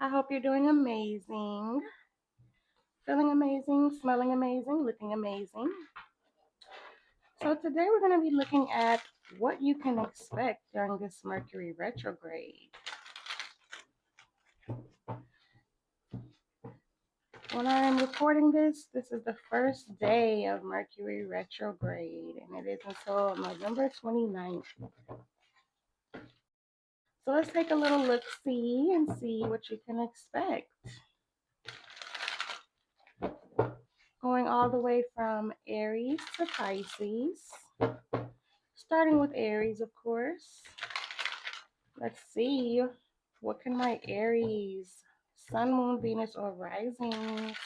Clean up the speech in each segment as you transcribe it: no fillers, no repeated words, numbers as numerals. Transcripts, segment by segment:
I hope you're doing amazing, feeling amazing, smelling amazing, looking amazing. So, today we're going to be looking at what you can expect during this Mercury retrograde. When I am recording this is the first day of Mercury retrograde, and it is until November 29th. So, let's take a little look see and see what you can expect. Going all the way from Aries to Pisces. Starting with Aries, of course. Let's see. What can my Aries, Sun, Moon, Venus, or rising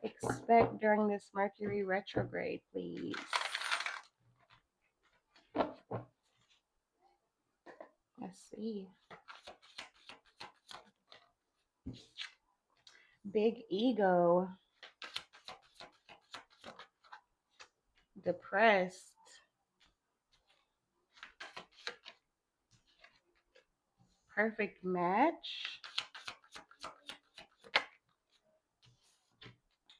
expect during this Mercury retrograde, please? Let's see. Big ego. Depressed. Perfect match.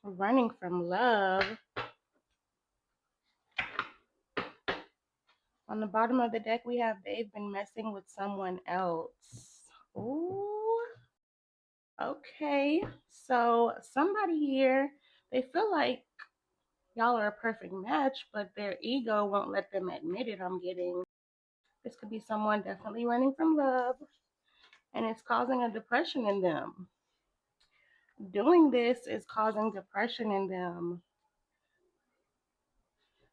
Running from love. On the bottom of the deck, we have they've been messing with someone else. Ooh. Okay. So somebody here, they feel like y'all are a perfect match, but their ego won't let them admit it. I'm getting this could be someone definitely running from love, and it's causing a depression in them. Doing this is causing depression in them.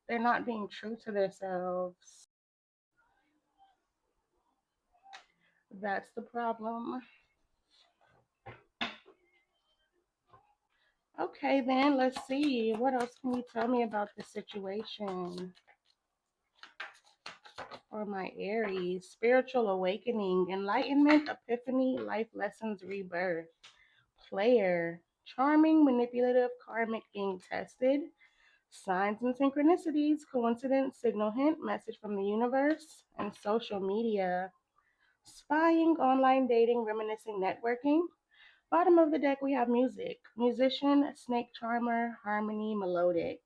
They're not being true to themselves. That's the problem. Okay, then let's see. What else can you tell me about the situation? For my Aries, spiritual awakening, enlightenment, epiphany, life lessons, rebirth. Player, charming, manipulative, karmic, being tested. Signs and synchronicities, coincidence, signal hint, message from the universe, and social media. Spying, online dating, reminiscing, networking. Bottom of the deck, we have music. Musician, snake charmer, harmony, melodic.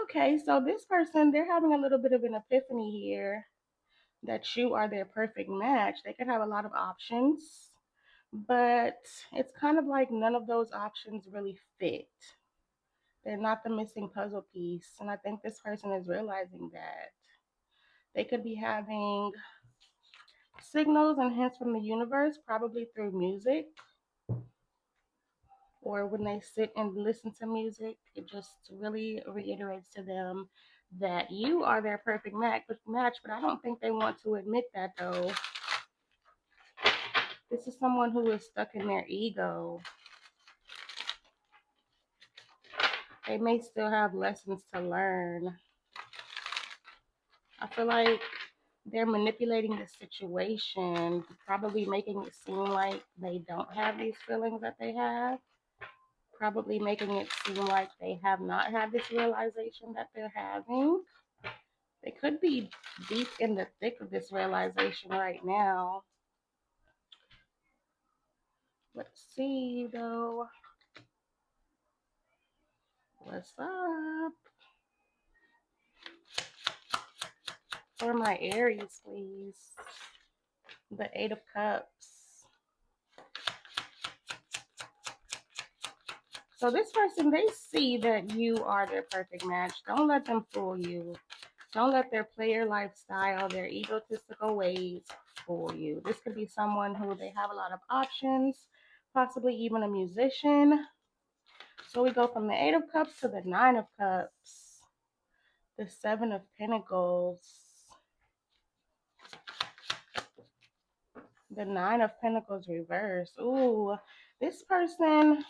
Okay, so this person, they're having a little bit of an epiphany here that you are their perfect match. They could have a lot of options, but it's kind of like none of those options really fit. They're not the missing puzzle piece, and I think this person is realizing that. They could be having signals and hints from the universe, probably through music, or when they sit and listen to music, it just really reiterates to them that you are their perfect match, but I don't think they want to admit that though. This is someone who is stuck in their ego. They may still have lessons to learn. I feel like they're manipulating the situation, probably making it seem like they don't have these feelings that they have, probably making it seem like they have not had this realization that they're having. They could be deep in the thick of this realization right now. Let's see though. What's up? For my Aries, please. The Eight of Cups. So this person, they see that you are their perfect match. Don't let them fool you. Don't let their player lifestyle, their egotistical ways fool you. This could be someone who they have a lot of options, possibly even a musician. So we go from the Eight of Cups to the Nine of Cups, the Seven of Pentacles, the Nine of Pentacles reverse. Ooh, this person,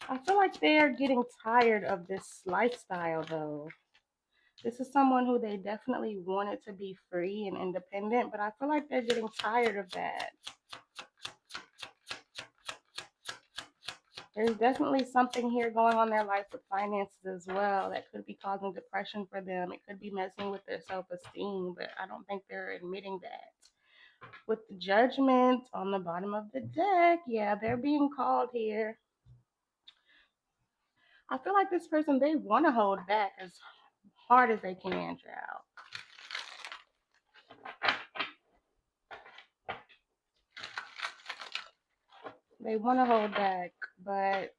I feel like they're getting tired of this lifestyle though. This is someone who they definitely wanted to be free and independent, but I feel like they're getting tired of that. There's definitely something here going on in their life with finances as well that could be causing depression for them. It could be messing with their self esteem, but I don't think they're admitting that. With the judgment on the bottom of the deck, yeah, they're being called here. I feel like this person, they want to hold back as hard as they can, child. They want to hold back, but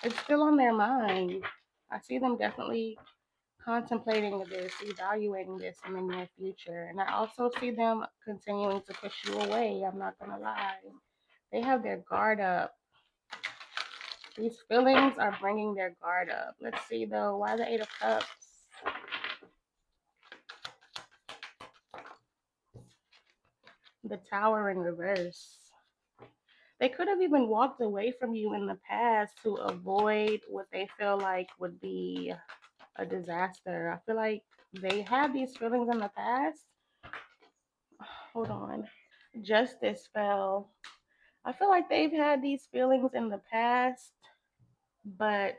it's still on their mind. I see them definitely contemplating this, evaluating this in the near future. And I also see them continuing to push you away. I'm not going to lie. They have their guard up. These feelings are bringing their guard up. Let's see though, why the Eight of Cups? The Tower in reverse. They could have even walked away from you in the past to avoid what they feel like would be a disaster. I feel like they had these feelings in the past. Hold on. Justice fell. I feel like they've had these feelings in the past, but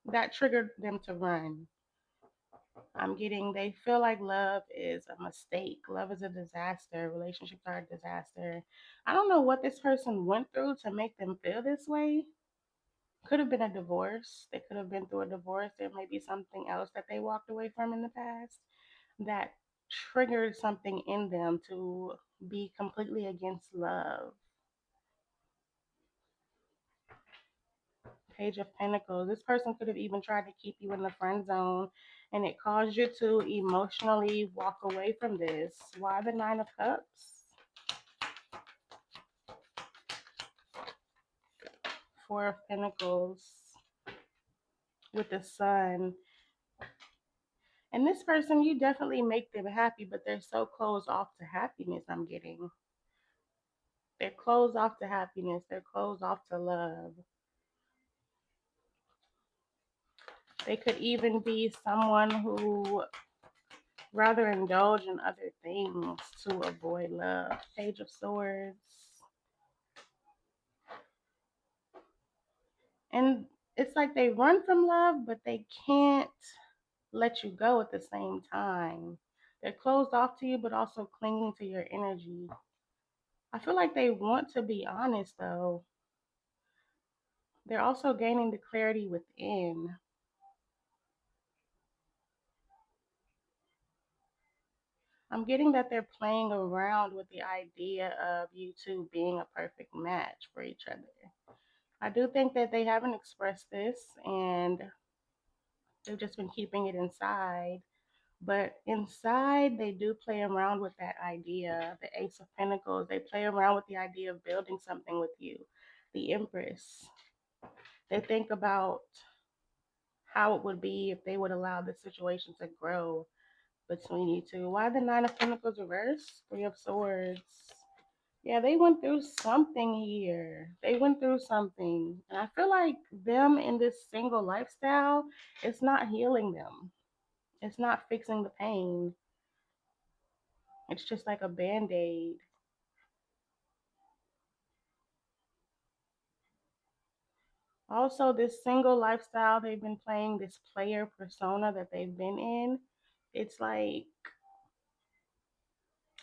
that triggered them to run. I'm getting, they feel like love is a mistake. Love is a disaster. Relationships are a disaster. I don't know what this person went through to make them feel this way. Could have been a divorce. They could have been through a divorce. There may be something else that they walked away from in the past that triggered something in them to be completely against love. Page of Pentacles. This person could have even tried to keep you in the friend zone and it caused you to emotionally walk away from this. Why the Nine of Cups? Four of Pentacles with the Sun. And this person, you definitely make them happy, but they're so closed off to happiness, I'm getting. They're closed off to happiness. They're closed off to love. They could even be someone who rather indulge in other things to avoid love. Page of Swords. And it's like they run from love, but they can't let you go at the same time. They're closed off to you, but also clinging to your energy. I feel like they want to be honest, though. They're also gaining the clarity within. I'm getting that they're playing around with the idea of you two being a perfect match for each other. I do think that they haven't expressed this and they've just been keeping it inside. But inside, they do play around with that idea. The Ace of Pentacles, they play around with the idea of building something with you. The Empress, they think about how it would be if they would allow the situation to grow between you two. Why the Nine of Pentacles reverse? Three of Swords. Yeah, they went through something here. They went through something. And I feel like them in this single lifestyle, it's not healing them. It's not fixing the pain. It's just like a band-aid. Also, this single lifestyle they've been playing, this player persona that they've been in, it's like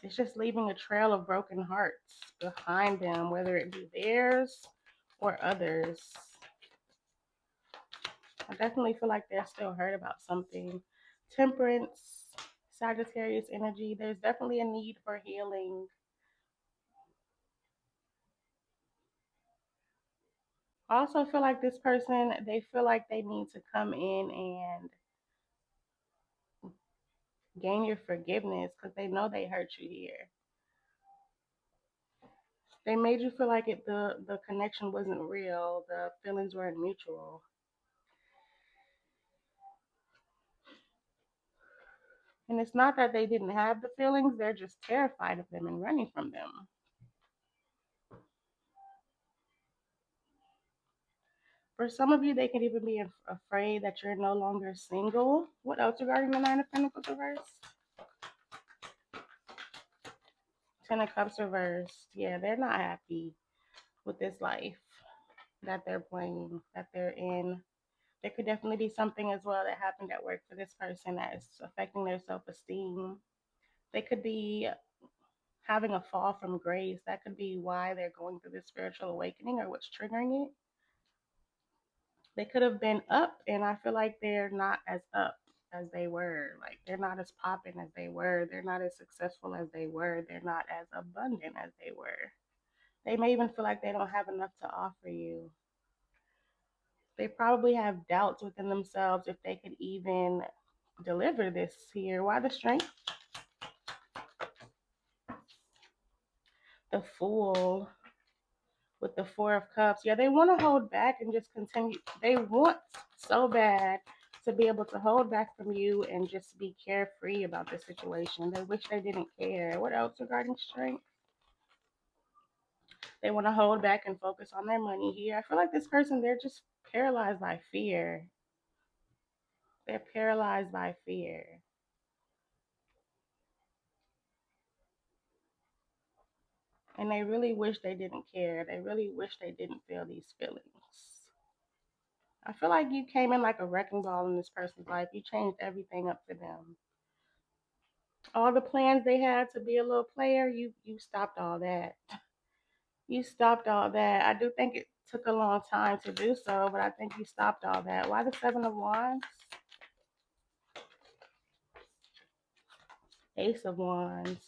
it's just leaving a trail of broken hearts behind them, whether it be theirs or others. I definitely feel like they're still hurt about something. Temperance, Sagittarius energy, there's definitely a need for healing. I also feel like this person, they feel like they need to come in and gain your forgiveness because they know they hurt you here. They made you feel like the connection wasn't real, the feelings weren't mutual. And it's not that they didn't have the feelings, they're just terrified of them and running from them. For some of you, they could even be afraid that you're no longer single. What else regarding the Nine of Pentacles reversed? Ten of Cups reversed. Yeah, they're not happy. with this life that they're playing, that they're in. There could definitely be something as well that happened at work for this person that is affecting their self esteem. They could be having a fall from grace. That could be why they're going through this spiritual awakening or what's triggering it. They could have been up, and I feel like they're not as up as they were. Like they're not as popping as they were. They're not as successful as they were. They're not as abundant as they were. They may even feel like they don't have enough to offer you. They probably have doubts within themselves if they could even deliver this here. Why the strength? The Fool with the Four of Cups. Yeah, they want to hold back and just continue. They want so bad to be able to hold back from you and just be carefree about the situation. They wish they didn't care. What else regarding strength? They want to hold back and focus on their money here. I feel like this person, they're just paralyzed by fear. They're paralyzed by fear. And they really wish they didn't care. They really wish they didn't feel these feelings. I feel like you came in like a wrecking ball in this person's life. You changed everything up for them. All the plans they had to be a little player, you stopped all that. You stopped all that. I do think it took a long time to do so, but I think you stopped all that. Why the Seven of Wands? Ace of Wands.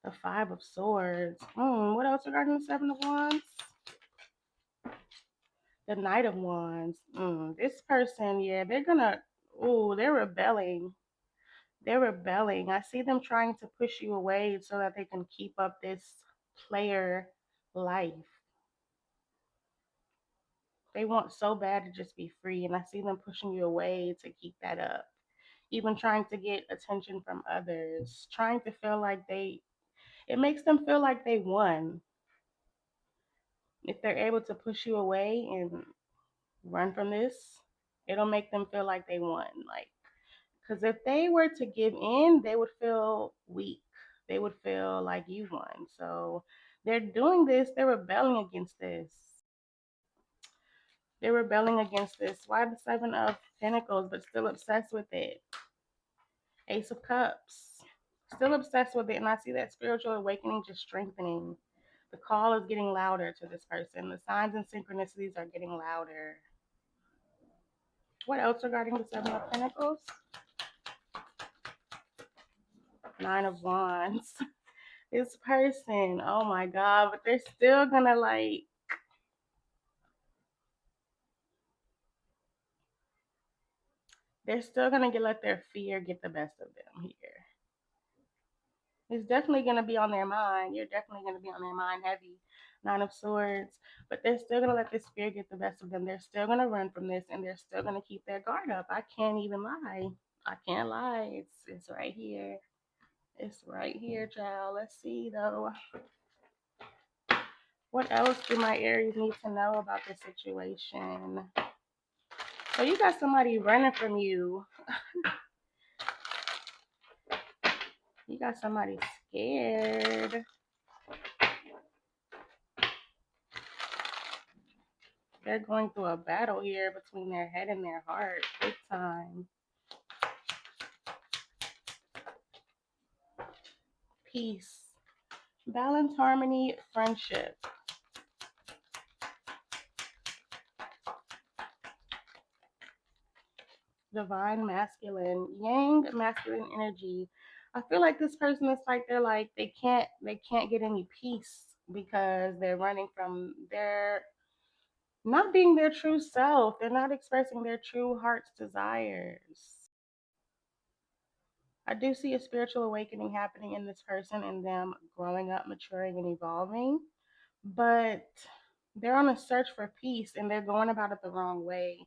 The Five of Swords. What else regarding the Seven of Wands? The Knight of Wands. This person, yeah, they're rebelling. They're rebelling. I see them trying to push you away so that they can keep up this player life. They want so bad to just be free, and I see them pushing you away to keep that up. Even trying to get attention from others, trying to feel like it makes them feel like they won. If they're able to push you away and run from this, it'll make them feel like they won. Like, because if they were to give in, they would feel weak. They would feel like you won. So they're doing this, they're rebelling against this. They're rebelling against this. Why the Seven of Pentacles, but still obsessed with it? Ace of Cups. Still obsessed with it. And I see that spiritual awakening just strengthening. The call is getting louder to this person. The signs and synchronicities are getting louder. What else regarding the Seven of Pentacles? Nine of Wands. This person, oh my God, but they're still gonna let their fear get the best of them here. It's definitely gonna be on their mind. You're definitely gonna be on their mind heavy. Nine of Swords, but they're still gonna let this fear get the best of them. They're still gonna run from this, and they're still gonna keep their guard up. I can't even lie. I can't lie. It's right here. It's right here, child. Let's see though. What else do my Aries need to know about this situation? So you got somebody running from you. You got somebody scared. They're going through a battle here between their head and their heart. Big time. Peace. Balance, harmony, friendship. Divine masculine. Yang masculine energy. I feel like this person is like they can't get any peace because they're running from their not being their true self. They're not expressing their true heart's desires. I do see a spiritual awakening happening in this person and them growing up, maturing, and evolving, but they're on a search for peace and they're going about it the wrong way.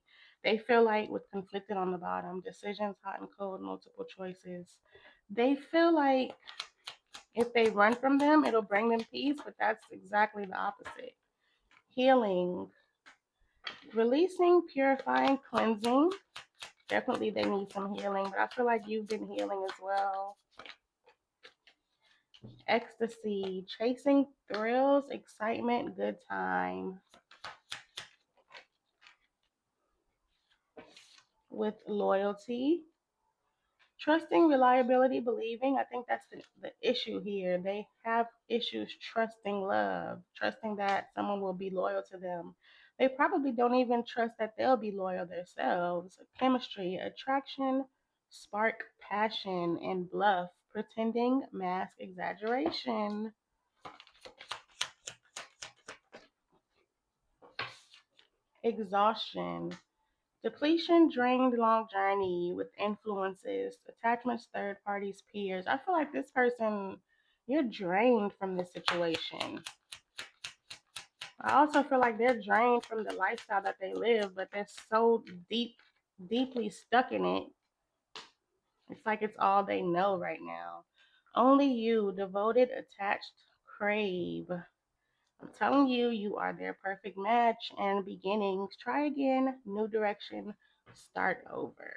They feel like with conflicted on the bottom, decisions, hot and cold, multiple choices. They feel like if they run from them, it'll bring them peace, but that's exactly the opposite. Healing, releasing, purifying, cleansing. Definitely they need some healing, but I feel like you've been healing as well. Ecstasy, chasing thrills, excitement, good time. With loyalty, trusting, reliability, believing. I think that's the issue here. They have issues trusting love, trusting that someone will be loyal to them. They probably don't even trust that they'll be loyal themselves. Chemistry, attraction, spark, passion, and bluff, pretending, mask, exaggeration. Exhaustion, depletion, drained, long journey with influences, attachments, third parties, peers. I feel like this person, you're drained from this situation. I also feel like they're drained from the lifestyle that they live, but they're so deeply stuck in it. It's like it's all they know right now. Only you, devoted, attached, crave. I'm telling you, you are their perfect match and beginnings. Try again, new direction, start over.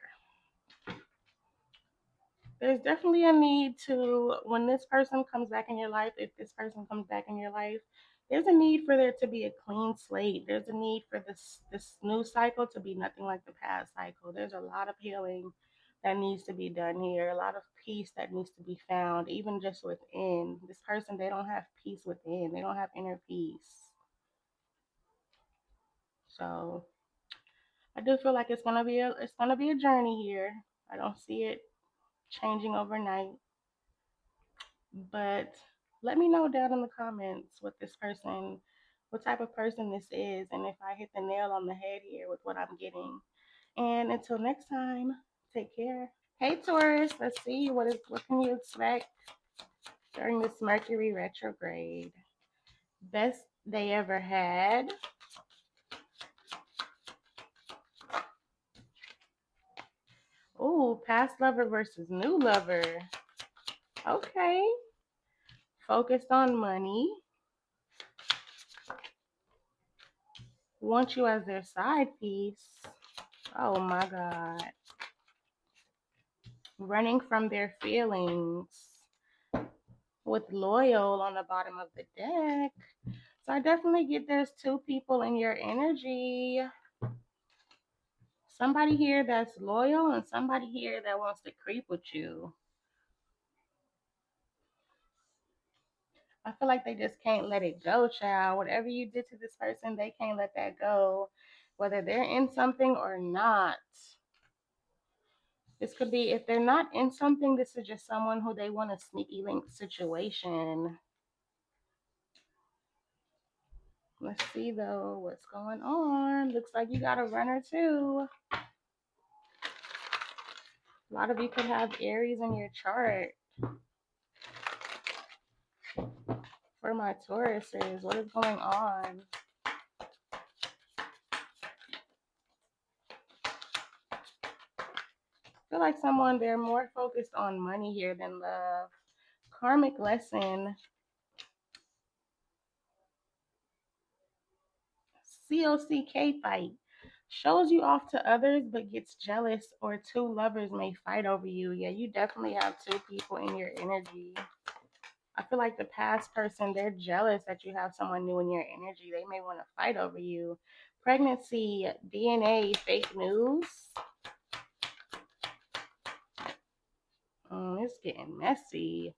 There's definitely a need to, when this person comes back in your life, if this person comes back in your life, there's a need for there to be a clean slate. There's a need for this new cycle to be nothing like the past cycle. There's a lot of healing that needs to be done here, a lot of peace that needs to be found, even just within. This person, they don't have peace within. They don't have inner peace. So I do feel like it's gonna be a journey here. I don't see it changing overnight. But let me know down in the comments what type of person this is, and if I hit the nail on the head here with what I'm getting. And until next time, take care. Hey Taurus, let's see what can you expect during this Mercury retrograde. Best they ever had. Ooh, past lover versus new lover. Okay. Focused on money. Want you as their side piece. Oh my God. Running from their feelings with loyal on the bottom of the deck. So I definitely get there's two people in your energy. Somebody here that's loyal and somebody here that wants to creep with you. I feel like they just can't let it go, child. Whatever you did to this person, they can't let that go, whether they're in something or not. This could be, if they're not in something, this is just someone who they want a sneaky link situation. Let's see though what's going on. Looks like you got a runner too. A lot of you could have Aries in your chart. For my Tauruses, what is going on? I feel like someone, they're more focused on money here than love. Karmic lesson. COCK fight. Shows you off to others but gets jealous, or two lovers may fight over you. Yeah, you definitely have two people in your energy. I feel like the past person, they're jealous that you have someone new in your energy. They may want to fight over you. Pregnancy, DNA, fake news. It's getting messy.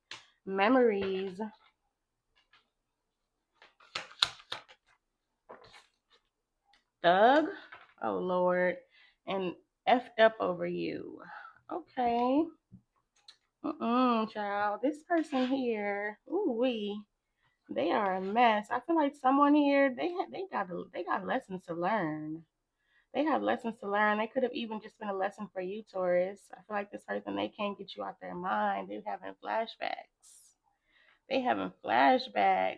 Memories. Thug. Oh, Lord. And effed up over you. Okay. Child. This person here, ooh wee, they are a mess. I feel like someone here, they got lessons to learn. They have lessons to learn. They could have even just been a lesson for you, Taurus. I feel like this person, they can't get you out their mind. They're having flashbacks. They having flashbacks.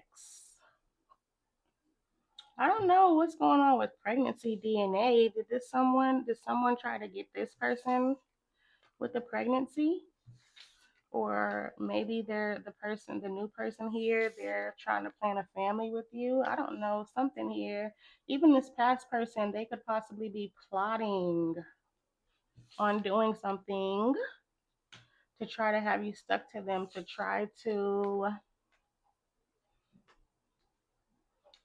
I don't know what's going on with pregnancy DNA. Did someone try to get this person with the pregnancy? Or maybe they're the new person here, they're trying to plan a family with you. I don't know, something here. Even this past person, they could possibly be plotting on doing something to try to have you stuck to them, to try to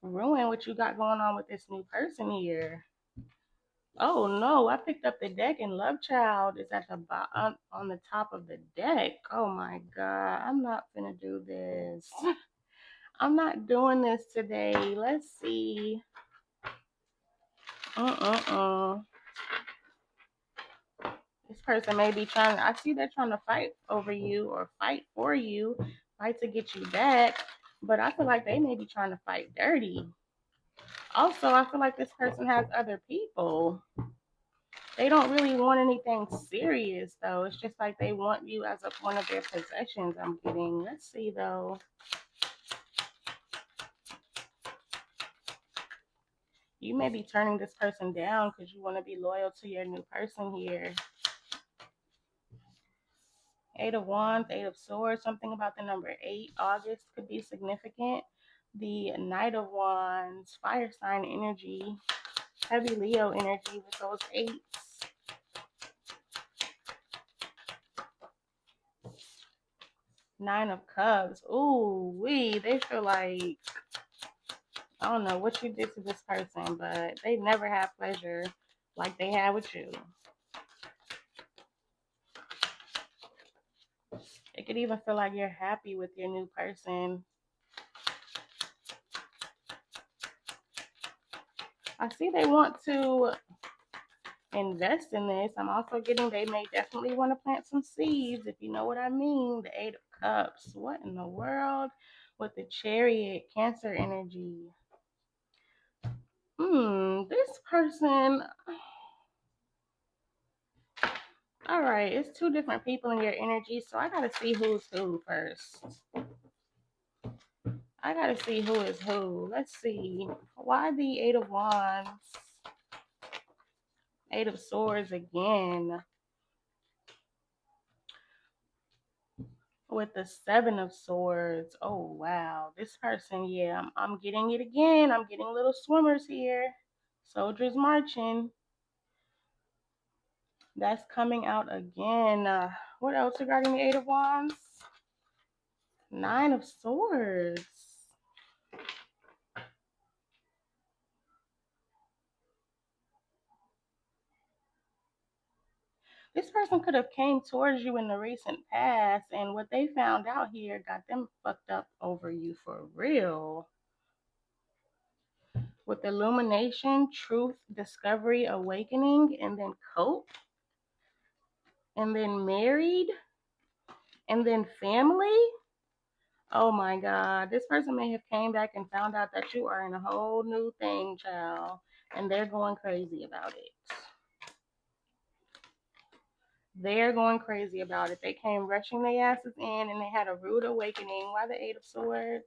ruin what you got going on with this new person here. Oh no, I picked up the deck and Love Child is at the bottom on the top of the deck. Oh my god, I'm not gonna do this. I'm not doing this today. Let's see. Uh-uh-uh. This person may be trying, I see they're trying to fight over you or fight for you, fight to get you back, but I feel like they may be trying to fight dirty. Also, I feel like this person has other people. They don't really want anything serious, though. It's just like they want you as one of their possessions, I'm getting. Let's see, though. You may be turning this person down because you want to be loyal to your new person here. Eight of Wands, Eight of Swords, something about the number 8, August could be significant. The Knight of Wands, fire sign energy, heavy Leo energy with those 8s. Nine of Cups. Ooh, they feel like, I don't know what you did to this person, but they never have pleasure like they had with you. It could even feel like you're happy with your new person. I see they want to invest in this. I'm also getting they may definitely want to plant some seeds, if you know what I mean. The Eight of Cups. What in the world? With the Chariot, Cancer energy. This person. All right, it's two different people in your energy, so I gotta see who's who first. I gotta see who is who. Let's see. Why the Eight of Wands? Eight of Swords again. With the Seven of Swords. Oh, wow. This person, yeah, I'm getting it again. I'm getting little swimmers here. Soldiers marching. That's coming out again. What else regarding the Eight of Wands? Nine of Swords. This person could have came towards you in the recent past, and what they found out here got them fucked up over you for real. With illumination, truth, discovery, awakening, and then cope, and then married, and then family. Oh my God, this person may have came back and found out that you are in a whole new thing, child, and they're going crazy about it. They're going crazy about it. They came rushing their asses in and they had a rude awakening. Why the Eight of Swords?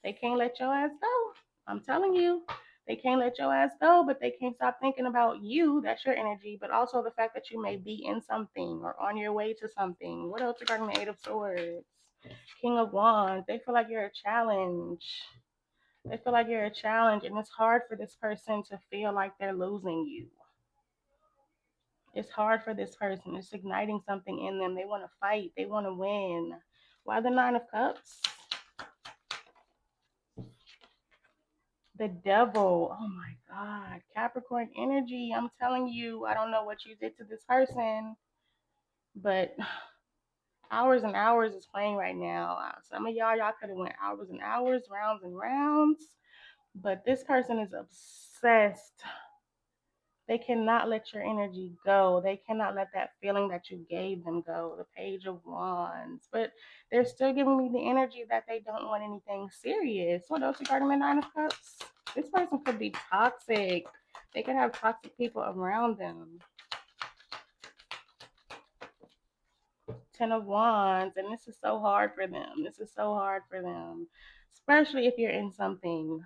They can't let your ass go. I'm telling you, they can't let your ass go, but they can't stop thinking about you. That's your energy, but also the fact that you may be in something or on your way to something. What else regarding the Eight of Swords? King of Wands. They feel like you're a challenge. They feel like you're a challenge, and it's hard for this person to feel like they're losing you. It's hard for this person. It's igniting something in them. They want to fight. They want to win. Why the Nine of Cups? The Devil. Oh my God. Capricorn energy. I'm telling you, I don't know what you did to this person, but hours and hours is playing right now. Some of y'all could have went hours and hours, rounds and rounds, but this person is obsessed. They cannot let your energy go. They cannot let that feeling that you gave them go. The Page of Wands. But they're still giving me the energy that they don't want anything serious. What else regarding the Nine of Cups? This person could be toxic. They could have toxic people around them. Ten of Wands. And this is so hard for them. This is so hard for them. Especially if you're in something.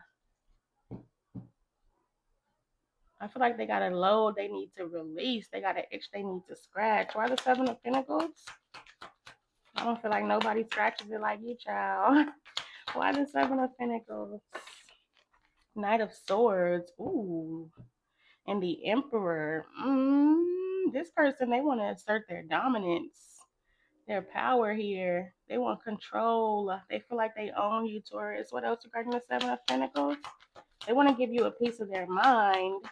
I feel like they got a load they need to release. They got an itch they need to scratch. Why the Seven of Pentacles? I don't feel like nobody scratches it like you, child. Why the Seven of Pentacles? Knight of Swords. Ooh. And the Emperor. This person, they want to assert their dominance, their power here. They want control. They feel like they own you, Taurus. What else regarding the Seven of Pentacles? They want to give you a piece of their mind.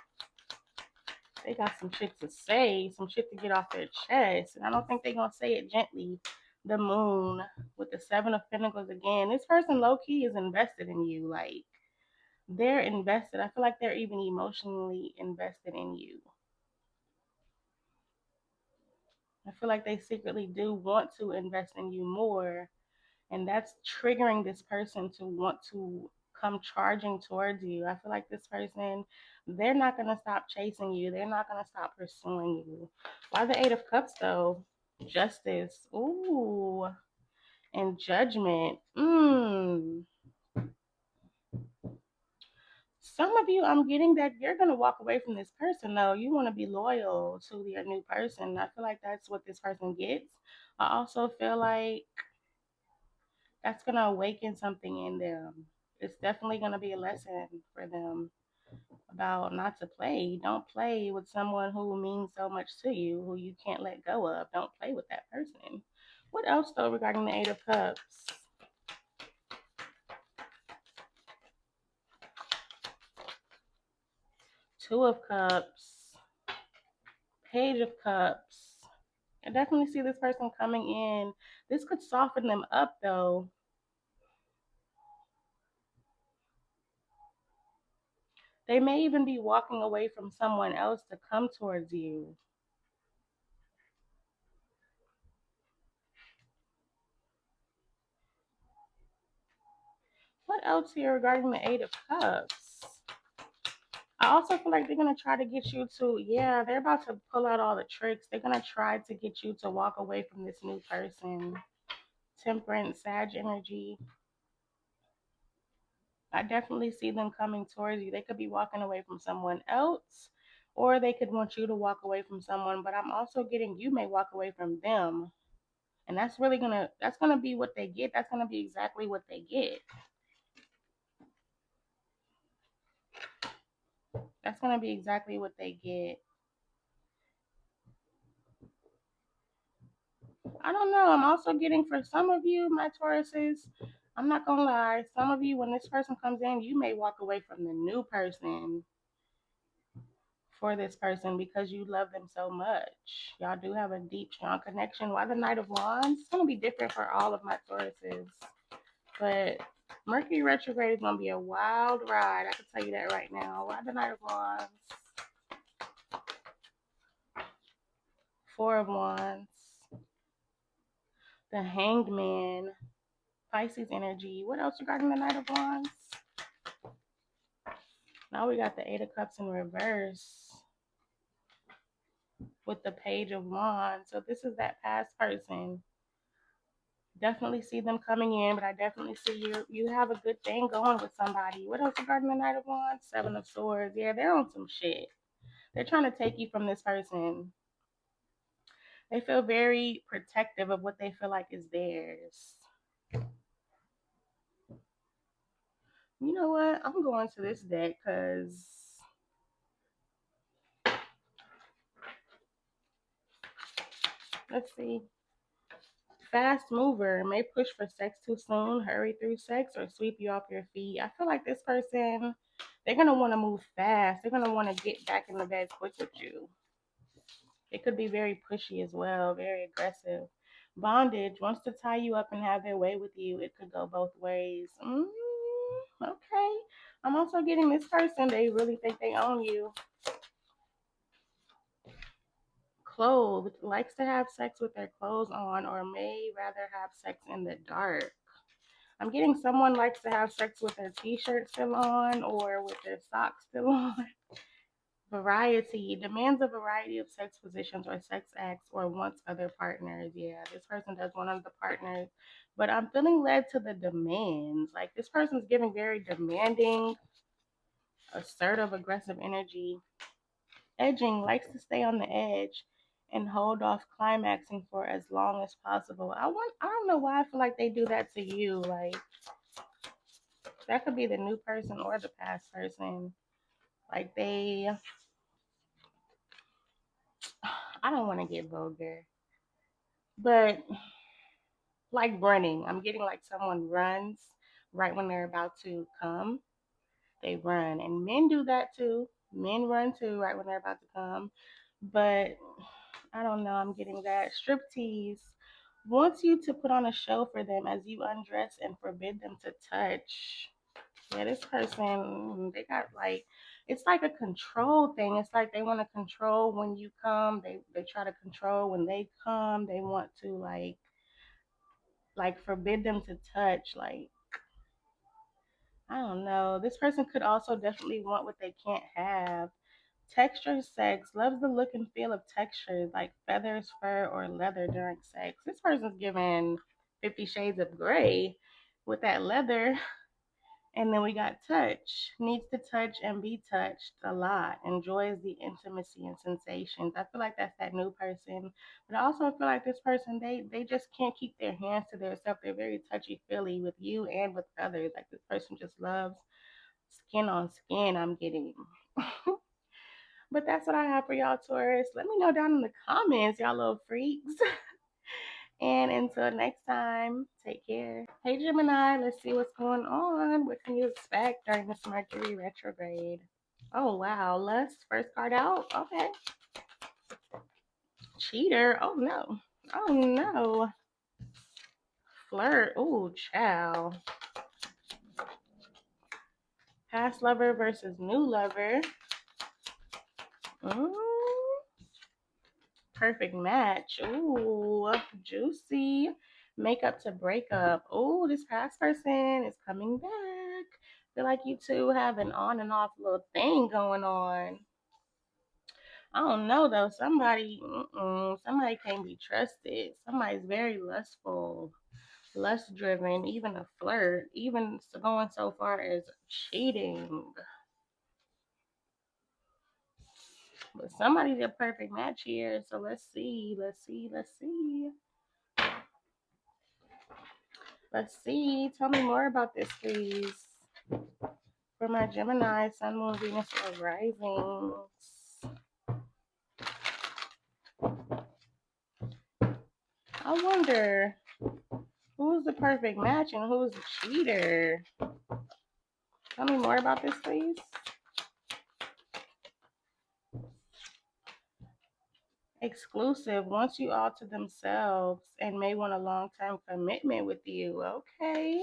They got some shit to say, some shit to get off their chest. And I don't think they're going to say it gently. The moon with the Seven of Pentacles again. This person low key is invested in you. Like, they're invested. I feel like they're even emotionally invested in you. I feel like they secretly do want to invest in you more. And that's triggering this person to want to come charging towards you. I feel like this person, they're not going to stop chasing you. They're not going to stop pursuing you. Why the Eight of Cups, though? Justice. Ooh. And Judgment. Some of you, I'm getting that you're going to walk away from this person, though. You want to be loyal to your new person. I feel like that's what this person gets. I also feel like that's going to awaken something in them. It's definitely going to be a lesson for them about not to play. Don't play with someone who means so much to you, who you can't let go of. Don't play with that person. What else, though, regarding the Eight of Cups? Two of Cups, Page of Cups. I definitely see this person coming in. This could soften them up, though. They may even be walking away from someone else to come towards you. What else here regarding the Eight of Cups? I also feel like they're going to try to get you to, yeah, they're about to pull out all the tricks. They're going to try to get you to walk away from this new person. Temperance, Sag energy. I definitely see them coming towards you. They could be walking away from someone else, or they could want you to walk away from someone, but I'm also getting you may walk away from them. And that's gonna be what they get. That's gonna be exactly what they get. That's gonna be exactly what they get. I don't know. I'm also getting for some of you, my Tauruses, I'm not gonna lie, some of you, when this person comes in, you may walk away from the new person for this person because you love them so much. Y'all do have a deep, strong connection. Why the Knight of Wands? It's gonna be different for all of my Tauruses. But Mercury retrograde is gonna be a wild ride. I can tell you that right now. Why the Knight of Wands? Four of Wands. The Hanged Man. Pisces energy. What else regarding the Knight of Wands? Now we got the Eight of Cups in reverse with the Page of Wands. So this is that past person. Definitely see them coming in, but I definitely see you have a good thing going with somebody. What else regarding the Knight of Wands? Seven of Swords. Yeah, they're on some shit. They're trying to take you from this person. They feel very protective of what they feel like is theirs. You know what? I'm going to this deck because let's see. Fast mover may push for sex too soon, hurry through sex, or sweep you off your feet. I feel like this person, they're going to want to move fast. They're going to want to get back in the bed quick with you. It could be very pushy as well, very aggressive. Bondage wants to tie you up and have their way with you. It could go both ways. Okay. I'm also getting this person, they really think they own you. Clothed, likes to have sex with their clothes on or may rather have sex in the dark. I'm getting someone likes to have sex with their t-shirt still on or with their socks still on. Variety demands a variety of sex positions or sex acts or wants other partners. Yeah, this person does want other partners, but I'm feeling led to the demands. Like this person's giving very demanding, assertive, aggressive energy. Edging likes to stay on the edge and hold off climaxing for as long as possible. I don't know why I feel like they do that to you. Like that could be the new person or the past person. Like I don't want to get vulgar, but like running, I'm getting like someone runs right when they're about to come. they run. And men do that too. Men run too, right when they're about to come. But I don't know, I'm getting that. Striptease wants you to put on a show for them as you undress and forbid them to touch. Yeah, this person, they got like, it's like a control thing. It's like they want to control when you come. They try to control when they come. They want to like forbid them to touch. Like, I don't know. This person could also definitely want what they can't have. Texture sex loves the look and feel of textures like feathers, fur, or leather during sex. This person's giving 50 Shades of Grey with that leather. And then we got touch. Needs to touch and be touched a lot. Enjoys the intimacy and sensations. I feel like that's that new person. But I also feel like this person, they just can't keep their hands to themselves. They're very touchy feely with you and with others. Like this person just loves skin on skin, I'm getting. But that's what I have for y'all, Taurus. Let me know down in the comments, y'all little freaks. And until next time, take care. Hey, Gemini, let's see what's going on. What can you expect during this Mercury retrograde? Oh, wow. Lust, first card out. Okay. Cheater. Oh, no. Oh, no. Flirt. Oh, child. Past lover versus new lover. Mm, perfect match. Ooh, juicy. Makeup to breakup. Ooh, this past person is coming back. Feel like you two have an on and off little thing going on. I don't know though. Somebody can't be trusted. Somebody's very lustful, lust driven, even a flirt, even going so far as cheating. But somebody's a perfect match here. So let's see. Let's see. Tell me more about this, please. For my Gemini, Sun, Moon, Venus, or risings. I wonder who's the perfect match and who's the cheater. Tell me more about this, please. Exclusive wants you all to themselves and may want a long-term commitment with you. Okay.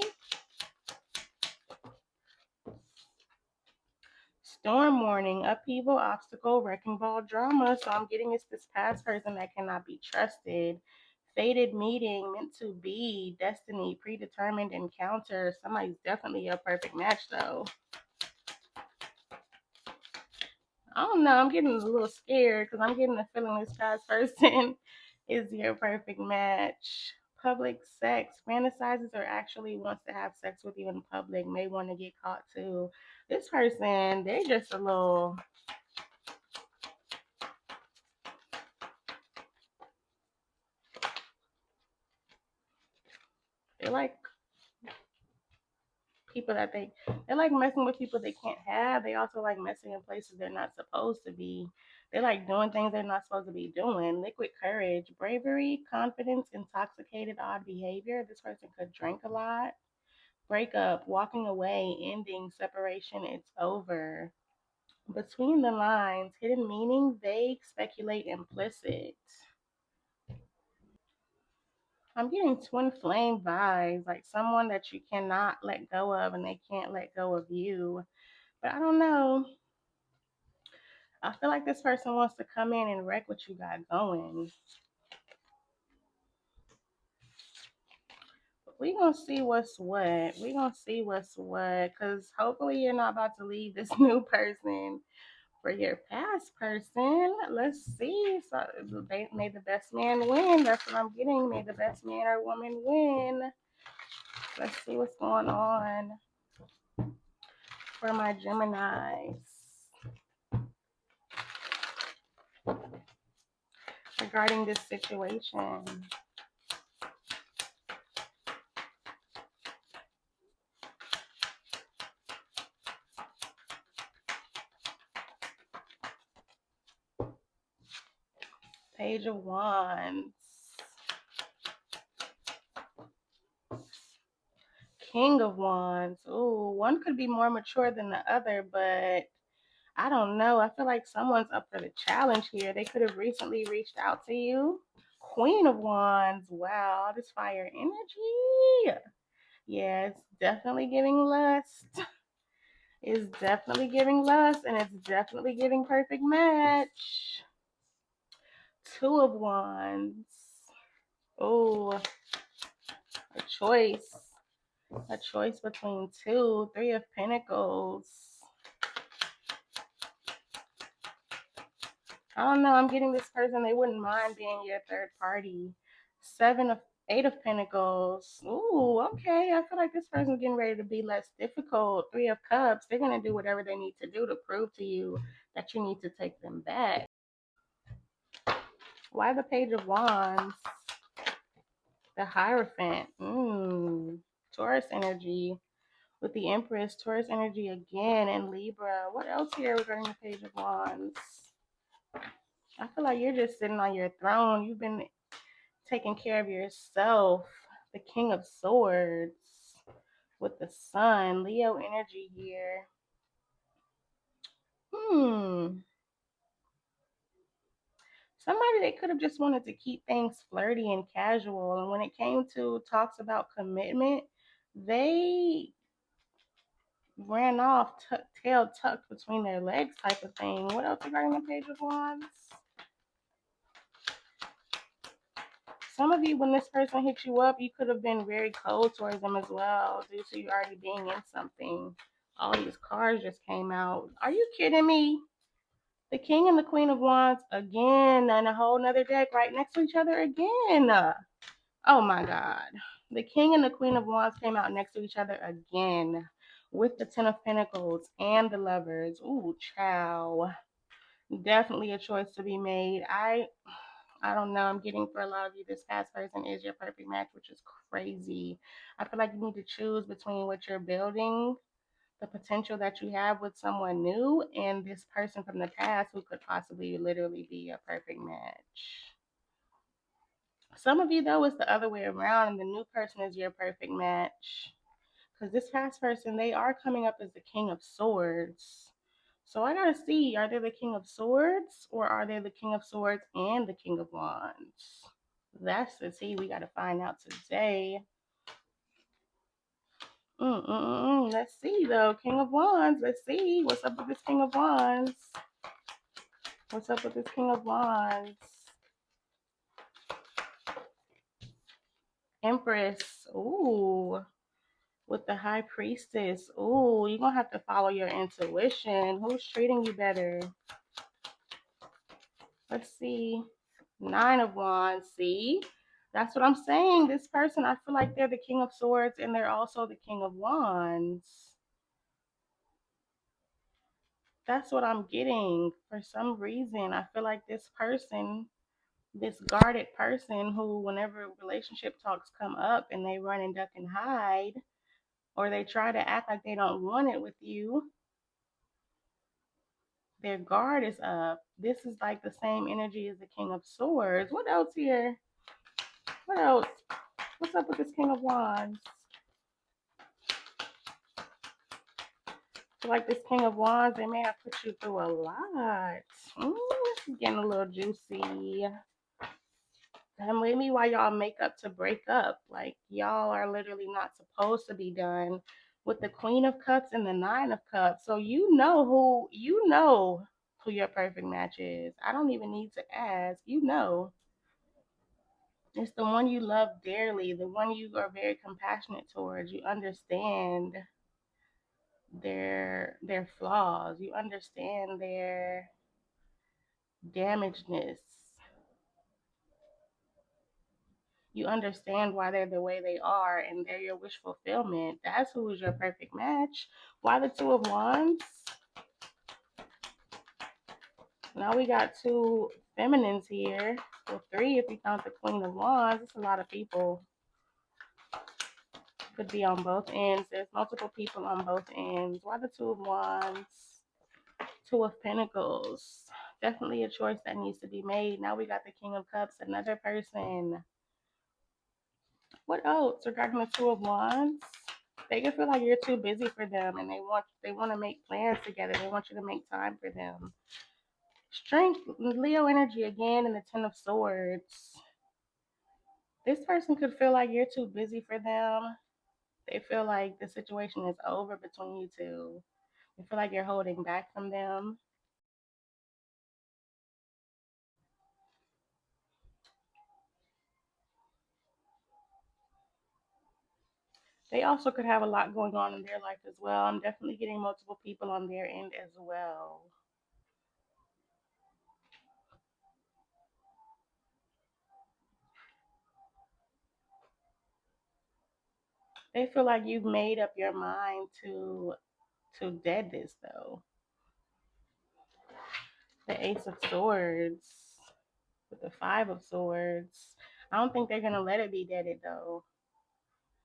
Storm warning, upheaval, obstacle, wrecking ball, drama. So I'm getting it's this past person that cannot be trusted. Fated meeting, meant to be, destiny, predetermined encounter. Somebody's definitely a perfect match though. I don't know. I'm getting a little scared because I'm getting the feeling this past person is your perfect match. Public sex, fantasizes or actually wants to have sex with you in public, may want to get caught too. This person, they're just a little, they're like people that they like messing with people they can't have. They also like messing in places they're not supposed to be. They like doing things they're not supposed to be doing. Liquid courage, bravery, confidence, intoxicated, odd behavior. This person could drink a lot. Breakup, walking away, ending, separation, it's over. Between the lines, hidden meaning, vague, speculate, implicit. I'm getting twin flame vibes, like someone that you cannot let go of and they can't let go of you. But I don't know. I feel like this person wants to come in and wreck what you got going. But we gonna see what's what. We gonna see what's what. Cause hopefully you're not about to leave this new person for your past person. Let's see. So may the best man win. That's what I'm getting. May the best man or woman win. Let's see what's going on for my Geminis regarding this situation. Page of Wands. King of Wands. Ooh, one could be more mature than the other, but I don't know. I feel like someone's up for the challenge here. They could have recently reached out to you. Queen of Wands. Wow, this fire energy. Yeah, it's definitely giving lust. It's definitely giving lust, and it's definitely giving perfect match. Two of Wands. Oh, a choice. A choice between two. Three of Pentacles. I don't know. I'm getting this person. They wouldn't mind being your third party. Eight of Pentacles. Ooh, okay. I feel like this person's getting ready to be less difficult. Three of Cups. They're gonna do whatever they need to do to prove to you that you need to take them back. Why the Page of Wands? The Hierophant. Taurus energy. With the Empress, Taurus energy again, and Libra. What else here regarding the Page of Wands? I feel like you're just sitting on your throne. You've been taking care of yourself. The King of Swords with the Sun. Leo energy here. Somebody that could have just wanted to keep things flirty and casual. And when it came to talks about commitment, they ran off, tail tucked between their legs type of thing. What else regarding the Page of Wands? Some of you, when this person hit you up, you could have been very cold towards them as well due to you already being in something. All these cards just came out. Are you kidding me? The King and the Queen of Wands again, and a whole nother deck right next to each other again. Oh my God. The King and the Queen of Wands came out next to each other again with the Ten of Pentacles and the Lovers. Ooh, chow. Definitely a choice to be made. I don't know. I'm getting for a lot of you, this past person is your perfect match, which is crazy. I feel like you need to choose between what you're building, the potential that you have with someone new, and this person from the past who could possibly literally be a perfect match. Some of you, though, it's the other way around, and the new person is your perfect match. Because this past person, they are coming up as the King of Swords. So I gotta see, are they the King of Swords, or are they the King of Swords and the King of Wands? That's the tea we gotta find out today. Let's see though, King of Wands. Let's see what's up with this King of Wands. What's up with this King of Wands? Empress. Ooh. With the High Priestess. Ooh, you're gonna have to follow your intuition. Who's treating you better? Let's see. Nine of Wands. See? That's what I'm saying. This person, I feel like they're the King of Swords and they're also the King of Wands. That's what I'm getting. For some reason, I feel like this person, this guarded person who, whenever relationship talks come up and they run and duck and hide, or they try to act like they don't want it with you, their guard is up. This is like the same energy as the King of Swords. What else here? What else? What's up with this King of Wands? So like this King of Wands, they may have put you through a lot. This is getting a little juicy. And maybe why y'all make up to break up. Like y'all are literally not supposed to be done with the Queen of Cups and the Nine of Cups. So you know who your perfect match is. I don't even need to ask. You know. It's the one you love dearly, the one you are very compassionate towards. You understand their flaws. You understand their damagedness. You understand why they're the way they are and they're your wish fulfillment. That's who is your perfect match. Why the Two of Wands? Now we got two feminines here. Well, three if you count the Queen of Wands. It's a lot of people. Could be on both ends. There's multiple people on both ends. Why the Two of Wands? Two of Pentacles. Definitely a choice that needs to be made. Now we got the King of Cups, another person. What else regarding the Two of Wands? They can feel like you're too busy for them, and they want to make plans together. They want you to make time for them. Strength, Leo energy again in the Ten of Swords. This person could feel like you're too busy for them. They feel like the situation is over between you two. They feel like you're holding back from them. They also could have a lot going on in their life as well. I'm definitely getting multiple people on their end as well. They feel like you've made up your mind to dead this though. The Ace of Swords with the Five of Swords. I don't think they're gonna let it be deaded though.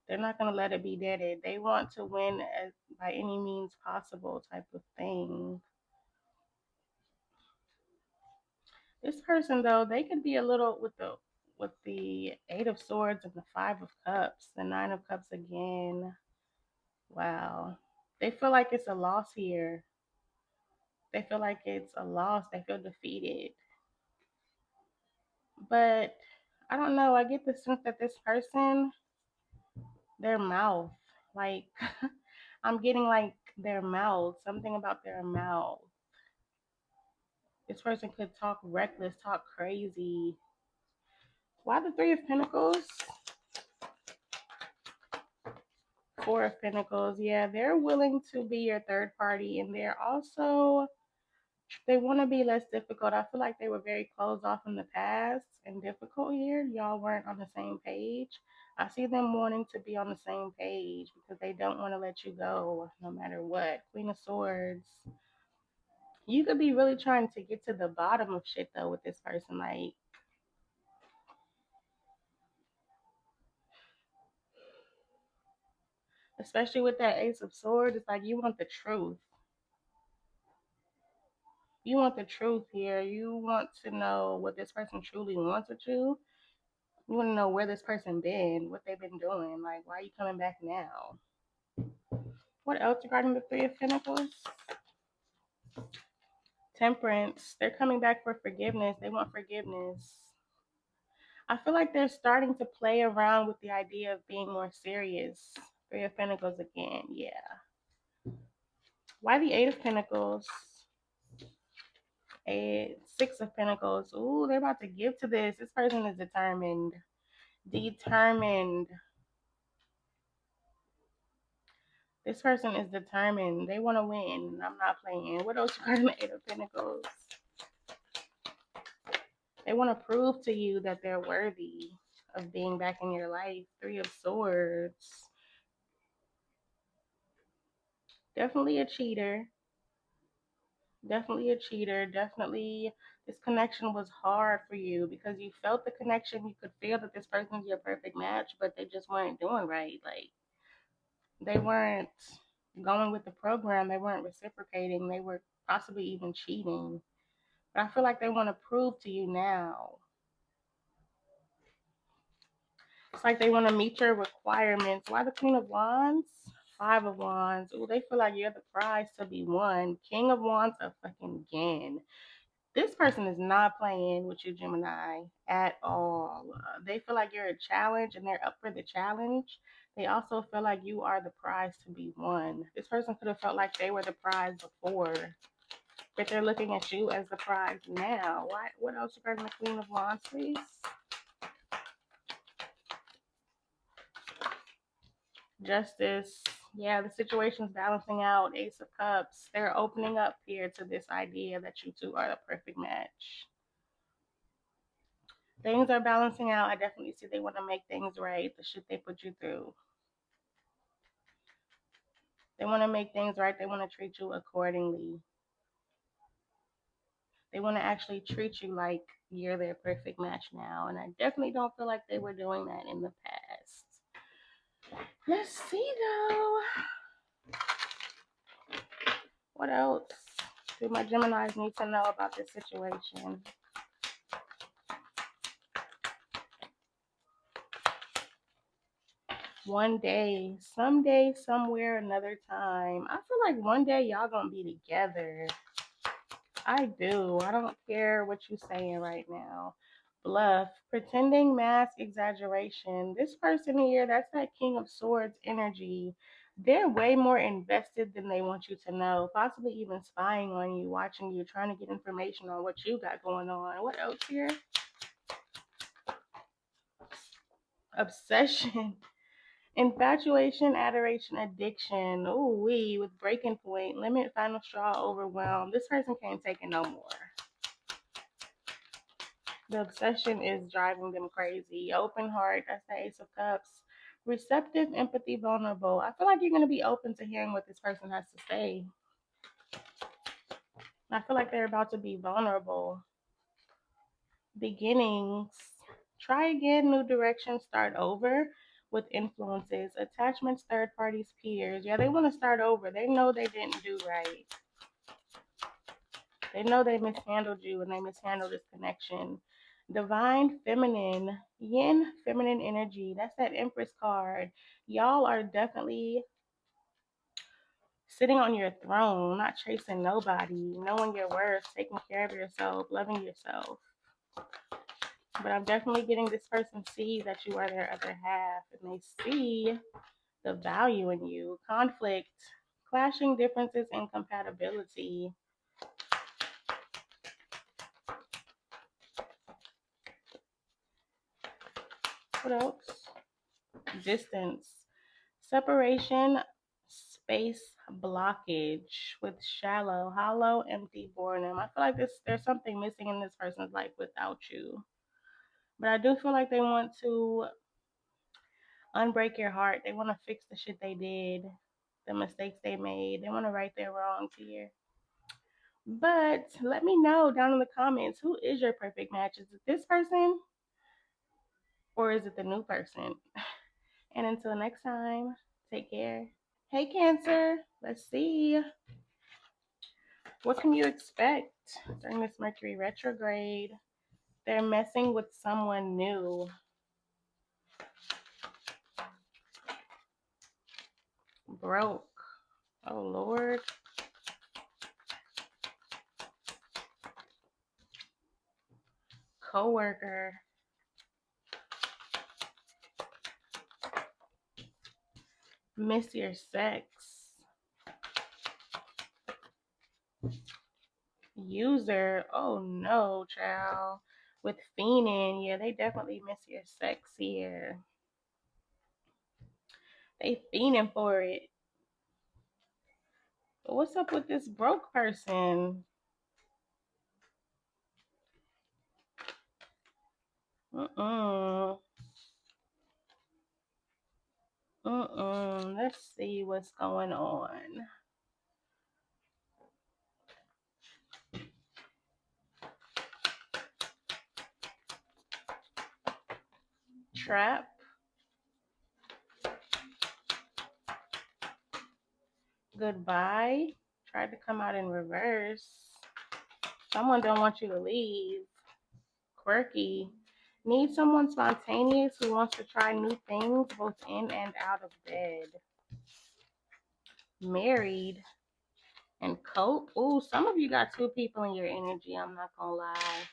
They're not gonna let it be deaded. They want to win as, by any means possible type of thing. This person though, they could be a little with the Eight of Swords and the Five of Cups, the Nine of Cups again. Wow. They feel like it's a loss here. They feel like it's a loss. They feel defeated. But I don't know. I get the sense that this person, their mouth, like I'm getting like their mouth, something about their mouth. This person could talk reckless, talk crazy. Why the Three of Pentacles? Four of Pentacles. Yeah, they're willing to be your third party, and they want to be less difficult. I feel like they were very closed off in the past and difficult here. Y'all weren't on the same page. I see them wanting to be on the same page because they don't want to let you go no matter what. Queen of Swords. You could be really trying to get to the bottom of shit though with this person. Like, especially with that Ace of Swords, it's like you want the truth. You want the truth here. You want to know what this person truly wants with you. You want to know where this person been, what they've been doing. Like, why are you coming back now? What else regarding the Three of Pentacles? Temperance. They're coming back for forgiveness. They want forgiveness. I feel like they're starting to play around with the idea of being more serious. Three of Pentacles again. Yeah. Why the Eight of Pentacles? Six of Pentacles. Ooh, they're about to give to this. This person is determined. Determined. This person is determined. They want to win. I'm not playing. What else regarding the Eight of Pentacles? They want to prove to you that they're worthy of being back in your life. Three of Swords. Definitely a cheater. Definitely a cheater. Definitely this connection was hard for you because you felt the connection. You could feel that this person's your perfect match, but they just weren't doing right. Like, they weren't going with the program. They weren't reciprocating. They were possibly even cheating. But I feel like they want to prove to you now. It's like they want to meet your requirements. Why the Queen of Wands? Five of Wands. Ooh, they feel like you're the prize to be won. King of Wands a fucking again. This person is not playing with you, Gemini, at all. They feel like you're a challenge and they're up for the challenge. They also feel like you are the prize to be won. This person could have felt like they were the prize before, but they're looking at you as the prize now. What else regarding the Queen of Wands, please? Justice. Yeah, the situation's balancing out. Ace of Cups. They're opening up here to this idea that you two are the perfect match. Things are balancing out. I definitely see they want to make things right. The shit they put you through. They want to make things right. They want to treat you accordingly. They want to actually treat you like you're their perfect match now. And I definitely don't feel like they were doing that in the past. Let's see though. What else do my Geminis need to know about this situation? One day, someday, somewhere, another time. I feel like one day y'all gonna be together. I do. I don't care what you're saying right now. Bluff, pretending, mask, exaggeration. This person here, that's that King of Swords energy. They're way more invested than they want you to know, possibly even spying on you, watching you, trying to get information on what you got going on. What else here? Obsession. Infatuation, adoration, addiction. Ooh, wee, with breaking point, limit, final straw, overwhelm. This person can't take it no more. The obsession is driving them crazy. Open heart, that's the Ace of Cups. Receptive, empathy, vulnerable. I feel like you're going to be open to hearing what this person has to say. I feel like they're about to be vulnerable. Beginnings. Try again, new direction, start over with influences. Attachments, third parties, peers. Yeah, they want to start over. They know they didn't do right. They know they mishandled you and they mishandled this connection. Divine feminine, yin feminine energy. That's that Empress card. Y'all are definitely sitting on your throne, not chasing nobody, knowing your worth, taking care of yourself, loving yourself. But I'm definitely getting this person see that you are their other half and they see the value in you. Conflict, clashing differences, incompatibility. What else? Distance, separation, space, blockage with shallow, hollow, empty boredom. I feel like there's something missing in this person's life without you. But I do feel like they want to unbreak your heart. They want to fix the shit they did, the mistakes they made. They want to right their wrongs here. But let me know down in the comments, who is your perfect match? Is it this person or is it the new person? And until next time, take care. Hey, Cancer. Let's see. What can you expect during this Mercury retrograde? They're messing with someone new. Broke. Oh, Lord. Coworker. Miss your sex. User. Oh, no, child. With fiending. Yeah, they definitely miss your sex here. They fiending for it. But what's up with this broke person? Mm-mm. Mm-mm. Let's see what's going on. Trap. Goodbye. Tried to come out in reverse. Someone don't want you to leave. Quirky. Need someone spontaneous who wants to try new things both in and out of bed. Married and cope. Ooh, some of you got two people in your energy, I'm not gonna lie.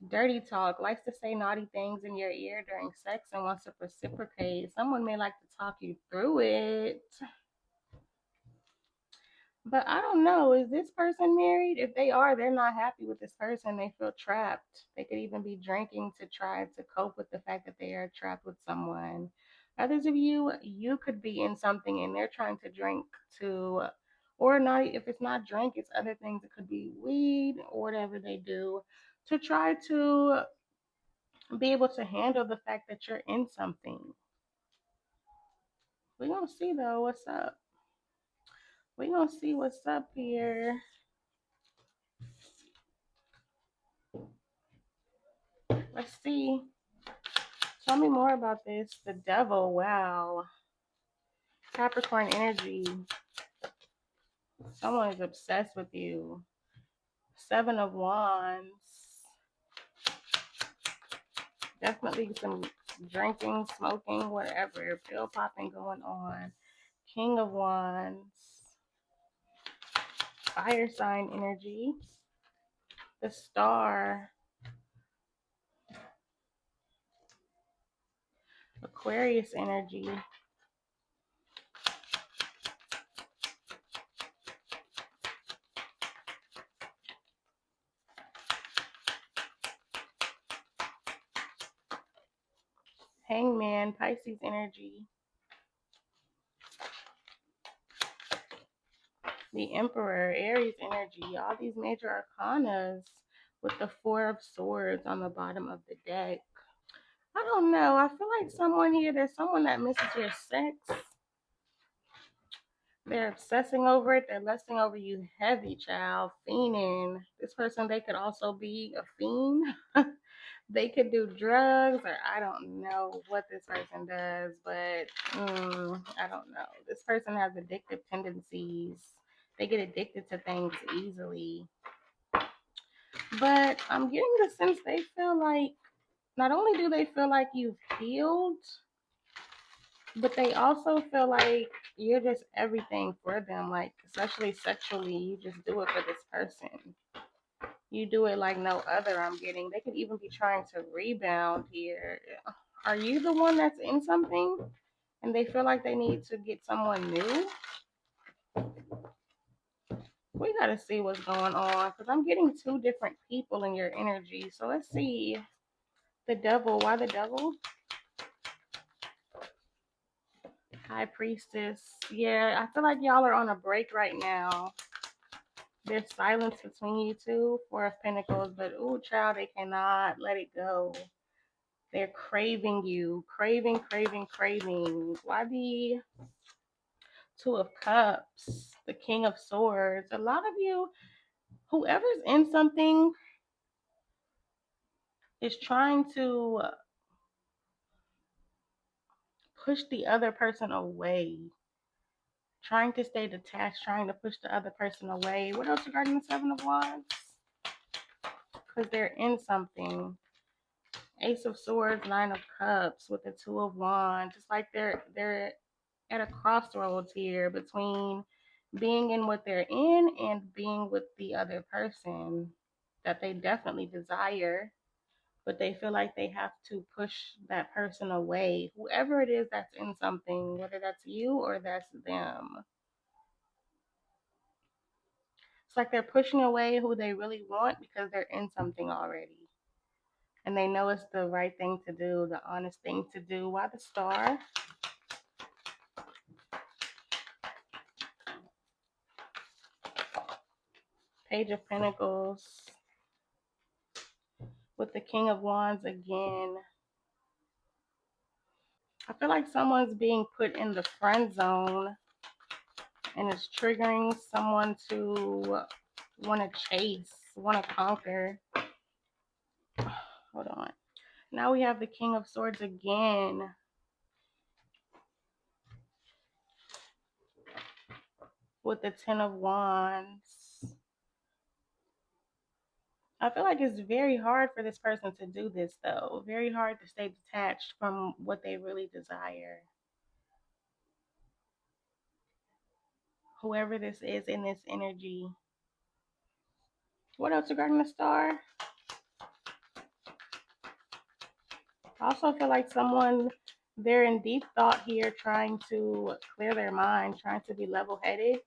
Dirty talk. Likes to say naughty things in your ear during sex and wants to reciprocate. Someone may like to talk you through it. But I don't know. Is this person married? If they are, they're not happy with this person. They feel trapped. They could even be drinking to try to cope with the fact that they are trapped with someone. Others of you, you could be in something and they're trying to drink to, or not. If it's not drink, it's other things. It could be weed or whatever they do to try to be able to handle the fact that you're in something. We're going to see though what's up. We're going to see what's up here. Let's see. Tell me more about this. The devil. Wow. Capricorn energy. Someone is obsessed with you. Seven of Wands. Definitely some drinking, smoking, whatever, pill popping going on. King of Wands, fire sign energy, the star, Aquarius energy, Hangman, Pisces energy, the Emperor, Aries energy, all these major arcanas with the Four of Swords on the bottom of the deck. I don't know. I feel like someone here, there's someone that misses your sex. They're obsessing over it. They're lusting over you heavy, child. Fiending. This person, they could also be a fiend. They could do drugs, or I don't know what this person does, but I don't know. This person has addictive tendencies. They get addicted to things easily. But I'm getting the sense they feel like, not only do they feel like you've healed, but they also feel like you're just everything for them. Like, especially sexually, you just do it for this person. You do it like no other. I'm getting. They could even be trying to rebound here. Are you the one that's in something and they feel like they need to get someone new? We got to see what's going on because I'm getting two different people in your energy. So let's see. The devil. Why the devil? High priestess. Yeah, I feel like y'all are on a break right now. There's silence between you two. Four of Pentacles. But, ooh, child, they cannot let it go. They're craving you. Craving, craving, craving. Why the Two of Cups? The King of Swords. A lot of you, whoever's in something, is trying to push the other person away. Trying to stay detached. Trying to push the other person away. What else regarding the Seven of Wands? Because they're in something. Ace of Swords, Nine of Cups with the Two of Wands. It's like they're at a crossroads here between being in what they're in and being with the other person that they definitely desire, but they feel like they have to push that person away. Whoever it is that's in something, whether that's you or that's them. It's like they're pushing away who they really want because they're in something already. And they know it's the right thing to do, the honest thing to do. Why the Star? Page of Pentacles with the King of Wands again. I feel like someone's being put in the friend zone and it's triggering someone to want to chase, want to conquer. Hold on. Now we have the King of Swords again. With the Ten of Wands. I feel like it's very hard for this person to do this, though. Very hard to stay detached from what they really desire. Whoever this is in this energy. What else regarding the Star? I also feel like someone, they're in deep thought here, trying to clear their mind, trying to be level-headed.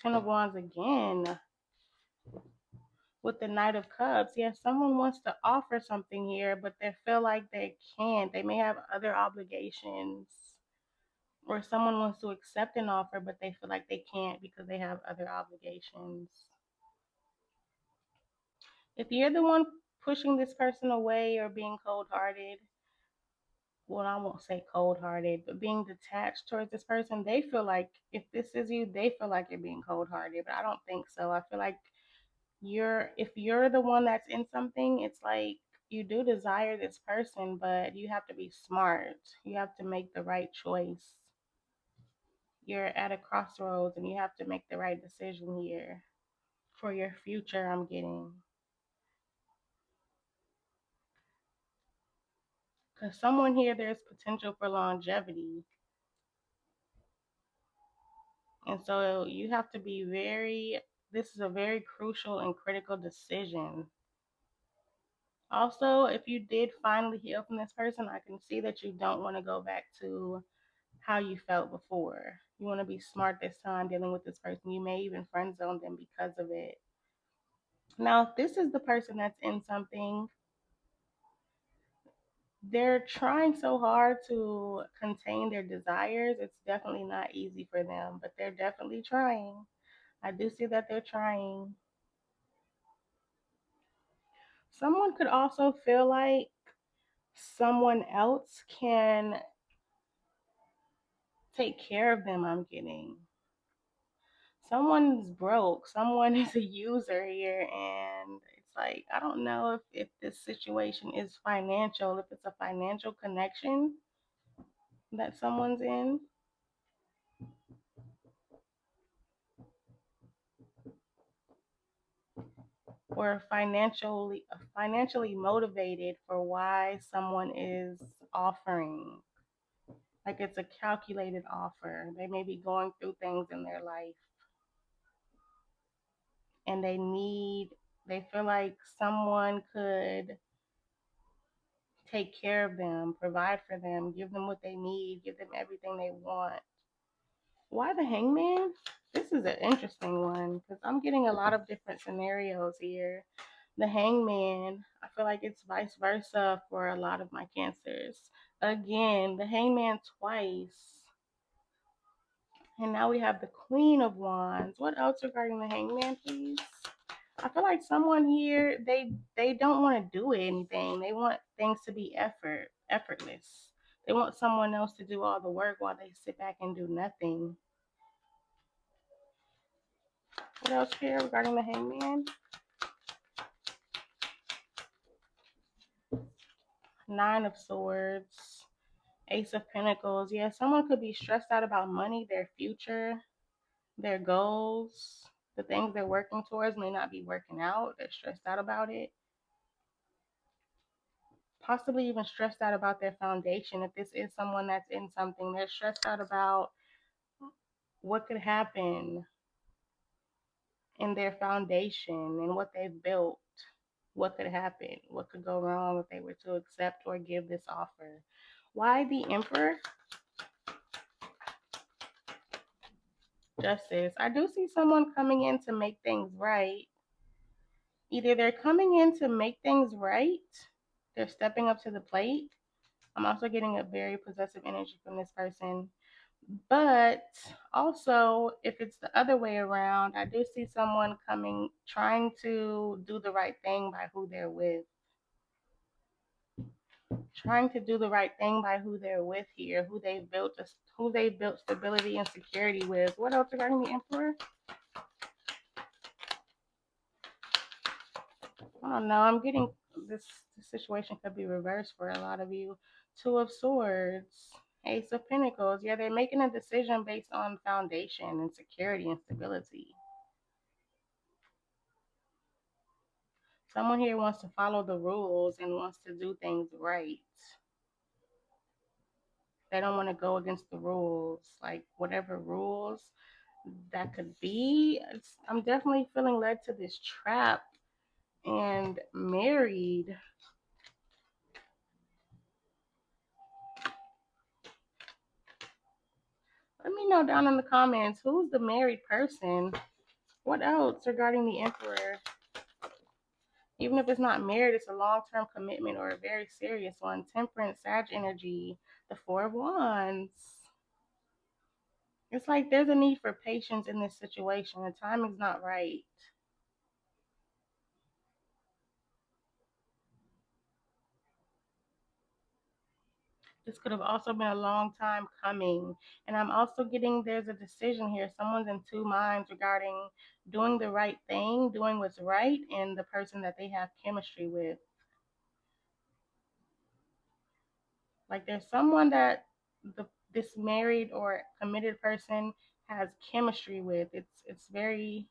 Ten of Wands again. With the Knight of Cups, yes, someone wants to offer something here, but they feel like they can't. They may have other obligations. Or someone wants to accept an offer, but they feel like they can't because they have other obligations. If you're the one pushing this person away or being cold-hearted, well, I won't say cold-hearted, but being detached towards this person, they feel like, if this is you, they feel like you're being cold-hearted, but I don't think so. I feel like if you're the one that's in something, it's like you do desire this person, but you have to be smart. You have to make the right choice. You're at a crossroads and you have to make the right decision here for your future. I'm getting because someone here, there's potential for longevity. And so you have to be this is a very crucial and critical decision. Also, if you did finally heal from this person, I can see that you don't want to go back to how you felt before. You want to be smart this time dealing with this person. You may even friend zone them because of it. Now, if this is the person that's in something, they're trying so hard to contain their desires. It's definitely not easy for them, but they're definitely trying. I do see that they're trying. Someone could also feel like someone else can take care of them. I'm getting someone's broke, someone is a user here, and it's like I don't know if this situation is financial, if it's a financial connection that someone's in, or financially motivated for why someone is offering. Like it's a calculated offer. They may be going through things in their life and they feel like someone could take care of them, provide for them, give them what they need, give them everything they want. Why the hangman? This is an interesting one because I'm getting a lot of different scenarios here. The hangman, I feel like it's vice versa for a lot of my cancers. Again, the hangman twice. And now we have the queen of wands. What else regarding the hangman, please? I feel like someone here they don't want to do anything. They want things to be effortless. They want someone else to do all the work while they sit back and do nothing. What else here regarding the hangman? Nine of swords, ace of pentacles. Yeah, someone could be stressed out about money, their future, their goals, the things they're working towards may not be working out. They're stressed out about it. Possibly even stressed out about their foundation. If this is someone that's in something, they're stressed out about what could happen in their foundation and what they've built. What could happen? What could go wrong if they were to accept or give this offer? Why the Emperor? Justice. I do see someone coming in to make things right. Either they're coming in to make things right, they're stepping up to the plate. I'm also getting a very possessive energy from this person. But also, if it's the other way around, I do see someone coming, trying to do the right thing by who they're with. Trying to do the right thing by who they're with here, who they built stability and security with. What else regarding the Emperor? I don't know. I'm getting this situation could be reversed for a lot of you. Two of Swords, Ace of Pentacles. Yeah, they're making a decision based on foundation and security and stability. Someone here wants to follow the rules and wants to do things right. They don't want to go against the rules, like whatever rules that could be. I'm definitely feeling led to this trap and married. Let me know down in the comments who's the married person. What else regarding the Emperor? Even if it's not married, it's a long-term commitment or a very serious one. Temperance, Sag energy, the Four of Wands. It's like there's a need for patience in this situation. The timing's not right. This could have also been a long time coming. And I'm also getting there's a decision here. Someone's in two minds regarding doing the right thing, doing what's right, and the person that they have chemistry with. Like there's someone that this married or committed person has chemistry with. It's very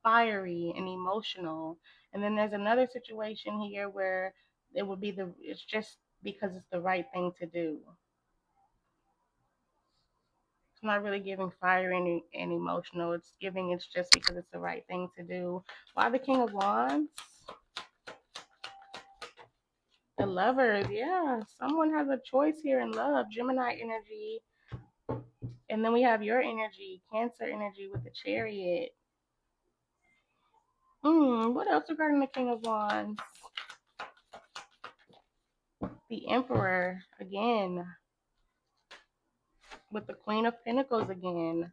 fiery and emotional. And then there's another situation here where it's just because it's the right thing to do. It's not really giving fire and emotional. It's just because it's the right thing to do. Why the King of Wands? The Lovers, yeah. Someone has a choice here in love. Gemini energy. And then we have your energy, Cancer energy with the Chariot. What else regarding the King of Wands? The Emperor again. With the Queen of Pentacles again.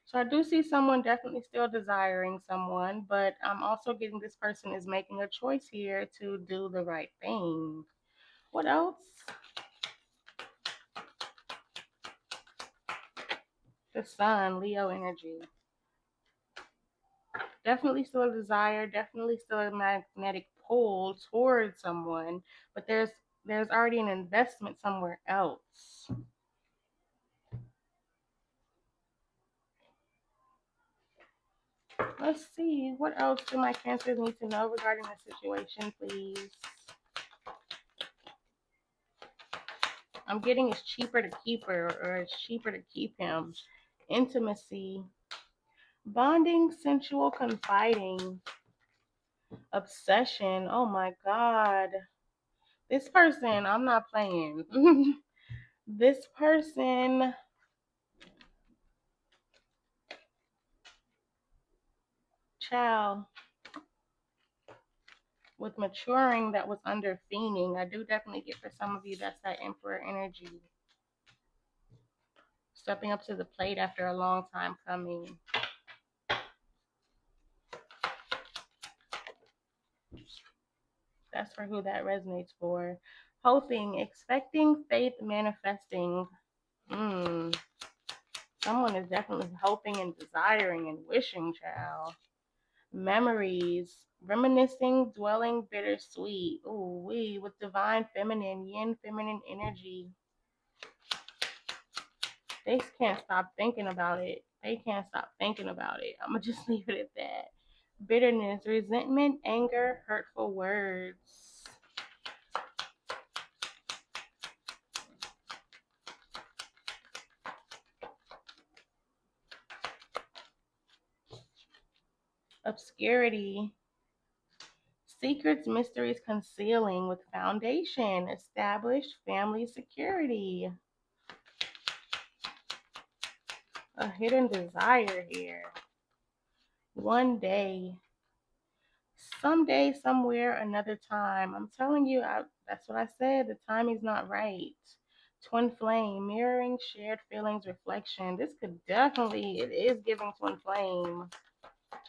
So I do see someone definitely still desiring someone, but I'm also getting this person is making a choice here to do the right thing. What else? The Sun, Leo energy. Definitely still a desire, definitely still a magnetic pull towards someone, but there's already an investment somewhere else. Let's see, what else do my Cancers need to know regarding the situation, please? I'm getting it's cheaper to keep her, or it's cheaper to keep him. Intimacy, bonding, sensual, confiding, obsession. Oh my God. This person, I'm not playing. This person, child, with maturing that was under fiending. I do definitely get for some of you that's that Emperor energy. Stepping up to the plate after a long time coming. That's for who that resonates for. Hoping, expecting, faith, manifesting. Someone is definitely hoping and desiring and wishing, child. Memories, reminiscing, dwelling, bittersweet. Ooh, with divine feminine, yin feminine energy. They can't stop thinking about it. They can't stop thinking about it. I'm going to just leave it at that. Bitterness, resentment, anger, hurtful words. Obscurity, secrets, mysteries, concealing with foundation, established family security. A hidden desire here. One day, someday, somewhere, another time. I'm telling you, that's what I said. The timing's not right. Twin flame, mirroring, shared feelings, reflection. This could definitely, it is giving twin flame.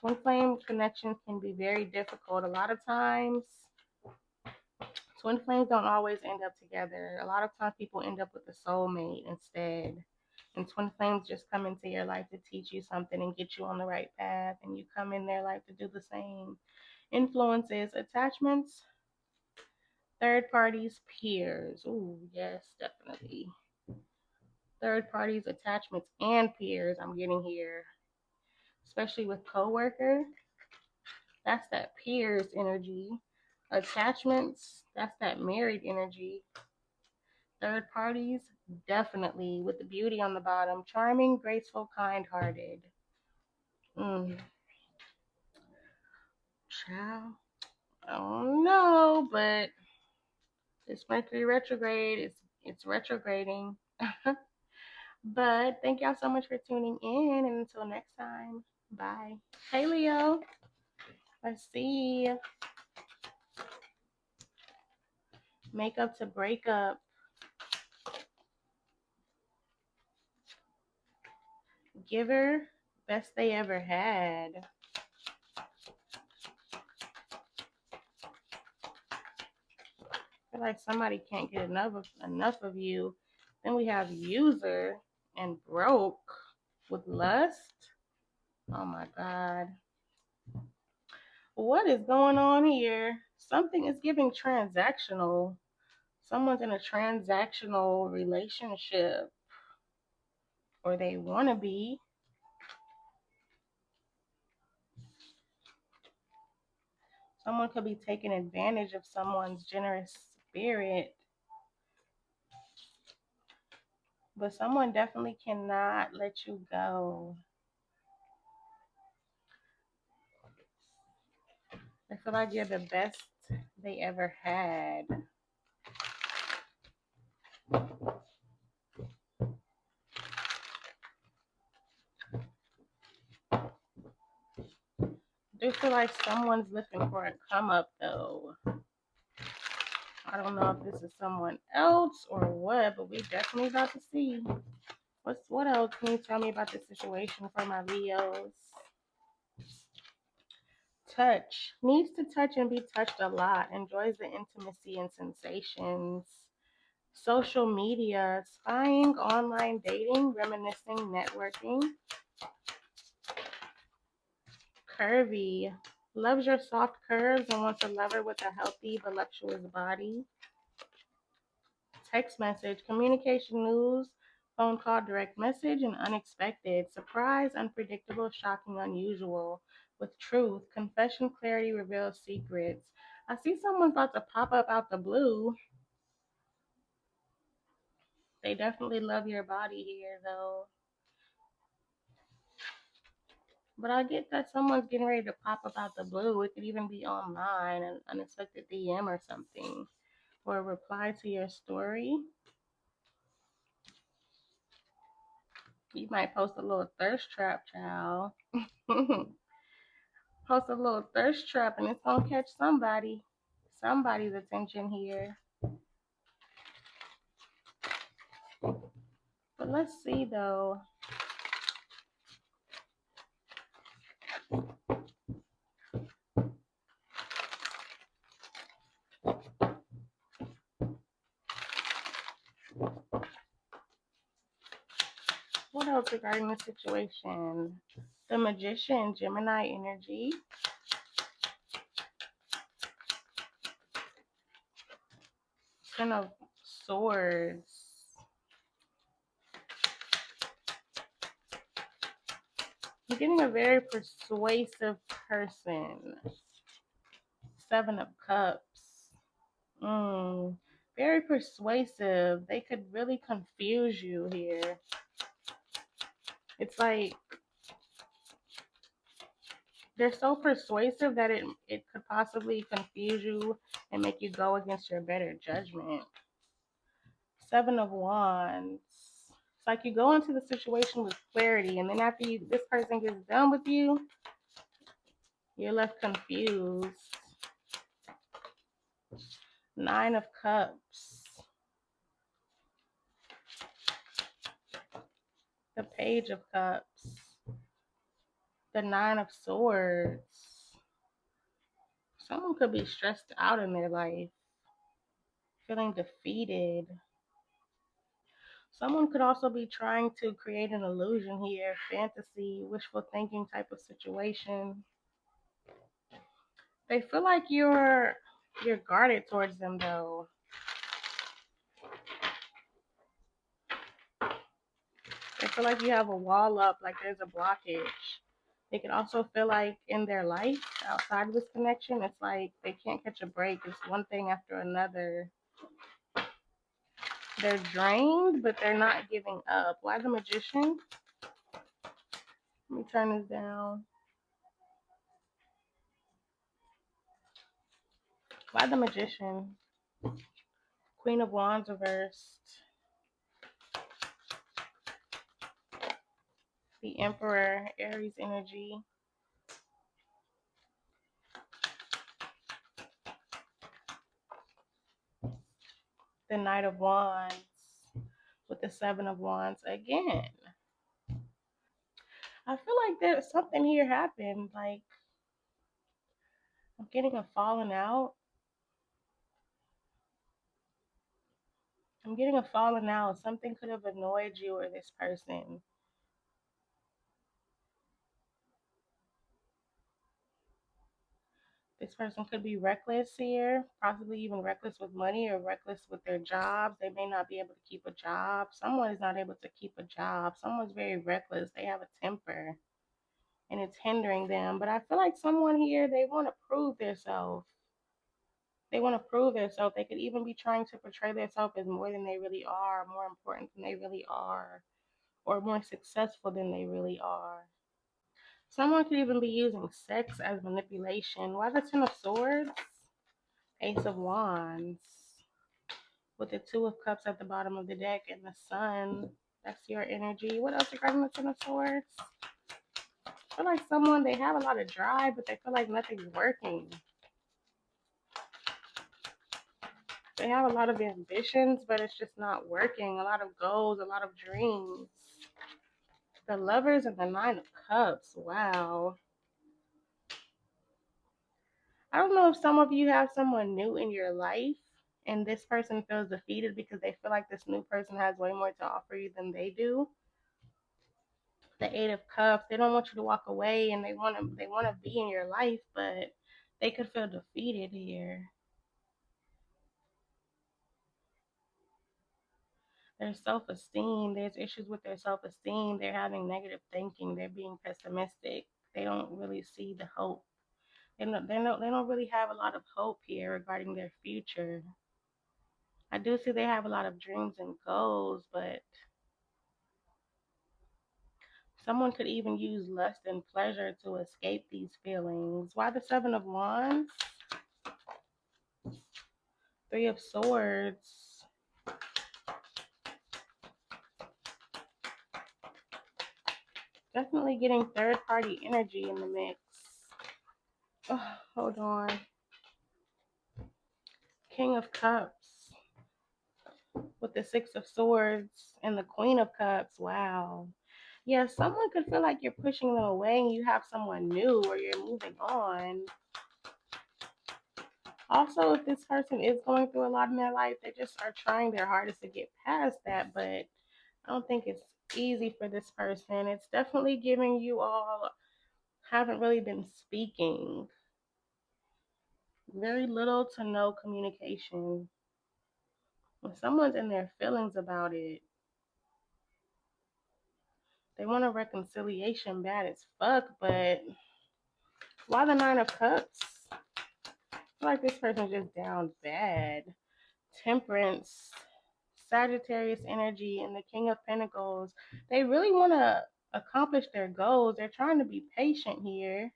Twin flame connections can be very difficult. A lot of times, twin flames don't always end up together. A lot of times, people end up with a soulmate instead. And twin flames just come into your life to teach you something and get you on the right path. And you come in their life to do the same. Influences, attachments, third parties, peers. Ooh, yes, definitely. Third parties, attachments, and peers. I'm getting here, especially with coworker. That's that peers energy. Attachments, that's that married energy. Third parties, definitely with the beauty on the bottom. Charming, graceful, kind-hearted. Child, I don't know, but this Mercury retrograde it's retrograding. But thank y'all so much for tuning in, and until next time, bye. Hey Leo, let's see. Makeup to breakup. Giver, best they ever had. I feel like somebody can't get enough of you. Then we have user and broke with lust. Oh my God. What is going on here? Something is giving transactional. Someone's in a transactional relationship, or they want to be. Someone could be taking advantage of someone's generous spirit, but someone definitely cannot let you go. I feel like you're the best they ever had. I do feel like someone's looking for a come up though. I don't know if this is someone else or what, but we definitely about to see. What else can you tell me about the situation for my Leos? Touch. Needs to touch and be touched a lot. Enjoys the intimacy and sensations. Social media. Spying, online dating, reminiscing, networking. Curvy. Loves your soft curves and wants a lover with a healthy, voluptuous body. Text message, communication, news, phone call, direct message, and unexpected. Surprise, unpredictable, shocking, unusual. With truth, confession, clarity, reveals secrets. I see someone's about to pop up out the blue. They definitely love your body here, though. But I get that someone's getting ready to pop up out the blue. It could even be online, an unexpected DM or something, or a reply to your story. You might post a little thirst trap, child. Post a little thirst trap and it's gonna catch somebody's attention here. But let's see though. What else regarding the situation? The Magician, Gemini energy. Ten of Swords. I'm getting a very persuasive person. Seven of Cups. Very persuasive. They could really confuse you here. It's like they're so persuasive that it could possibly confuse you and make you go against your better judgment. Seven of Wands. It's like you go into the situation with clarity, and then after this person gets done with you, you're left confused. Nine of Cups. The Page of Cups. The Nine of Swords. Someone could be stressed out in their life, feeling defeated. Someone could also be trying to create an illusion here, fantasy, wishful thinking type of situation. They feel like you're guarded towards them though. They feel like you have a wall up, like there's a blockage. They could also feel like in their life, outside of this connection, it's like they can't catch a break. It's one thing after another. They're drained, but they're not giving up. Why the Magician? Let me turn this down. Why the Magician? Queen of Wands reversed. The Emperor, Aries energy. The Knight of Wands with the Seven of Wands again. I feel like there's something here happened. Like, I'm getting a falling out. I'm getting a falling out. Something could have annoyed you or this person. This person could be reckless here, possibly even reckless with money or reckless with their jobs. They may not be able to keep a job. Someone is not able to keep a job. Someone's very reckless. They have a temper and it's hindering them. But I feel like someone here, they want to prove themselves. They want to prove themselves. They could even be trying to portray themselves as more than they really are, more important than they really are, or more successful than they really are. Someone could even be using sex as manipulation. Why the Ten of Swords? Ace of Wands. With the Two of Cups at the bottom of the deck and the Sun. That's your energy. What else regarding the Ten of Swords? I feel like someone, they have a lot of drive, but they feel like nothing's working. They have a lot of ambitions, but it's just not working. A lot of goals, a lot of dreams. The Lovers and the Nine of Cups. Wow. I don't know if some of you have someone new in your life and this person feels defeated because they feel like this new person has way more to offer you than they do. The Eight of Cups, they don't want you to walk away and they want to be in your life, but they could feel defeated here. Their self-esteem, there's issues with their self-esteem. They're having negative thinking. They're being pessimistic. They don't really see the hope. They don't really have a lot of hope here regarding their future. I do see they have a lot of dreams and goals, but someone could even use lust and pleasure to escape these feelings. Why the Seven of Wands? Three of Swords. Definitely getting third party energy in the mix. Oh, hold on. King of Cups with the Six of Swords and the Queen of Cups. Wow. Yeah, someone could feel like you're pushing them away and you have someone new or you're moving on. Also, if this person is going through a lot in their life, they just are trying their hardest to get past that, but I don't think it's easy for this person. It's definitely giving you all haven't really been speaking. Very little to no communication. When someone's in their feelings about it, they want a reconciliation bad as fuck, but why the Nine of Cups? I feel like this person's just down bad. Temperance, Sagittarius energy, and the King of Pentacles. They really want to accomplish their goals. They're trying to be patient here.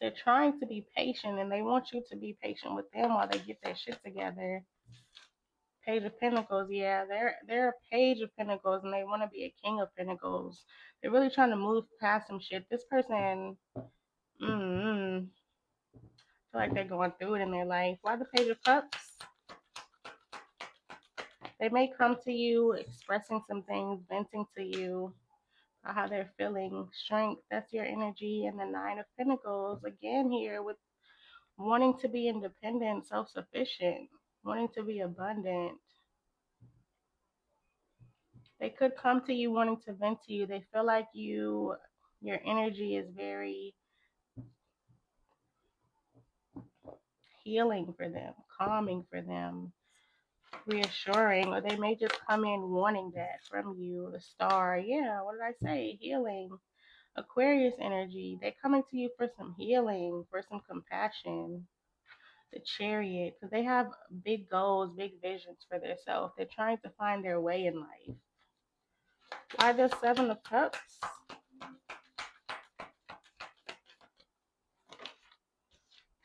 They're trying to be patient and they want you to be patient with them while they get their shit together. Page of Pentacles, yeah, they're a Page of Pentacles and they want to be a King of Pentacles. They're really trying to move past some shit. This person, I feel like they're going through it in their life. Why the Page of Cups? They may come to you expressing some things, venting to you how they're feeling. Strength, that's your energy. And the Nine of Pentacles, again here with wanting to be independent, self-sufficient, wanting to be abundant. They could come to you wanting to vent to you. They feel like your energy is very healing for them, calming for them, reassuring, or they may just come in wanting that from you. The Star, yeah, what did I say? Healing. Aquarius energy, they coming to you for some healing, for some compassion. The Chariot, because they have big goals, big visions for themselves. They're trying to find their way in life. Why the Seven of Cups?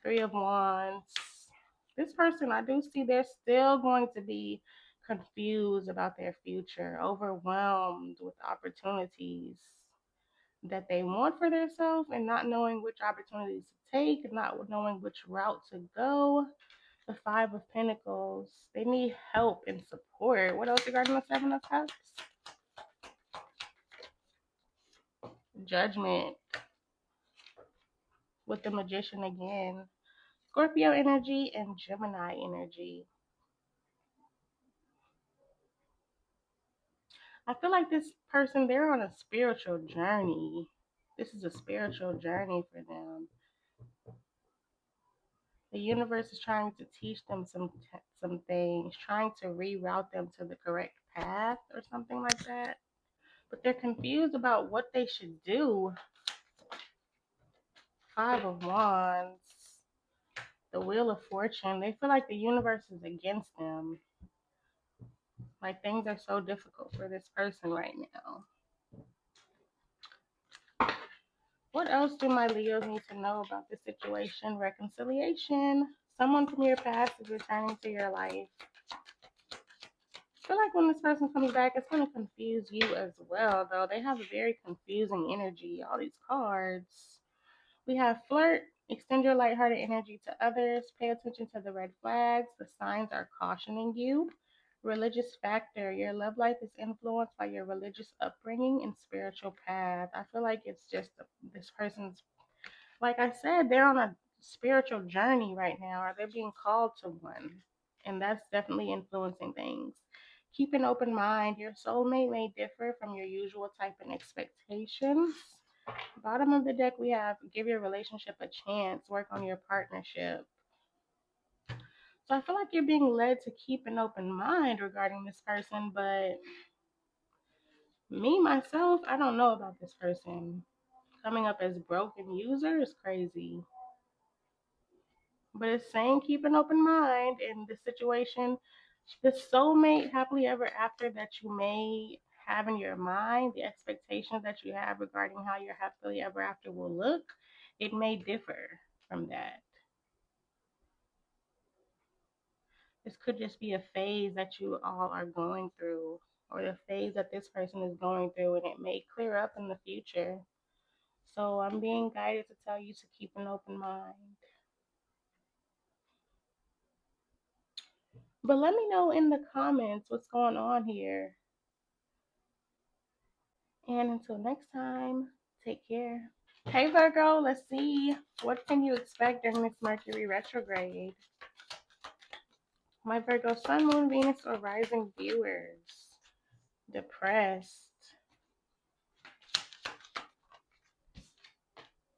Three of Wands. This person, I do see they're still going to be confused about their future, overwhelmed with opportunities that they want for themselves and not knowing which opportunities to take, not knowing which route to go. The Five of Pentacles, they need help and support. What else regarding the Seven of Cups? Judgment with the Magician again. Scorpio energy and Gemini energy. I feel like this person, they're on a spiritual journey. This is a spiritual journey for them. The universe is trying to teach them some things, trying to reroute them to the correct path or something like that. But they're confused about what they should do. Five of Wands, the Wheel of Fortune. They feel like the universe is against them. Like things are so difficult for this person right now. What else do my Leos need to know about this situation? Reconciliation. Someone from your past is returning to your life. I feel like when this person comes back, it's going to confuse you as well, though. They have a very confusing energy, all these cards. We have flirt, extend your lighthearted energy to others, pay attention to the red flags. The signs are cautioning you. Religious factor, your love life is influenced by your religious upbringing and spiritual path. I feel like it's just this person's, like I said, they're on a spiritual journey right now, or they're being called to one. And that's definitely influencing things. Keep an open mind. Your soulmate may differ from your usual type and expectations. Bottom of the deck, we have give your relationship a chance, work on your partnership. So I feel like you're being led to keep an open mind regarding this person, but me, myself, I don't know about this person. Coming up as broken user is crazy. But it's saying keep an open mind in this situation. The soulmate happily ever after that you may have in your mind, the expectations that you have regarding how your happily ever after will look, it may differ from that. This could just be a phase that you all are going through, or the phase that this person is going through, and it may clear up in the future. So I'm being guided to tell you to keep an open mind. But let me know in the comments what's going on here. And until next time, take care. Hey Virgo, let's see. What can you expect during this Mercury retrograde? My Virgo Sun, Moon, Venus, or Rising viewers. Depressed.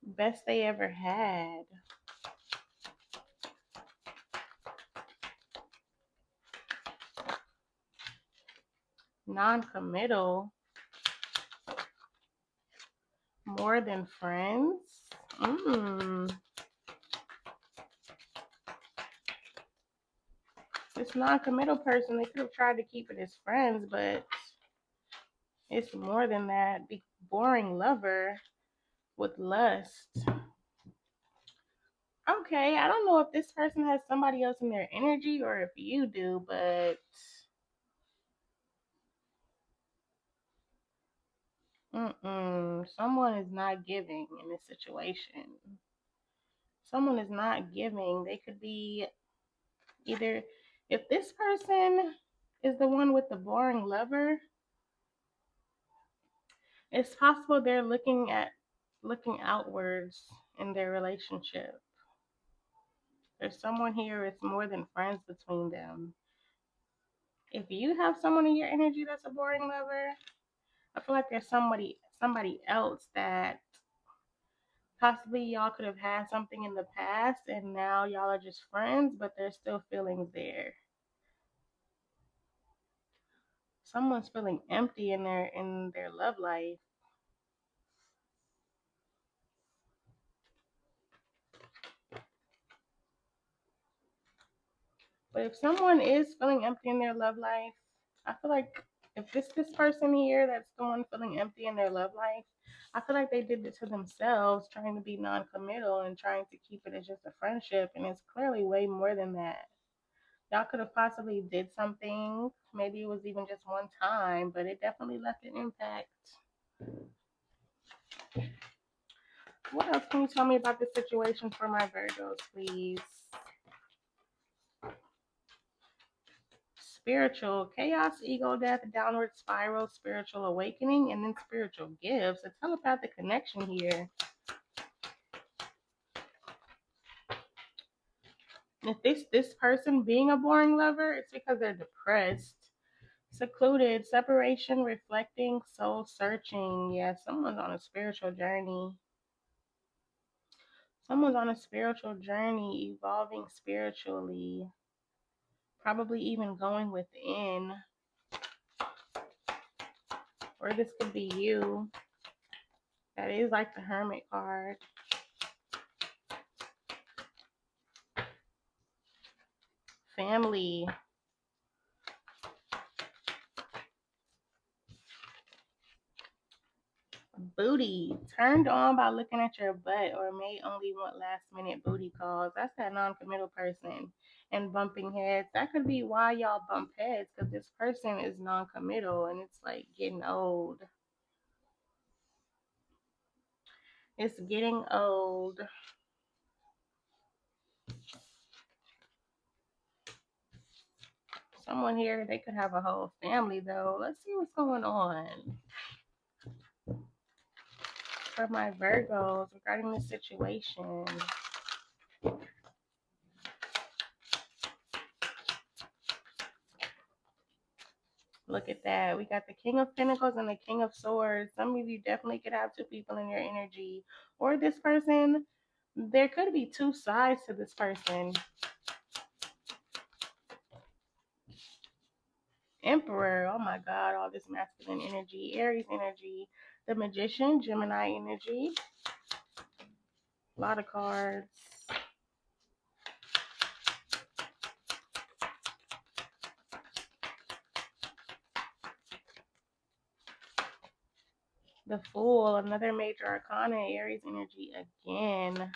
Best they ever had. Non-committal. More than friends. This non-committal person, they could have tried to keep it as friends, but it's more than that. Be boring lover with lust. Okay, I don't know if this person has somebody else in their energy or if you do, but someone is not giving in this situation. Someone is not giving. They could be either, if this person is the one with the boring lover, it's possible they're looking outwards in their relationship. There's someone here, it's more than friends between them. If you have someone in your energy that's a boring lover, I feel like there's somebody else that possibly y'all could have had something in the past and now y'all are just friends, but there's still feelings there. Someone's feeling empty in their love life. But if someone is feeling empty in their love life, I feel like if this person here that's the one feeling empty in their love life, I feel like they did it to themselves, trying to be non-committal and trying to keep it as just a friendship, and it's clearly way more than that. Y'all could have possibly did something. Maybe it was even just one time, but it definitely left an impact. What else can you tell me about this situation for my Virgos, please? Spiritual chaos, ego death, downward spiral, spiritual awakening, and then spiritual gifts. A telepathic connection here. If this person being a boring lover, it's because they're depressed. Secluded, separation, reflecting, soul searching. Yeah, someone's on a spiritual journey. Someone's on a spiritual journey, evolving spiritually, probably even going within. Or this could be you. That is like the Hermit card. Family. Booty. Turned on by looking at your butt or may only want last minute booty calls. That's that non committal person. And bumping heads. That could be why y'all bump heads, because this person is non committal and it's like getting old. It's getting old. Someone here, they could have a whole family though. Let's see what's going on for my Virgos regarding this situation. Look at that. We got the King of Pentacles and the King of Swords. Some of you definitely could have two people in your energy. Or this person, there could be two sides to this person. Emperor, oh my God, all this masculine energy. Aries energy. The Magician, Gemini energy. A lot of cards. The Fool, another major arcana, Aries energy again.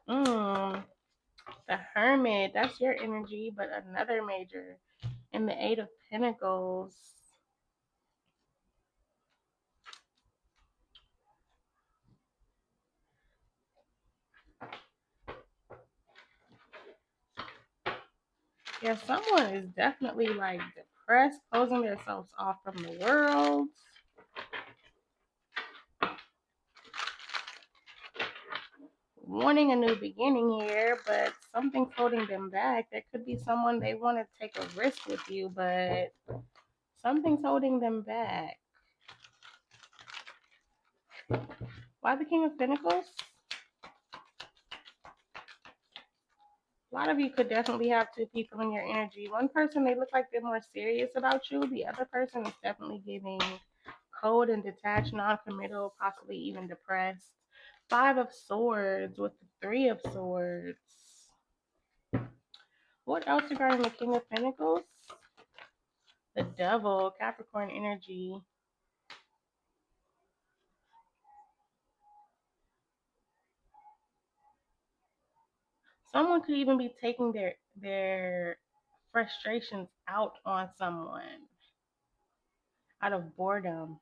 The Hermit, that's your energy, but another major. And the Eight of Pentacles. Yeah, someone is definitely like depressed, closing themselves off from the world. Wanting a new beginning here, but something's holding them back. There could be someone they want to take a risk with you, but something's holding them back. Why the King of Pentacles? A lot of you could definitely have two people in your energy. One person, they look like they're more serious about you. The other person is definitely giving cold and detached, non-committal, possibly even depressed. Five of Swords with the Three of Swords. What else regarding the King of Pentacles? The Devil, Capricorn energy. Someone could even be taking their frustrations out on someone out of boredom.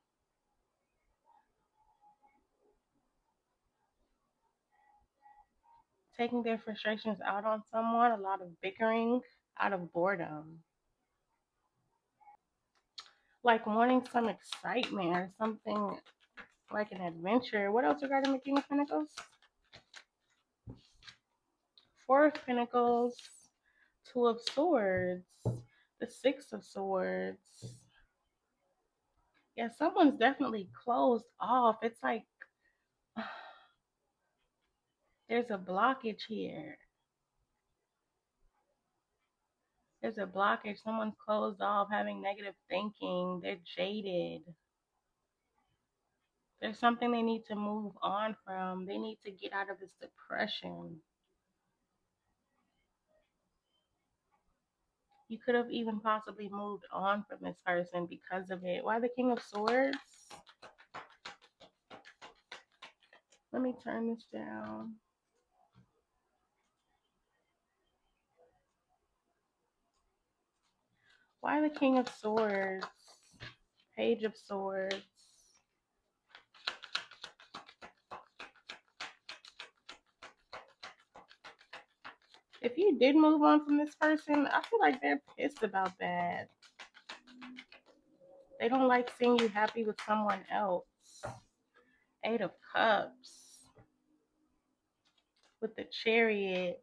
Taking their frustrations out on someone, a lot of bickering out of boredom. Like wanting some excitement or something like an adventure. What else regarding the King of Pentacles? Four of Pentacles, Two of Swords, the Six of Swords. Yeah, someone's definitely closed off. It's like there's a blockage here. There's a blockage. Someone's closed off, having negative thinking. They're jaded. There's something they need to move on from. They need to get out of this depression. You could have even possibly moved on from this person because of it. Why the King of Swords? Let me turn this down. Why the King of Swords? Page of Swords. If you did move on from this person, I feel like they're pissed about that. They don't like seeing you happy with someone else. Eight of Cups. With the Chariot.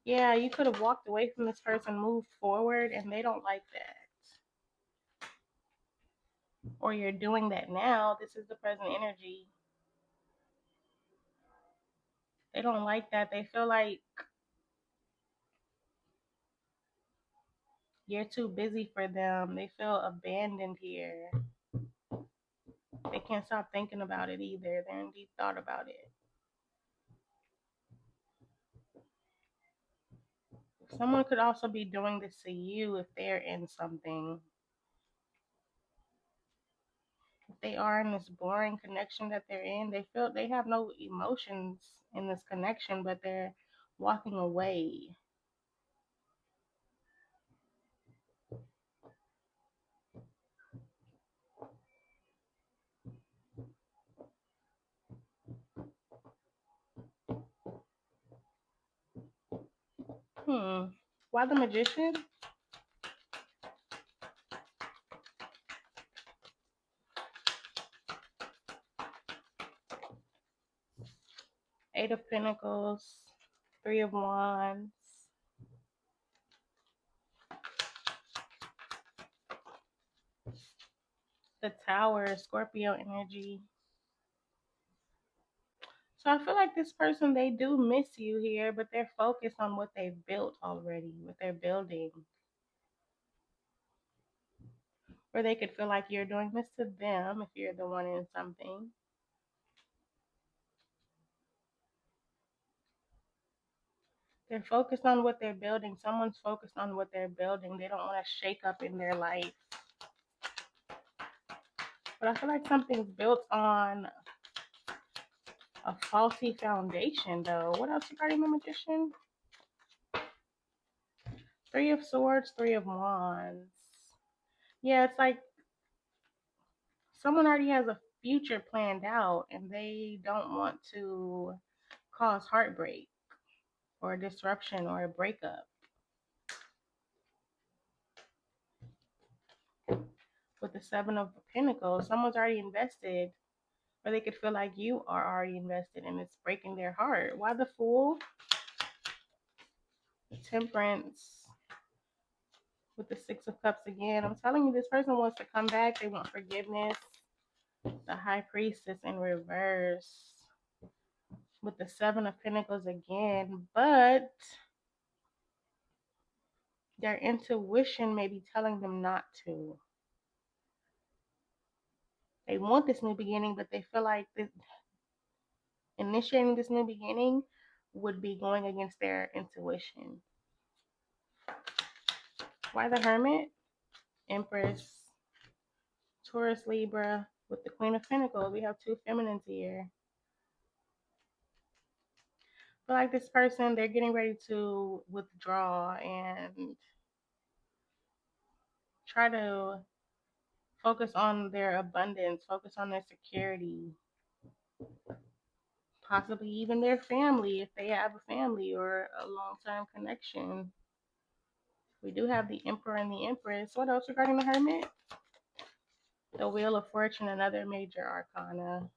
Yeah, you could have walked away from this person, moved forward, and they don't like that. or you're doing that now. This is the present energy. They don't like that. They feel like you're too busy for them. They feel abandoned here. They can't stop thinking about it either. They're in deep thought about it. Someone could also be doing this to you if they're in something. If they are in this boring connection that they're in, they feel they have no emotions in this connection, but they're walking away. Hmm. Why the magician? Eight of Pentacles, Three of Wands, the Tower, Scorpio energy. So I feel like this person, they do miss you here, but they're focused on what they've built already, what they're building. Or they could feel like you're doing this to them if you're the one in something. They're focused on what they're building. Someone's focused on what they're building. They don't want to shake up in their life. But I feel like something's built on a faulty foundation, though. What else regarding the magician? Three of Swords, Three of Wands. Yeah, it's like someone already has a future planned out and they don't want to cause heartbreak or a disruption or a breakup. With the Seven of Pentacles, someone's already invested, or they could feel like you are already invested and it's breaking their heart. Why the Fool? The Temperance with the Six of Cups again. I'm telling you, this person wants to come back. They want forgiveness. The High Priestess in reverse with the Seven of Pentacles again, but their intuition may be telling them not to. They want this new beginning, but they feel like initiating this new beginning would be going against their intuition. Why the Hermit? Empress, Taurus, Libra with the Queen of Pentacles. We have two feminines here. But like this person, they're getting ready to withdraw and try to focus on their abundance, focus on their security, possibly even their family if they have a family or a long-term connection. We do have the Emperor and the Empress. What else regarding the Hermit? The Wheel of Fortune, another major arcana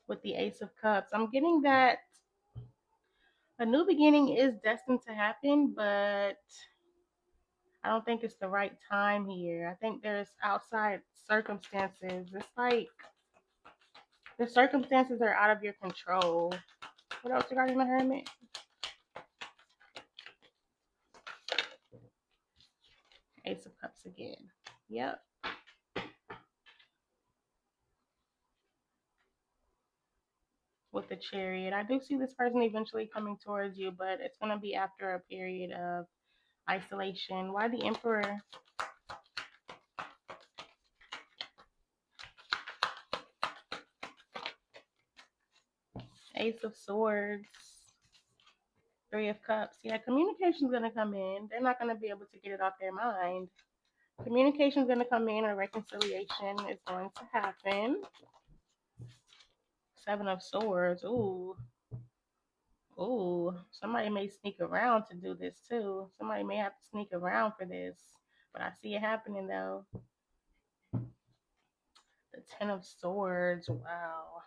with the Ace of Cups. I'm getting that a new beginning is destined to happen, but I don't think it's the right time here. I think there's outside circumstances. It's like the circumstances are out of your control. What else regarding the Hermit? Ace of Cups again. Yep. With the Chariot. I do see this person eventually coming towards you, but it's going to be after a period of isolation. Why the Emperor? Ace of Swords. Three of Cups. Yeah, communication's going to come in. They're not going to be able to get it off their mind. Communication's going to come in. A reconciliation is going to happen. Seven of Swords. Ooh. Ooh. Somebody may sneak around to do this too. Somebody may have to sneak around for this. But I see it happening though. The Ten of Swords. Wow.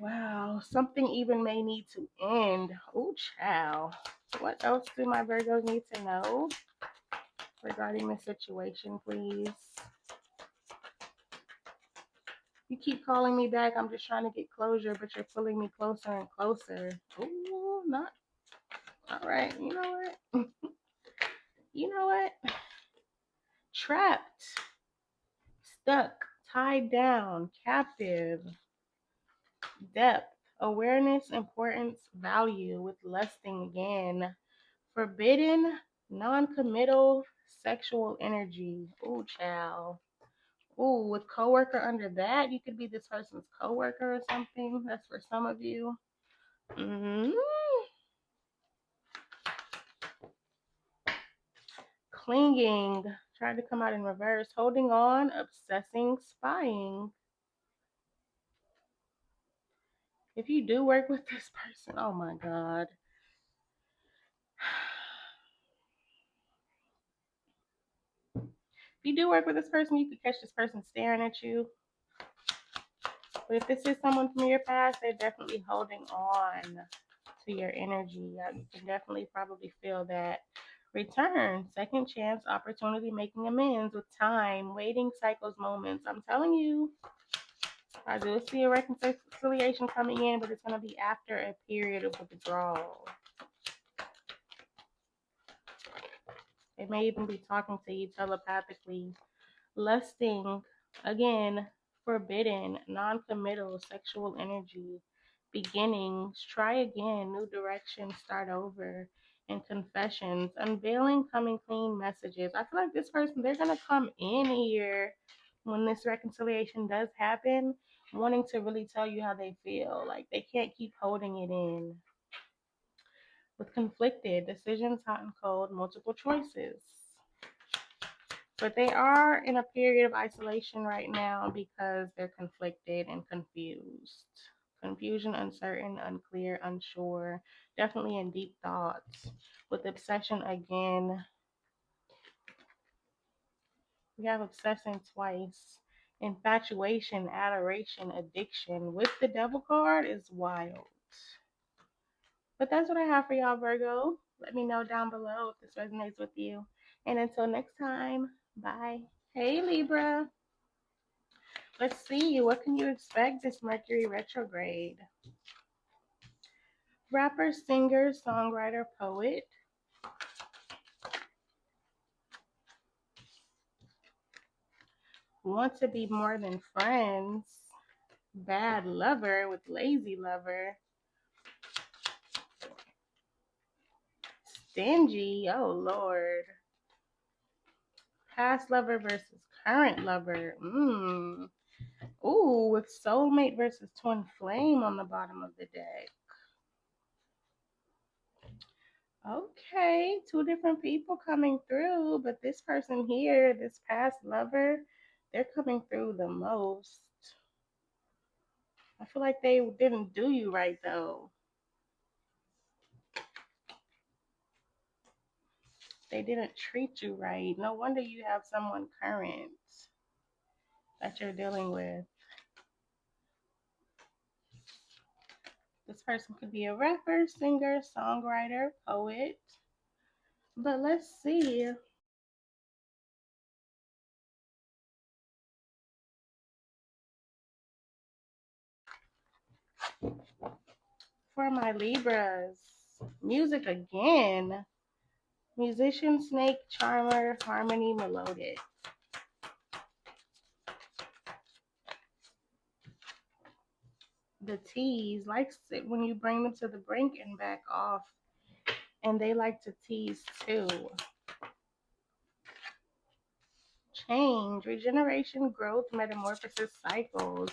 Wow. Something even may need to end. Ooh, child. What else do my Virgos need to know regarding the situation, please. You keep calling me back. I'm just trying to get closure, but you're pulling me closer and closer. Ooh, not. All right. You know what? You know what? Trapped, stuck, tied down, captive, depth, awareness, importance, value with lusting again. Forbidden, non-committal, sexual energy. Ooh, child. Ooh, with coworker under that, you could be this person's coworker or something. That's for some of you. Mm-hmm. Clinging, tried to come out in reverse. Holding on, obsessing, spying. If you do work with this person, oh my God. If you do work with this person, you could catch this person staring at you. But if this is someone from your past, they're definitely holding on to your energy. You can definitely probably feel that. Return, second chance, opportunity, making amends with time, waiting cycles, moments. I'm telling you, I do see a reconciliation coming in, but it's going to be after a period of withdrawal. They may even be talking to you telepathically. Lusting, again, forbidden, non-committal, sexual energy, beginnings, try again, new direction, start over, and confessions, unveiling, coming clean messages. I feel like this person, they're going to come in here when this reconciliation does happen, wanting to really tell you how they feel. Like they can't keep holding it in. With conflicted, decisions hot and cold, multiple choices. But they are in a period of isolation right now because they're conflicted and confused. Confusion, uncertain, unclear, unsure, definitely in deep thoughts. With obsession again, we have obsession twice. Infatuation, adoration, addiction. With the devil card is wild. But that's what I have for y'all, Virgo. Let me know down below if this resonates with you. And until next time, bye. Hey, Libra. Let's see, what can you expect this Mercury retrograde? Rapper, singer, songwriter, poet. Want to be more than friends. Bad lover with lazy lover. Stingy, oh Lord. Past lover versus current lover. Ooh, with soulmate versus twin flame on the bottom of the deck. Okay, two different people coming through, but this person here, this past lover, they're coming through the most. I feel like they didn't do you right though. They didn't treat you right. No wonder you have someone current that you're dealing with. This person could be a rapper, singer, songwriter, poet. But let's see. For my Libras, music again. Musician, snake, charmer, harmony, melodic. The tease likes it when you bring them to the brink and back off. And they like to tease too. Change, regeneration, growth, metamorphosis, cycles.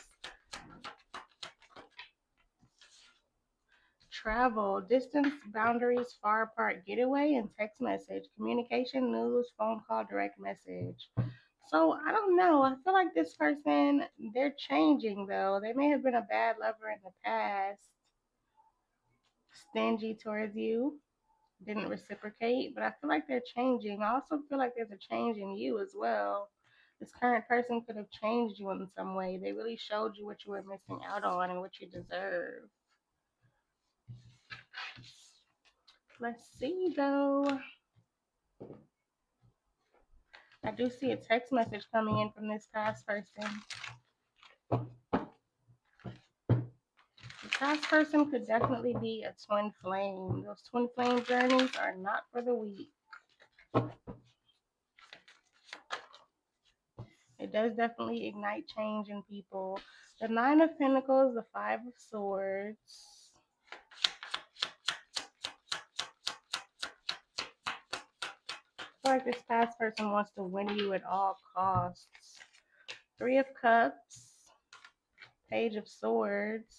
Travel, distance, boundaries, far apart, getaway, and text message. Communication, news, phone call, direct message. So I don't know. I feel like this person, they're changing though. They may have been a bad lover in the past, stingy towards you, didn't reciprocate, but I feel like they're changing. I also feel like there's a change in you as well. This current person could have changed you in some way. They really showed you what you were missing out on and what you deserve. Let's see though. I do see a text message coming in from this past person. The past person could definitely be a twin flame. Those twin flame journeys are not for the weak. It does definitely ignite change in people. The Nine of Pentacles, the Five of Swords. I feel like this past person wants to win you at all costs. Three of Cups, Page of Swords,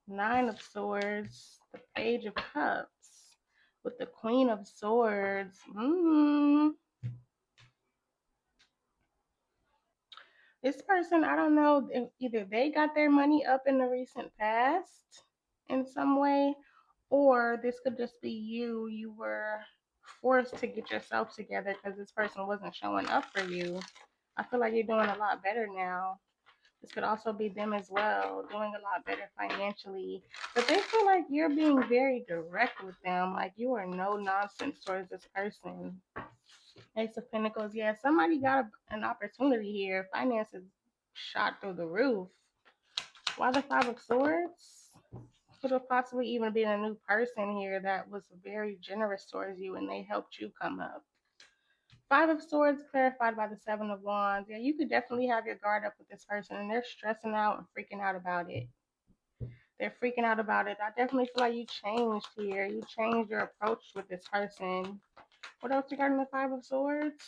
Nine of Swords, the Page of Cups, with the Queen of Swords. This person, I don't know if either they got their money up in the recent past in some way, or this could just be you. You were forced to get yourself together because this person wasn't showing up for you. I feel like you're doing a lot better now. This could also be them as well, doing a lot better financially. But they feel like you're being very direct with them. Like you are no nonsense towards this person. Ace of Pentacles. Yeah, somebody got an opportunity here. Finances shot through the roof. Why the Five of Swords? Could have possibly even been a new person here that was very generous towards you and they helped you come up. Five of Swords clarified by the Seven of Wands. Yeah, you could definitely have your guard up with this person and they're stressing out and freaking out about it. They're freaking out about it. I definitely feel like you changed here. You changed your approach with this person. What else regarding the Five of Swords?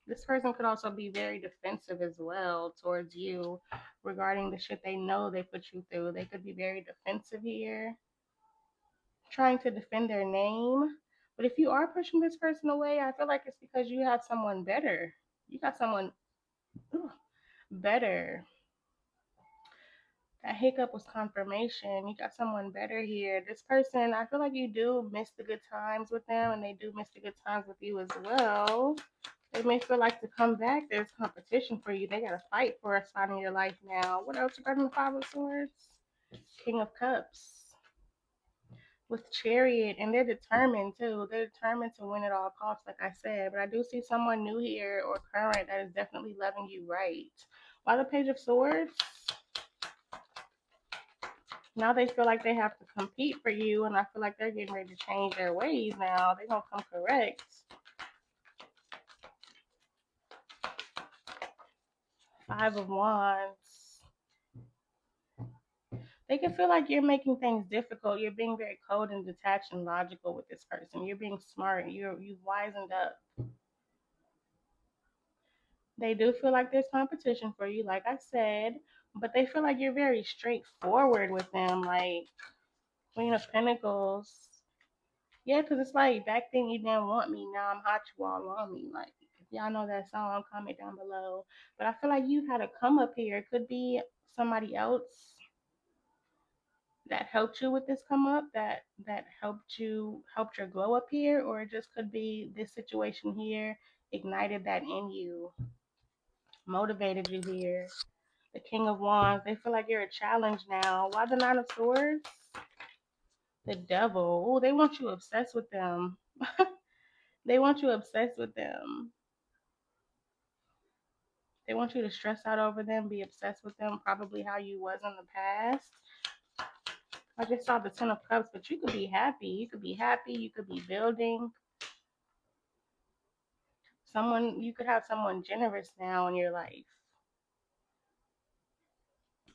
This person could also be very defensive as well towards you regarding the shit they know they put you through. They could be very defensive here, trying to defend their name. But if you are pushing this person away, I feel like it's because you have someone better. You got someone better. That hiccup was confirmation. You got someone better here. This person, I feel like you do miss the good times with them, and they do miss the good times with you as well. They may feel like to come back, there's competition for you. They got to fight for a spot in your life now. What else regarding the Five of Swords? King of Cups with Chariot, and they're determined too. They're determined to win at all costs, like I said. But I do see someone new here or current that is definitely loving you right. Why the Page of Swords? Now they feel like they have to compete for you, and I feel like they're getting ready to change their ways now. They're going to come correct. Five of Wands. They can feel like you're making things difficult. You're being very cold and detached and logical with this person. You're being smart. You've wisened up. They do feel like there's competition for you, like I said, but they feel like you're very straightforward with them, like Queen of Pentacles. Yeah, because it's like back then you didn't want me, now I'm hot, you all want me. Like, if y'all know that song, comment down below. But I feel like you had to come up here. It could be somebody else that helped you with this come up, that helped your glow up here, or it just could be this situation here ignited that in you, motivated you here. The King of Wands, they feel like you're a challenge now. Why the Nine of Swords? The Devil. Oh, they want you obsessed with them. They want you obsessed with them. They want you to stress out over them, be obsessed with them, probably how you was in the past. I just saw the Ten of Cups, but you could be happy. You could be happy. You could be building. You could have someone generous now in your life.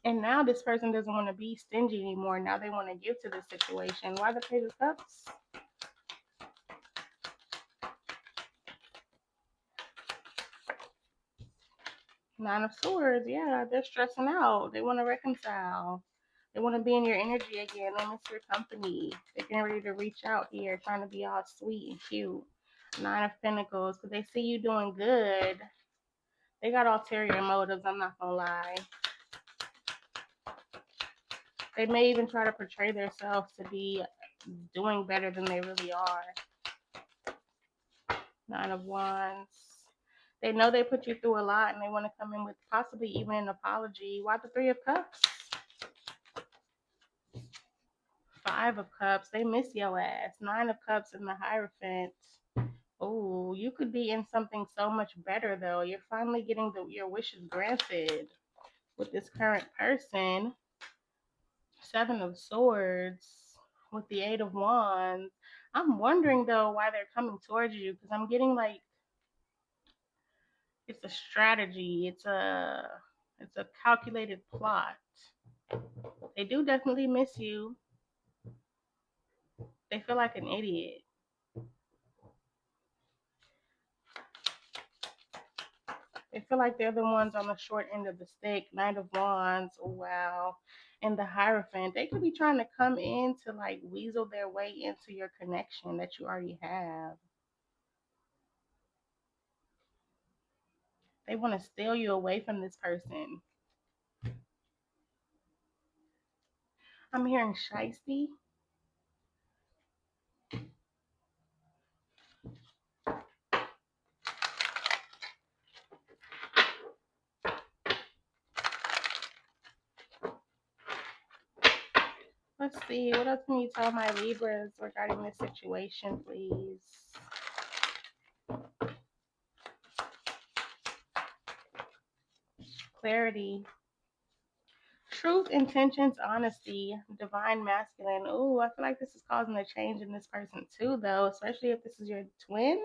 And now this person doesn't want to be stingy anymore. Now they want to give to this situation. Why the Page of Cups? Nine of Swords, yeah, they're stressing out. They want to reconcile. They want to be in your energy again. They miss your company. They're getting ready to reach out here, trying to be all sweet and cute. Nine of Pentacles, because they see you doing good. They got ulterior motives, I'm not going to lie. They may even try to portray themselves to be doing better than they really are. Nine of Wands. They know they put you through a lot and they want to come in with possibly even an apology. Why the Three of Cups? Five of Cups, they miss your ass. Nine of Cups in the Hierophant. Oh, you could be in something so much better though. You're finally getting your wishes granted with this current person. Seven of Swords with the Eight of Wands. I'm wondering though why they're coming towards you because I'm getting like it's a strategy. It's a calculated plot. They do definitely miss you. They feel like an idiot. They feel like they're the ones on the short end of the stick. Knight of Wands, oh, wow. And the Hierophant. They could be trying to come in to like weasel their way into your connection that you already have. They want to steal you away from this person. I'm hearing shiesty. Let's see. What else can you tell my Libras regarding this situation, please? Clarity. Truth, intentions, honesty, divine masculine. Ooh, I feel like this is causing a change in this person too, though, especially if this is your twin.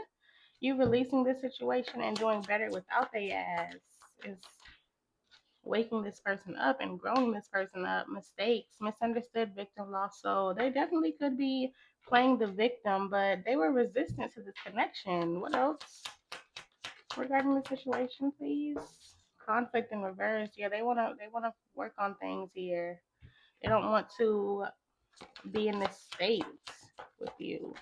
You releasing this situation and doing better without their ass is waking this person up and growing this person up. Mistakes, misunderstood, victim, lost soul. They definitely could be playing the victim, but they were resistant to this connection. What else regarding the situation, please? Conflict in reverse. Yeah, they wanna work on things here. They don't want to be in this state with you.